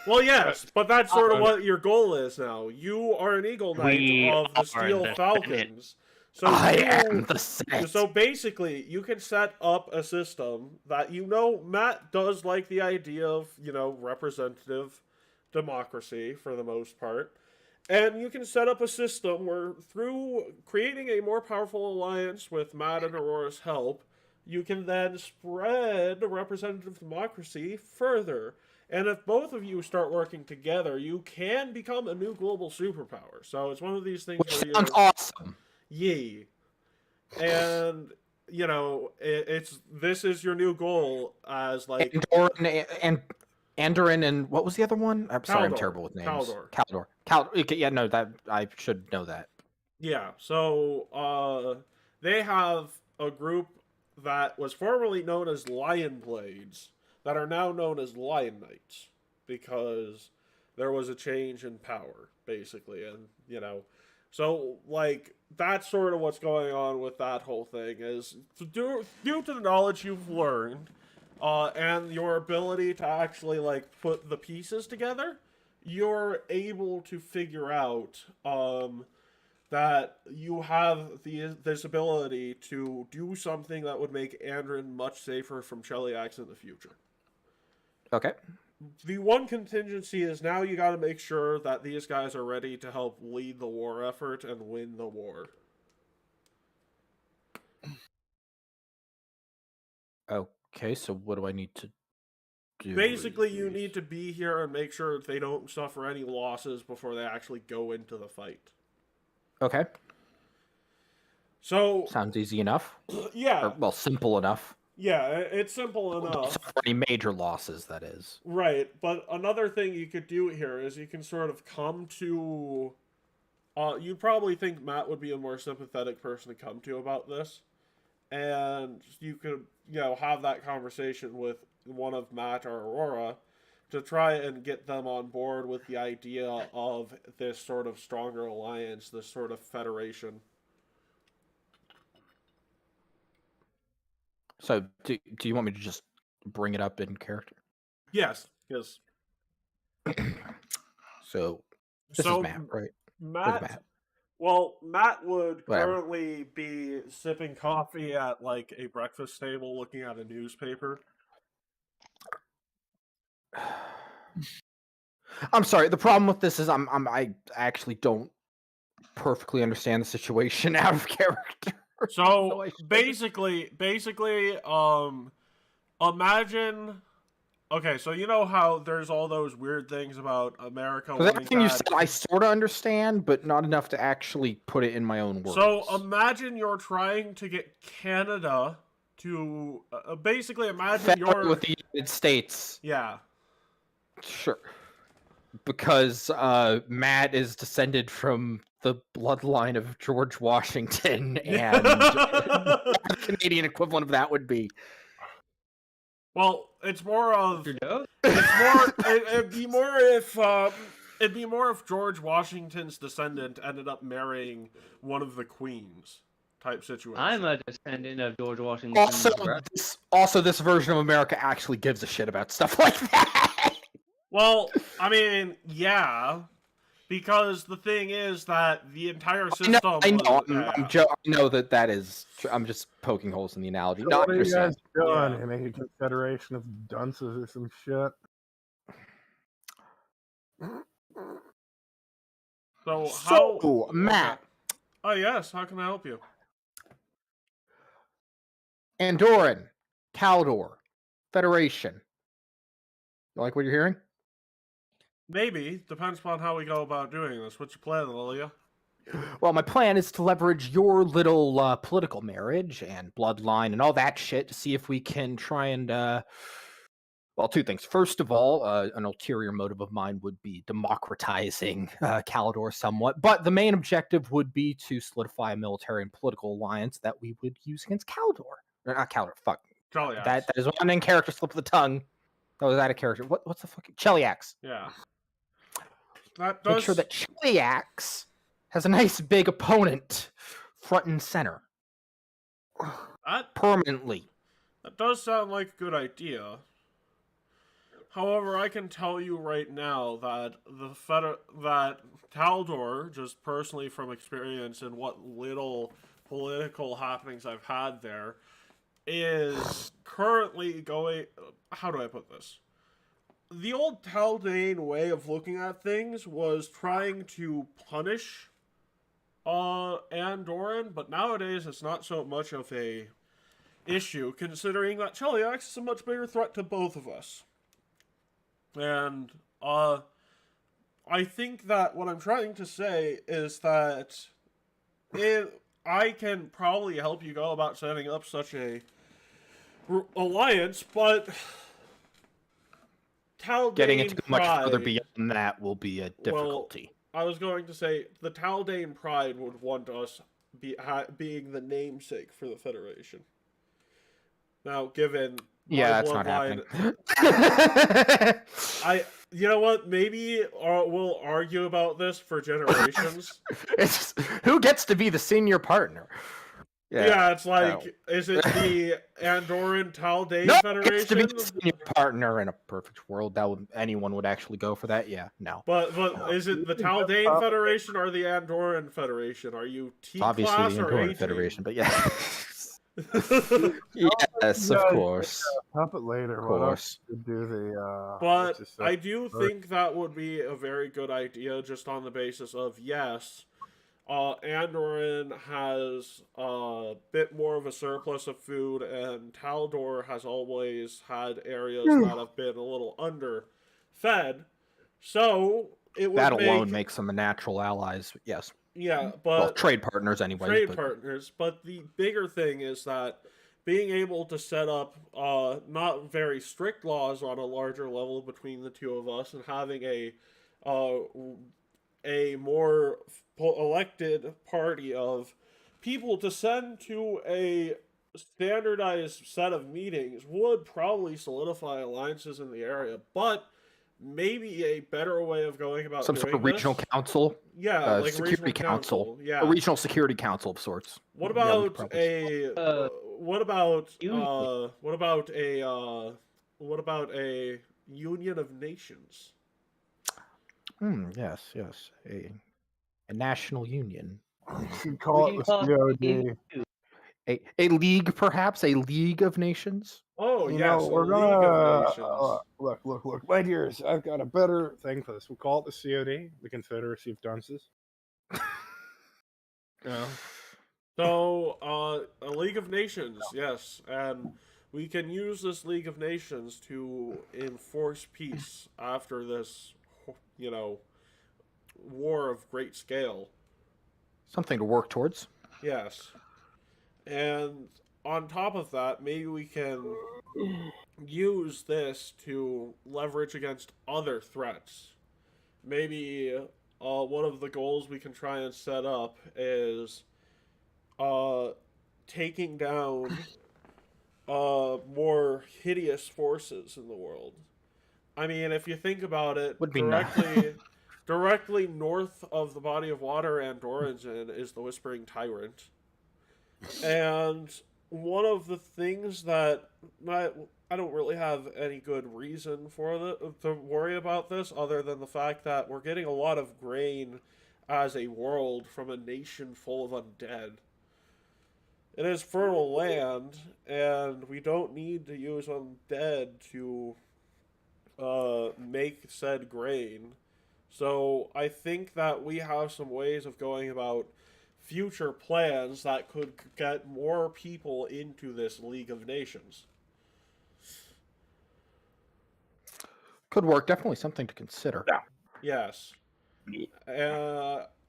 Well, yes, but that's sort of what your goal is now. You are an Eagle Knight We of the are Steel the Falcons. So I you- am the Senate. So basically, you can set up a system that, you know, Matt does like the idea of, you know, representative democracy for the most part. And you can set up a system where, through creating a more powerful alliance with Matt and Aurora's help, you can then spread representative democracy further. And if both of you start working together, you can become a new global superpower. So it's one of these things Which where sounds you're... awesome. Yee. And, you know, this is your new goal as, like... Andoran and what was the other one? I'm sorry, I'm Kaldor. terrible with names. Kaldor. Okay, yeah, no, that I should know that. Yeah, so they have a group that was formerly known as Lion Blades that are now known as Lion Knights because there was a change in power, basically, and, you know, so, like, that's sort of what's going on with that whole thing is due to the knowledge you've learned and your ability to actually, like, put the pieces together, you're able to figure out that you have this ability to do something that would make Andron much safer from Cheliax in the future. Okay. The one contingency is now you got to make sure that these guys are ready to help lead the war effort and win the war. Okay, so what do I need to do? Basically, you need to be here and make sure they don't suffer any losses before they actually go into the fight. Okay. So... Sounds easy enough. Yeah. Or, well, simple enough. Yeah, it's simple enough. Don't suffer any major losses, that is. Right, but another thing you could do here is you can sort of come to... you'd probably think Matt would be a more sympathetic person to come to about this. And you could, you know, have that conversation with one of Matt or Aurora to try and get them on board with the idea of this sort of stronger alliance, this sort of federation. So, do you want me to just bring it up in character? Yes, yes. So, this is Matt, right? Matt. Well, Matt would Whatever. currently be sipping coffee at, like, a breakfast table looking at a newspaper. I'm sorry. The problem with this is I actually don't perfectly understand the situation out of character. So basically, imagine. Okay, so you know how there's all those weird things about America. Because everything you said, I sort of understand, but not enough to actually put it in my own words. So imagine you're trying to get Canada to basically imagine Federate with the United States. Yeah. Sure. Because Matt is descended from the bloodline of George Washington, and the Canadian equivalent of that would be. Well, it's more of. Your nose? It'd be more if George Washington's descendant ended up marrying one of the queens type situation. I'm a descendant of George Washington. Also, this version of America actually gives a shit about stuff like that. Well, I mean, yeah, because the thing is that the entire system. I know that is. I'm just poking holes in the analogy. So No, what are you guys doing? Yeah. Make a confederation of dunces or some shit? So how, Matt. Oh yes, how can I help you? Andoran, Kaldor, Federation. You like what you're hearing? Maybe. Depends upon how we go about doing this. What's your plan, Lilia? Well, my plan is to leverage your little political marriage and bloodline and all that shit to see if we can try and, well, two things. First of all, an ulterior motive of mine would be democratizing Kaldor somewhat, but the main objective would be to solidify a military and political alliance that we would use against Kaldor. Or not Kaldor, fuck. Cheliax. That is one in character, slip of the tongue. That was out of character. What's the fucking Cheliax? Yeah. That does... Make sure that Cheliax has a nice big opponent front and center. Permanently. That does sound like a good idea. However, I can tell you right now that that Kaldor, just personally from experience and what little political happenings I've had there, is currently going... How do I put this? The old Taldane way of looking at things was trying to punish Andoran, but nowadays it's not so much of a issue, considering that Cheliax is a much bigger threat to both of us. And I think that what I'm trying to say is that I can probably help you go about setting up such a alliance, but Taldane getting into much further Pride, beyond that will be a difficulty. I was going to say the Taldane Pride would want us being the namesake for the Federation. Now, given yeah, that's not happening. You know what? Maybe we'll argue about this for generations. It's who gets to be the senior partner. Yeah, it's like, is it the Andoran Taldane Federation? Gets to be the senior partner in a perfect world. Anyone would actually go for that. Yeah, no. But is it the Taldane Federation or the Andoran Federation? Are you T obviously class the or Andoran A Federation? But yeah. Yes, of course. Puppet later. Of course. Do the. But I do think that would be a very good idea, just on the basis of yes. Andoran has a bit more of a surplus of food, and Taldor has always had areas that have been a little underfed. So it would that alone makes them a natural allies. Yes. Yeah, but well, trade partners anyway. Trade partners, but the bigger thing is that being able to set up not very strict laws on a larger level between the two of us, and having a more elected party of people to send to a standardized set of meetings would probably solidify alliances in the area, but maybe a better way of going about some sort of regional council. Yeah, like security council. Yeah, a regional security council of sorts. What about what about a union of nations? Yes, a national union. You can call it the COD. A league, perhaps a league of nations. Oh, you yes, know, we're League gonna of Nations. look, my dears. I've got a better thing for this. We'll call it the COD, the Confederacy of Dunces. Yeah. So, a League of Nations, yes, and we can use this League of Nations to enforce peace after this, war of great scale. Something to work towards. Yes. And on top of that, maybe we can use this to leverage against other threats. Maybe one of the goals we can try and set up is taking down more hideous forces in the world. I mean, if you think about it, would be directly north of the body of water Andoran's in is the Whispering Tyrant. And one of the things that I don't really have any good reason to worry about this, other than the fact that we're getting a lot of grain as a world from a nation full of undead. It is fertile land, and we don't need to use undead to make said grain. So I think that we have some ways of going about future plans that could get more people into this League of Nations. Could work. Definitely something to consider. Yeah. Yes.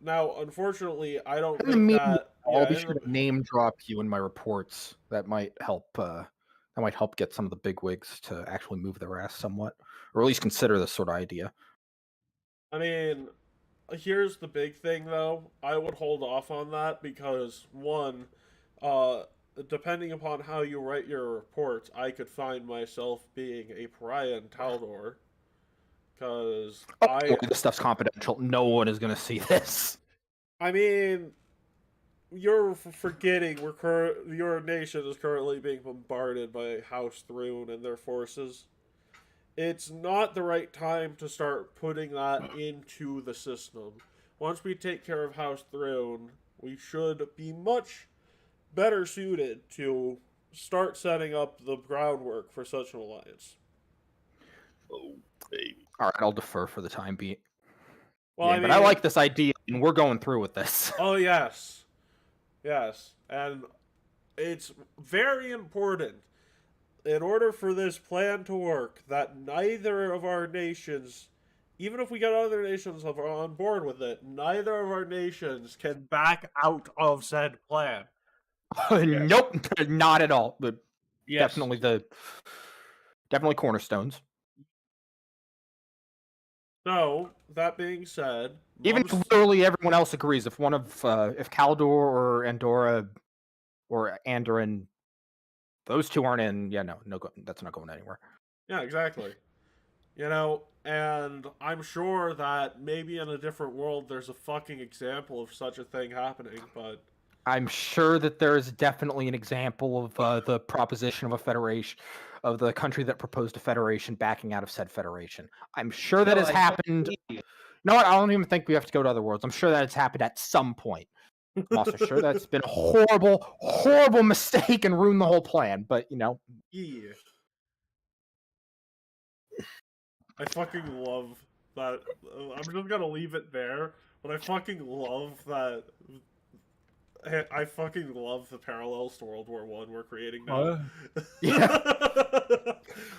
Now, unfortunately, I don't In the think meanwhile, that. I'll be in sure the- to name drop you in my reports. That might help. That might help get some of the bigwigs to actually move their ass somewhat, or at least consider this sort of idea. I mean, here's the big thing, though. I would hold off on that because, one, depending upon how you write your reports, I could find myself being a pariah in Taldor. Because This stuff's confidential. No one is going to see this. I mean, you're forgetting your nation is currently being bombarded by House Thrune and their forces. It's not the right time to start putting that into the system. Once we take care of House Throne, we should be much better suited to start setting up the groundwork for such an alliance. Oh, baby. All right, I'll defer for the time being. Well, Yeah, I mean, but I like this idea, and we're going through with this. Oh, yes. Yes. And it's very important, in order for this plan to work, that neither of our nations, even if we get other nations on board with it, neither of our nations can back out of said plan. Nope, not at all. But Yes. definitely cornerstones. So, that being said, Even if literally everyone else agrees, if Kaldor or Andorra or Andoran, those two aren't in, that's not going anywhere. Yeah, exactly. And I'm sure that maybe in a different world there's a fucking example of such a thing happening, but I'm sure that there is definitely an example of the proposition of a federation, of the country that proposed a federation backing out of said federation. I'm sure that has happened. No, I don't even think we have to go to other worlds. I'm sure that it's happened at some point. I'm also sure that's been a horrible, horrible mistake and ruined the whole plan. But yeah. I fucking love that. I'm just gonna leave it there, but I fucking love that. I fucking love the parallels to World War I we're creating now. Yeah.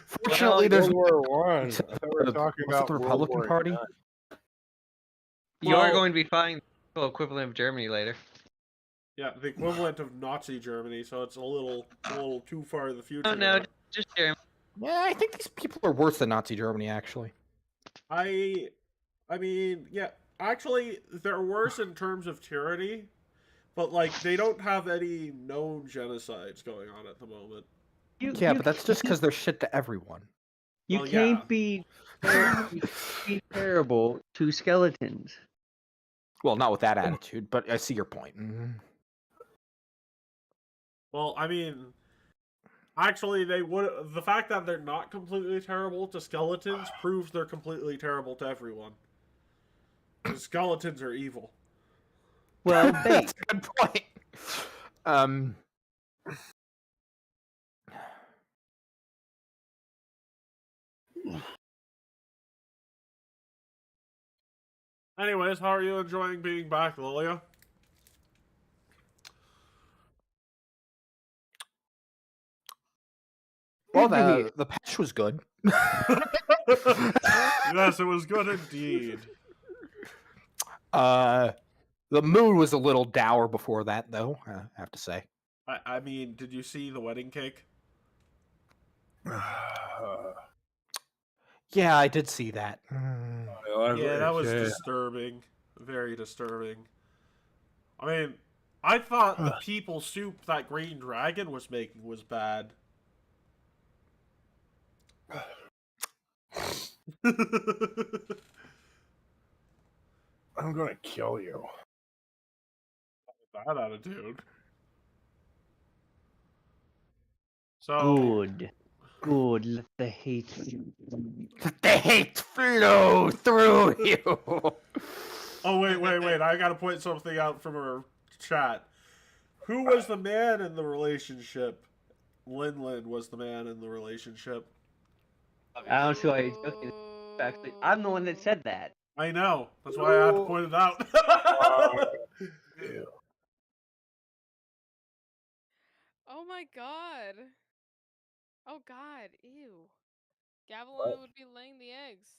Fortunately, there's World War I. I thought we were talking was it about the World Republican War Party? IX. You are Well- going to be fighting the equivalent of Germany later. Yeah, the equivalent of Nazi Germany, so it's a little too far in the future. Oh no, now. just Germany. Yeah, I think these people are worse than Nazi Germany, actually. I mean, yeah, actually, they're worse in terms of tyranny, but like they don't have any known genocides going on at the moment. Yeah, but that's just because they're shit to everyone. You Well, can't yeah. be terrible to skeletons. Well, not with that attitude, but I see your point. Mhm. Well, I mean, actually, they would. The fact that they're not completely terrible to skeletons proves they're completely terrible to everyone. 'Cause skeletons are evil. Well, That's a good point. Anyways, how are you enjoying being back, Lilia? Well, the patch was good. Yes, it was good indeed. The mood was a little dour before that, though, I have to say. I mean, did you see the wedding cake? Yeah, I did see that. Yeah, that was disturbing. Very disturbing. I mean, I thought the people soup that Green Dragon was making was bad. I'm gonna kill you. That attitude. So Good. Let the hate. The hate flow through you. Oh wait! I gotta point something out from our chat. Who was the man in the relationship? Lin was the man in the relationship. I don't see why you're joking. Actually, I'm the one that said that. I know. That's why I had to point it out. Oh my god. Oh god, ew. Gavilan would be laying the eggs.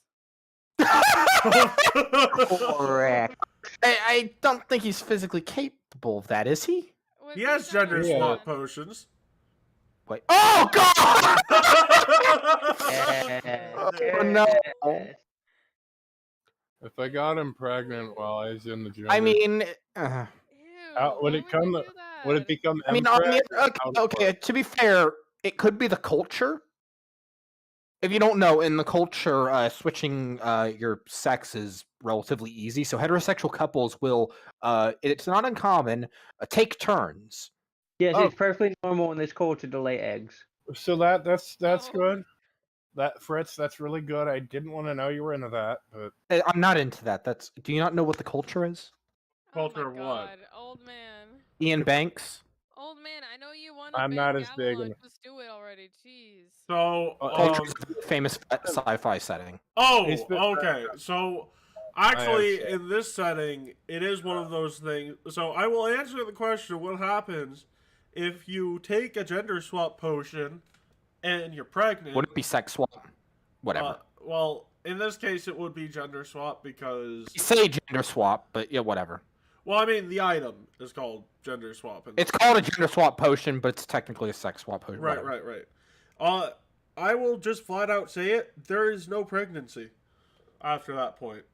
Correct. I don't think he's physically capable of that, is he? Would He be has gender Gender Yeah. swap Swan. potions. Wait. Oh God! Oh no. If I got him pregnant while I was in the gender, I mean, Ew. would Why it would come? you The, do that? would it become? I mean, on the, MPreg? How would it okay. work? To be fair, it could be the culture. If you don't know, in the culture, switching your sex is relatively easy. So heterosexual couples will, it's not uncommon, take turns. Yes, Oh. it's perfectly normal in this culture to lay eggs. So that's Oh. good. That Fritz, that's really good. I didn't want to know you were into that, but I'm not into that. That's. Do you not know what the culture is? Culture Oh of my what? god, old man. Ian Banks. Old man, I know you want to I'm ban not as big Gavilan, in- just do it already, jeez. So, Culture is a famous sci-fi setting. oh, He's been- okay. So, actually, in this setting, it is one of those things. So, I will answer the question: what happens if you take a gender swap potion and you're pregnant? Would it be sex swap? Whatever. Well, in this case, it would be gender swap because. You say gender swap, but yeah, whatever. Well, I mean, the item is called gender swap. It's called a gender swap potion, but it's technically a sex swap potion. Right, whatever. right. I will just flat out say it. There is no pregnancy after that point.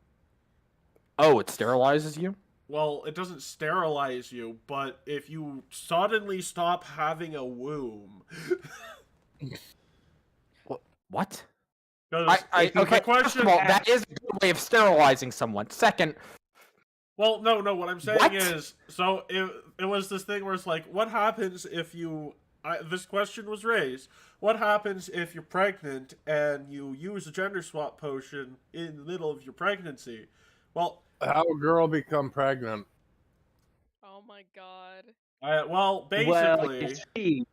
Oh, it sterilizes you? Well, it doesn't sterilize you, but if you suddenly stop having a womb. What? Okay, Okay, first of all, that is a good way of sterilizing someone. Second, well, no, what I'm saying What? is, so it was this thing where it's like, what happens if you, this question was raised, what happens if you're pregnant and you use a gender swap potion in the middle of your pregnancy? Well, how a girl become pregnant? Oh my god. well, Well, basically... you see,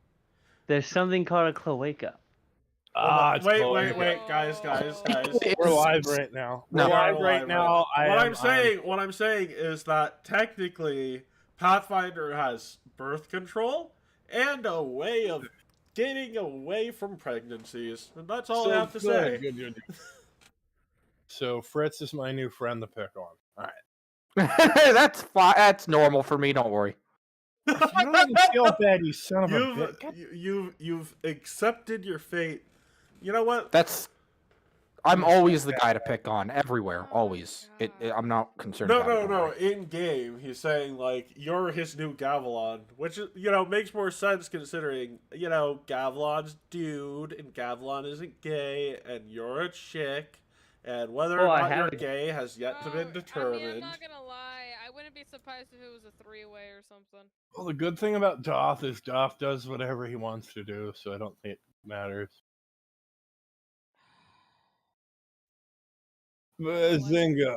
there's something called a cloaca. Wait, guys. We're live right now. No. We're live right now. What I'm saying is that technically Pathfinder has birth control and a way of getting away from pregnancies, and that's all I have to say. Good. So Fritz is my new friend to pick on. All right. that's fine. That's normal for me. Don't worry. You don't even feel bad, you son of a bitch. You've accepted your fate. You know what? I'm always the guy to pick on everywhere. Oh, Always. God. I'm not concerned. about it, don't No. worry. In game, he's saying like you're his new Gavilan, which is makes more sense considering Gavilan's dude and Gavilan isn't gay and you're a chick, and whether or not you're gay has yet to be determined. I mean, I'm not gonna lie. I wouldn't be surprised if it was a three-way or something. Well, the good thing about Doth is Doth does whatever he wants to do, so I don't think it matters. Bazinga.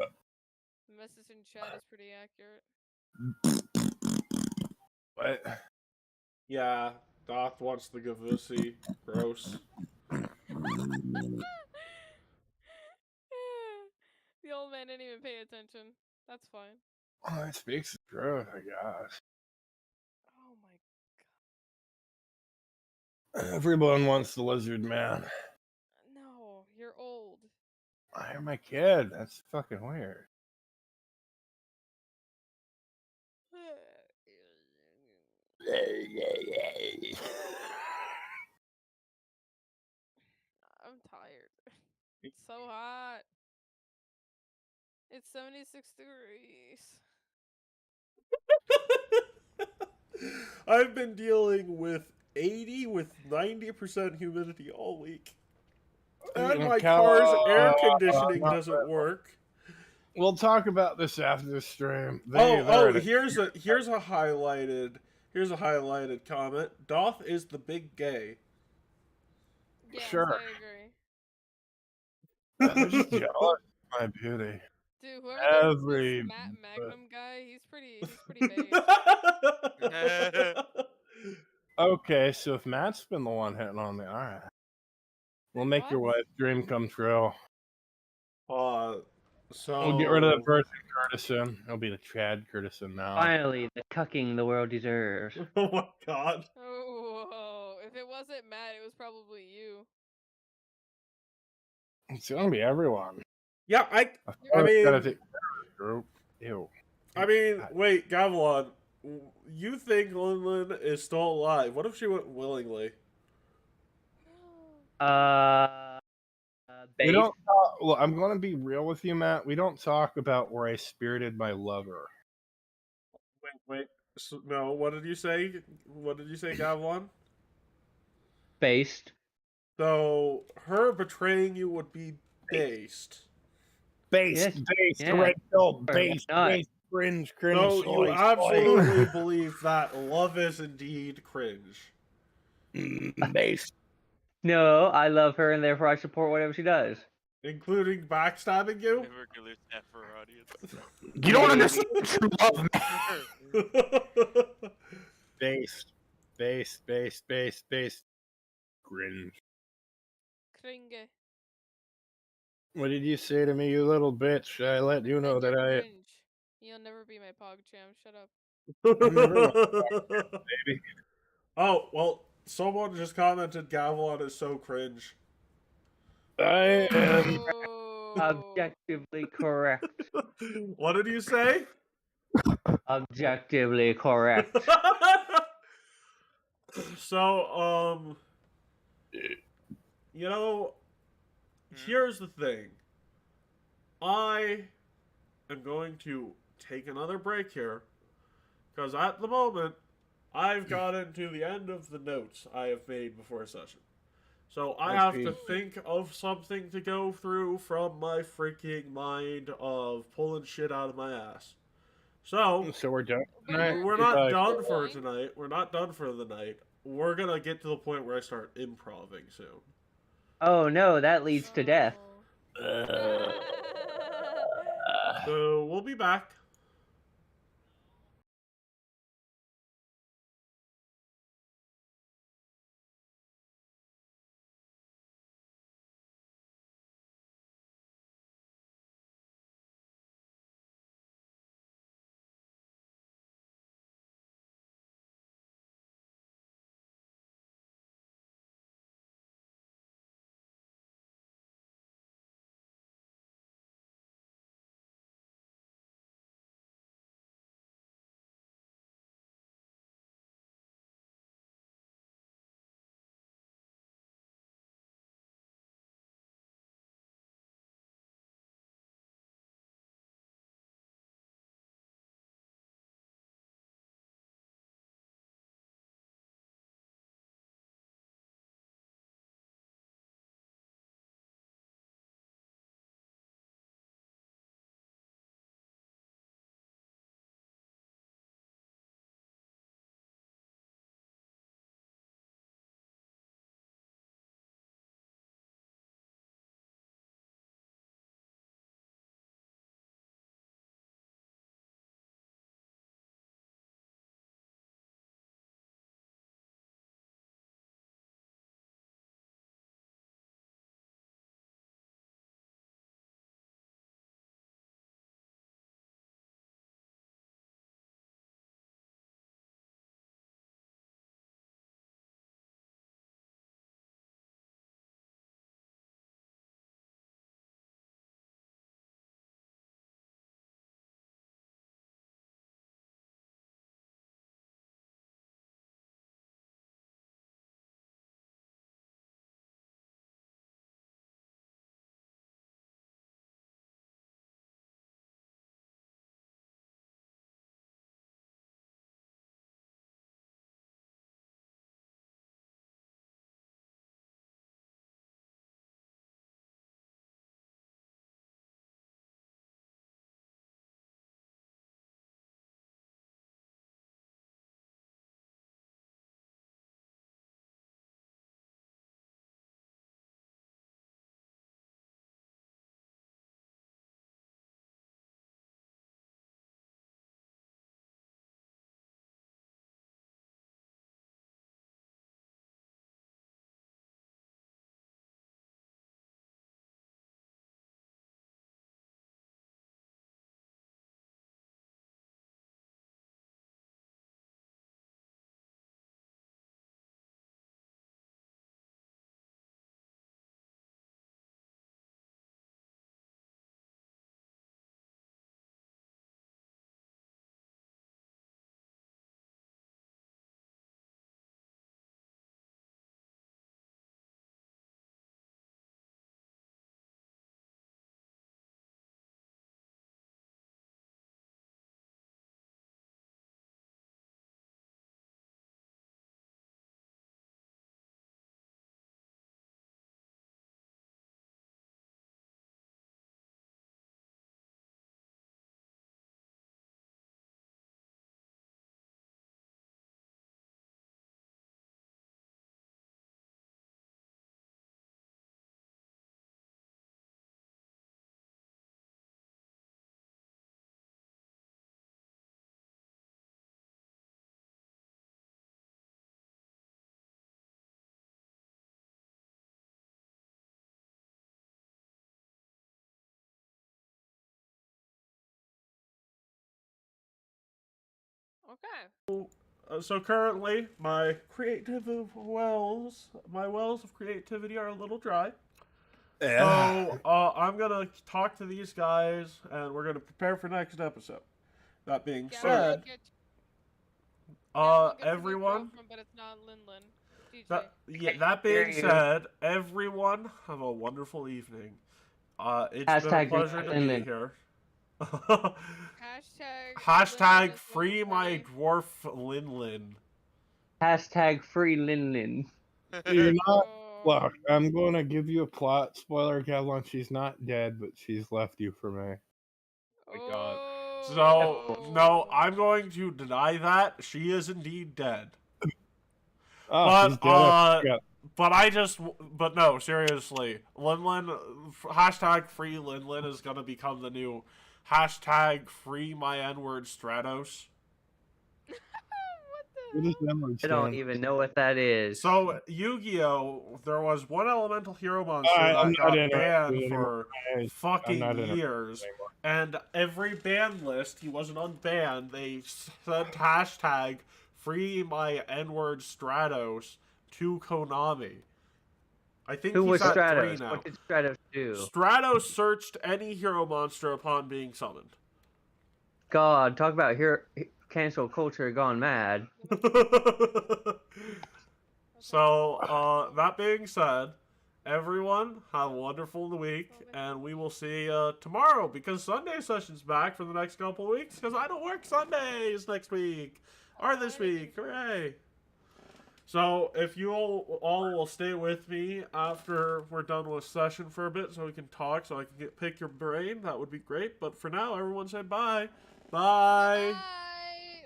The message in chat is pretty accurate. What? Yeah, Doth wants the Gavusi. Gross. The old man didn't even pay attention. That's fine. Oh, it speaks the truth, I guess. Oh my Everyone wants the lizard man. no, you're old. I'm a kid. That's fucking weird. I'm tired. It's so hot. It's 76 degrees. I've been dealing with 80 with 90% humidity all week. And my car's air conditioning doesn't work. We'll talk about this after the stream. Here's a highlighted comment. Doth is the big gay. Yes, Sure. I agree. I'm just jealous of my beauty. Dude, whoever this Every Magnum guy, he's pretty beige. Okay, so if Matt's been the one hitting on me, all right. We'll make your What? wife's dream come true. So We'll get rid of the Bertha Curtison. It'll be the Chad Curtison now. Finally, the cucking the world deserves. Oh my god. Oh. If it wasn't Matt, it was probably you. It's gonna be everyone. Yeah, I Gotta mean, take group. Ew. wait, Gavilan, you think Linlin is still alive? What if she went willingly? We Base. don't. Well, I'm gonna be real with you, Matt. We don't talk about where I spirited my lover. Wait. No, what did you say? What did you say, Gavilan? Based. So her betraying you would be based. Based, Yes. based, Yeah. red pill, Or based, not. based, cringe, cringe. So soy, you soy. absolutely believe that love is indeed cringe. Based. No, I love her and therefore I support whatever she does. Including backstabbing you? Never gonna lose that for our audience. You don't understand true love, man. Based, based, based, based, based. Cringe. Kringe. What did you say to me, you little bitch? I let you know that I. Cringe. You'll never be my PogChamp. Shut up. I'm never baby. Oh, well, someone just commented Gavilan is so cringe. I am. Oh. Objectively correct. What did you say? Objectively correct. So, you know, here's the thing. I am going to take another break here, because at the moment, I've gotten to the end of the notes I have made before a session. So I have to think of something to go through from my freaking mind of pulling shit out of my ass. So we're done tonight. we're not done for tonight. We're not done for the night. We're gonna get to the point where I start improving soon. Oh no, that leads to death. So we'll be back. Okay. So currently, my wells of creativity are a little dry. So I'm gonna talk to these guys, and we're gonna prepare for next episode. That being said, everyone. But it's not Linlin. That being Here you said, everyone have a wonderful evening. It's been a Hashtag pleasure to be Linlin. here. Hashtag Hashtag Linlin is free really my funny. dwarf Linlin. Hashtag free Linlin. You're not. Oh. Look, I'm going to give you a plot spoiler, Kevlin. She's not dead, but she's left you for me. My God. So, no, Oh. I'm going to deny that. She is indeed dead. Oh, But, she's dead. Yeah. But no, seriously. Linlin, hashtag free Linlin is going to become the new hashtag free my N-word Stratos. What does N-word I stand don't even know what that is. So, Yu-Gi-Oh! There was one elemental hero monster I'm that not got interested banned anymore. for I'm fucking not interested years. anymore. And every ban list, he wasn't unbanned. They said hashtag free my N-word Stratos to Konami. I think Who he's was at 3 Stratos? now. What did Stratos do? Stratos searched any hero monster upon being summoned. God, talk about cancel culture gone mad. So, that being said, everyone have a wonderful week, and we will see you tomorrow, because Sunday session's back for the next couple of weeks, because I don't work Sundays next week, or this week, hooray! So, if you all will stay with me after we're done with session for a bit, so we can talk, so I can pick your brain, that would be great, but for now, everyone say bye! Bye! Bye.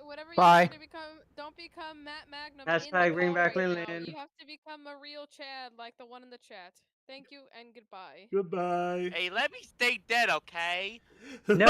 Whatever you Bye. do to become, don't become Matt Magnum Hashtag in the bring call back right now. Linlin. You have to become a real Chad like the one in the chat. Thank you and goodbye. Goodbye! Hey, let me stay dead, okay? No.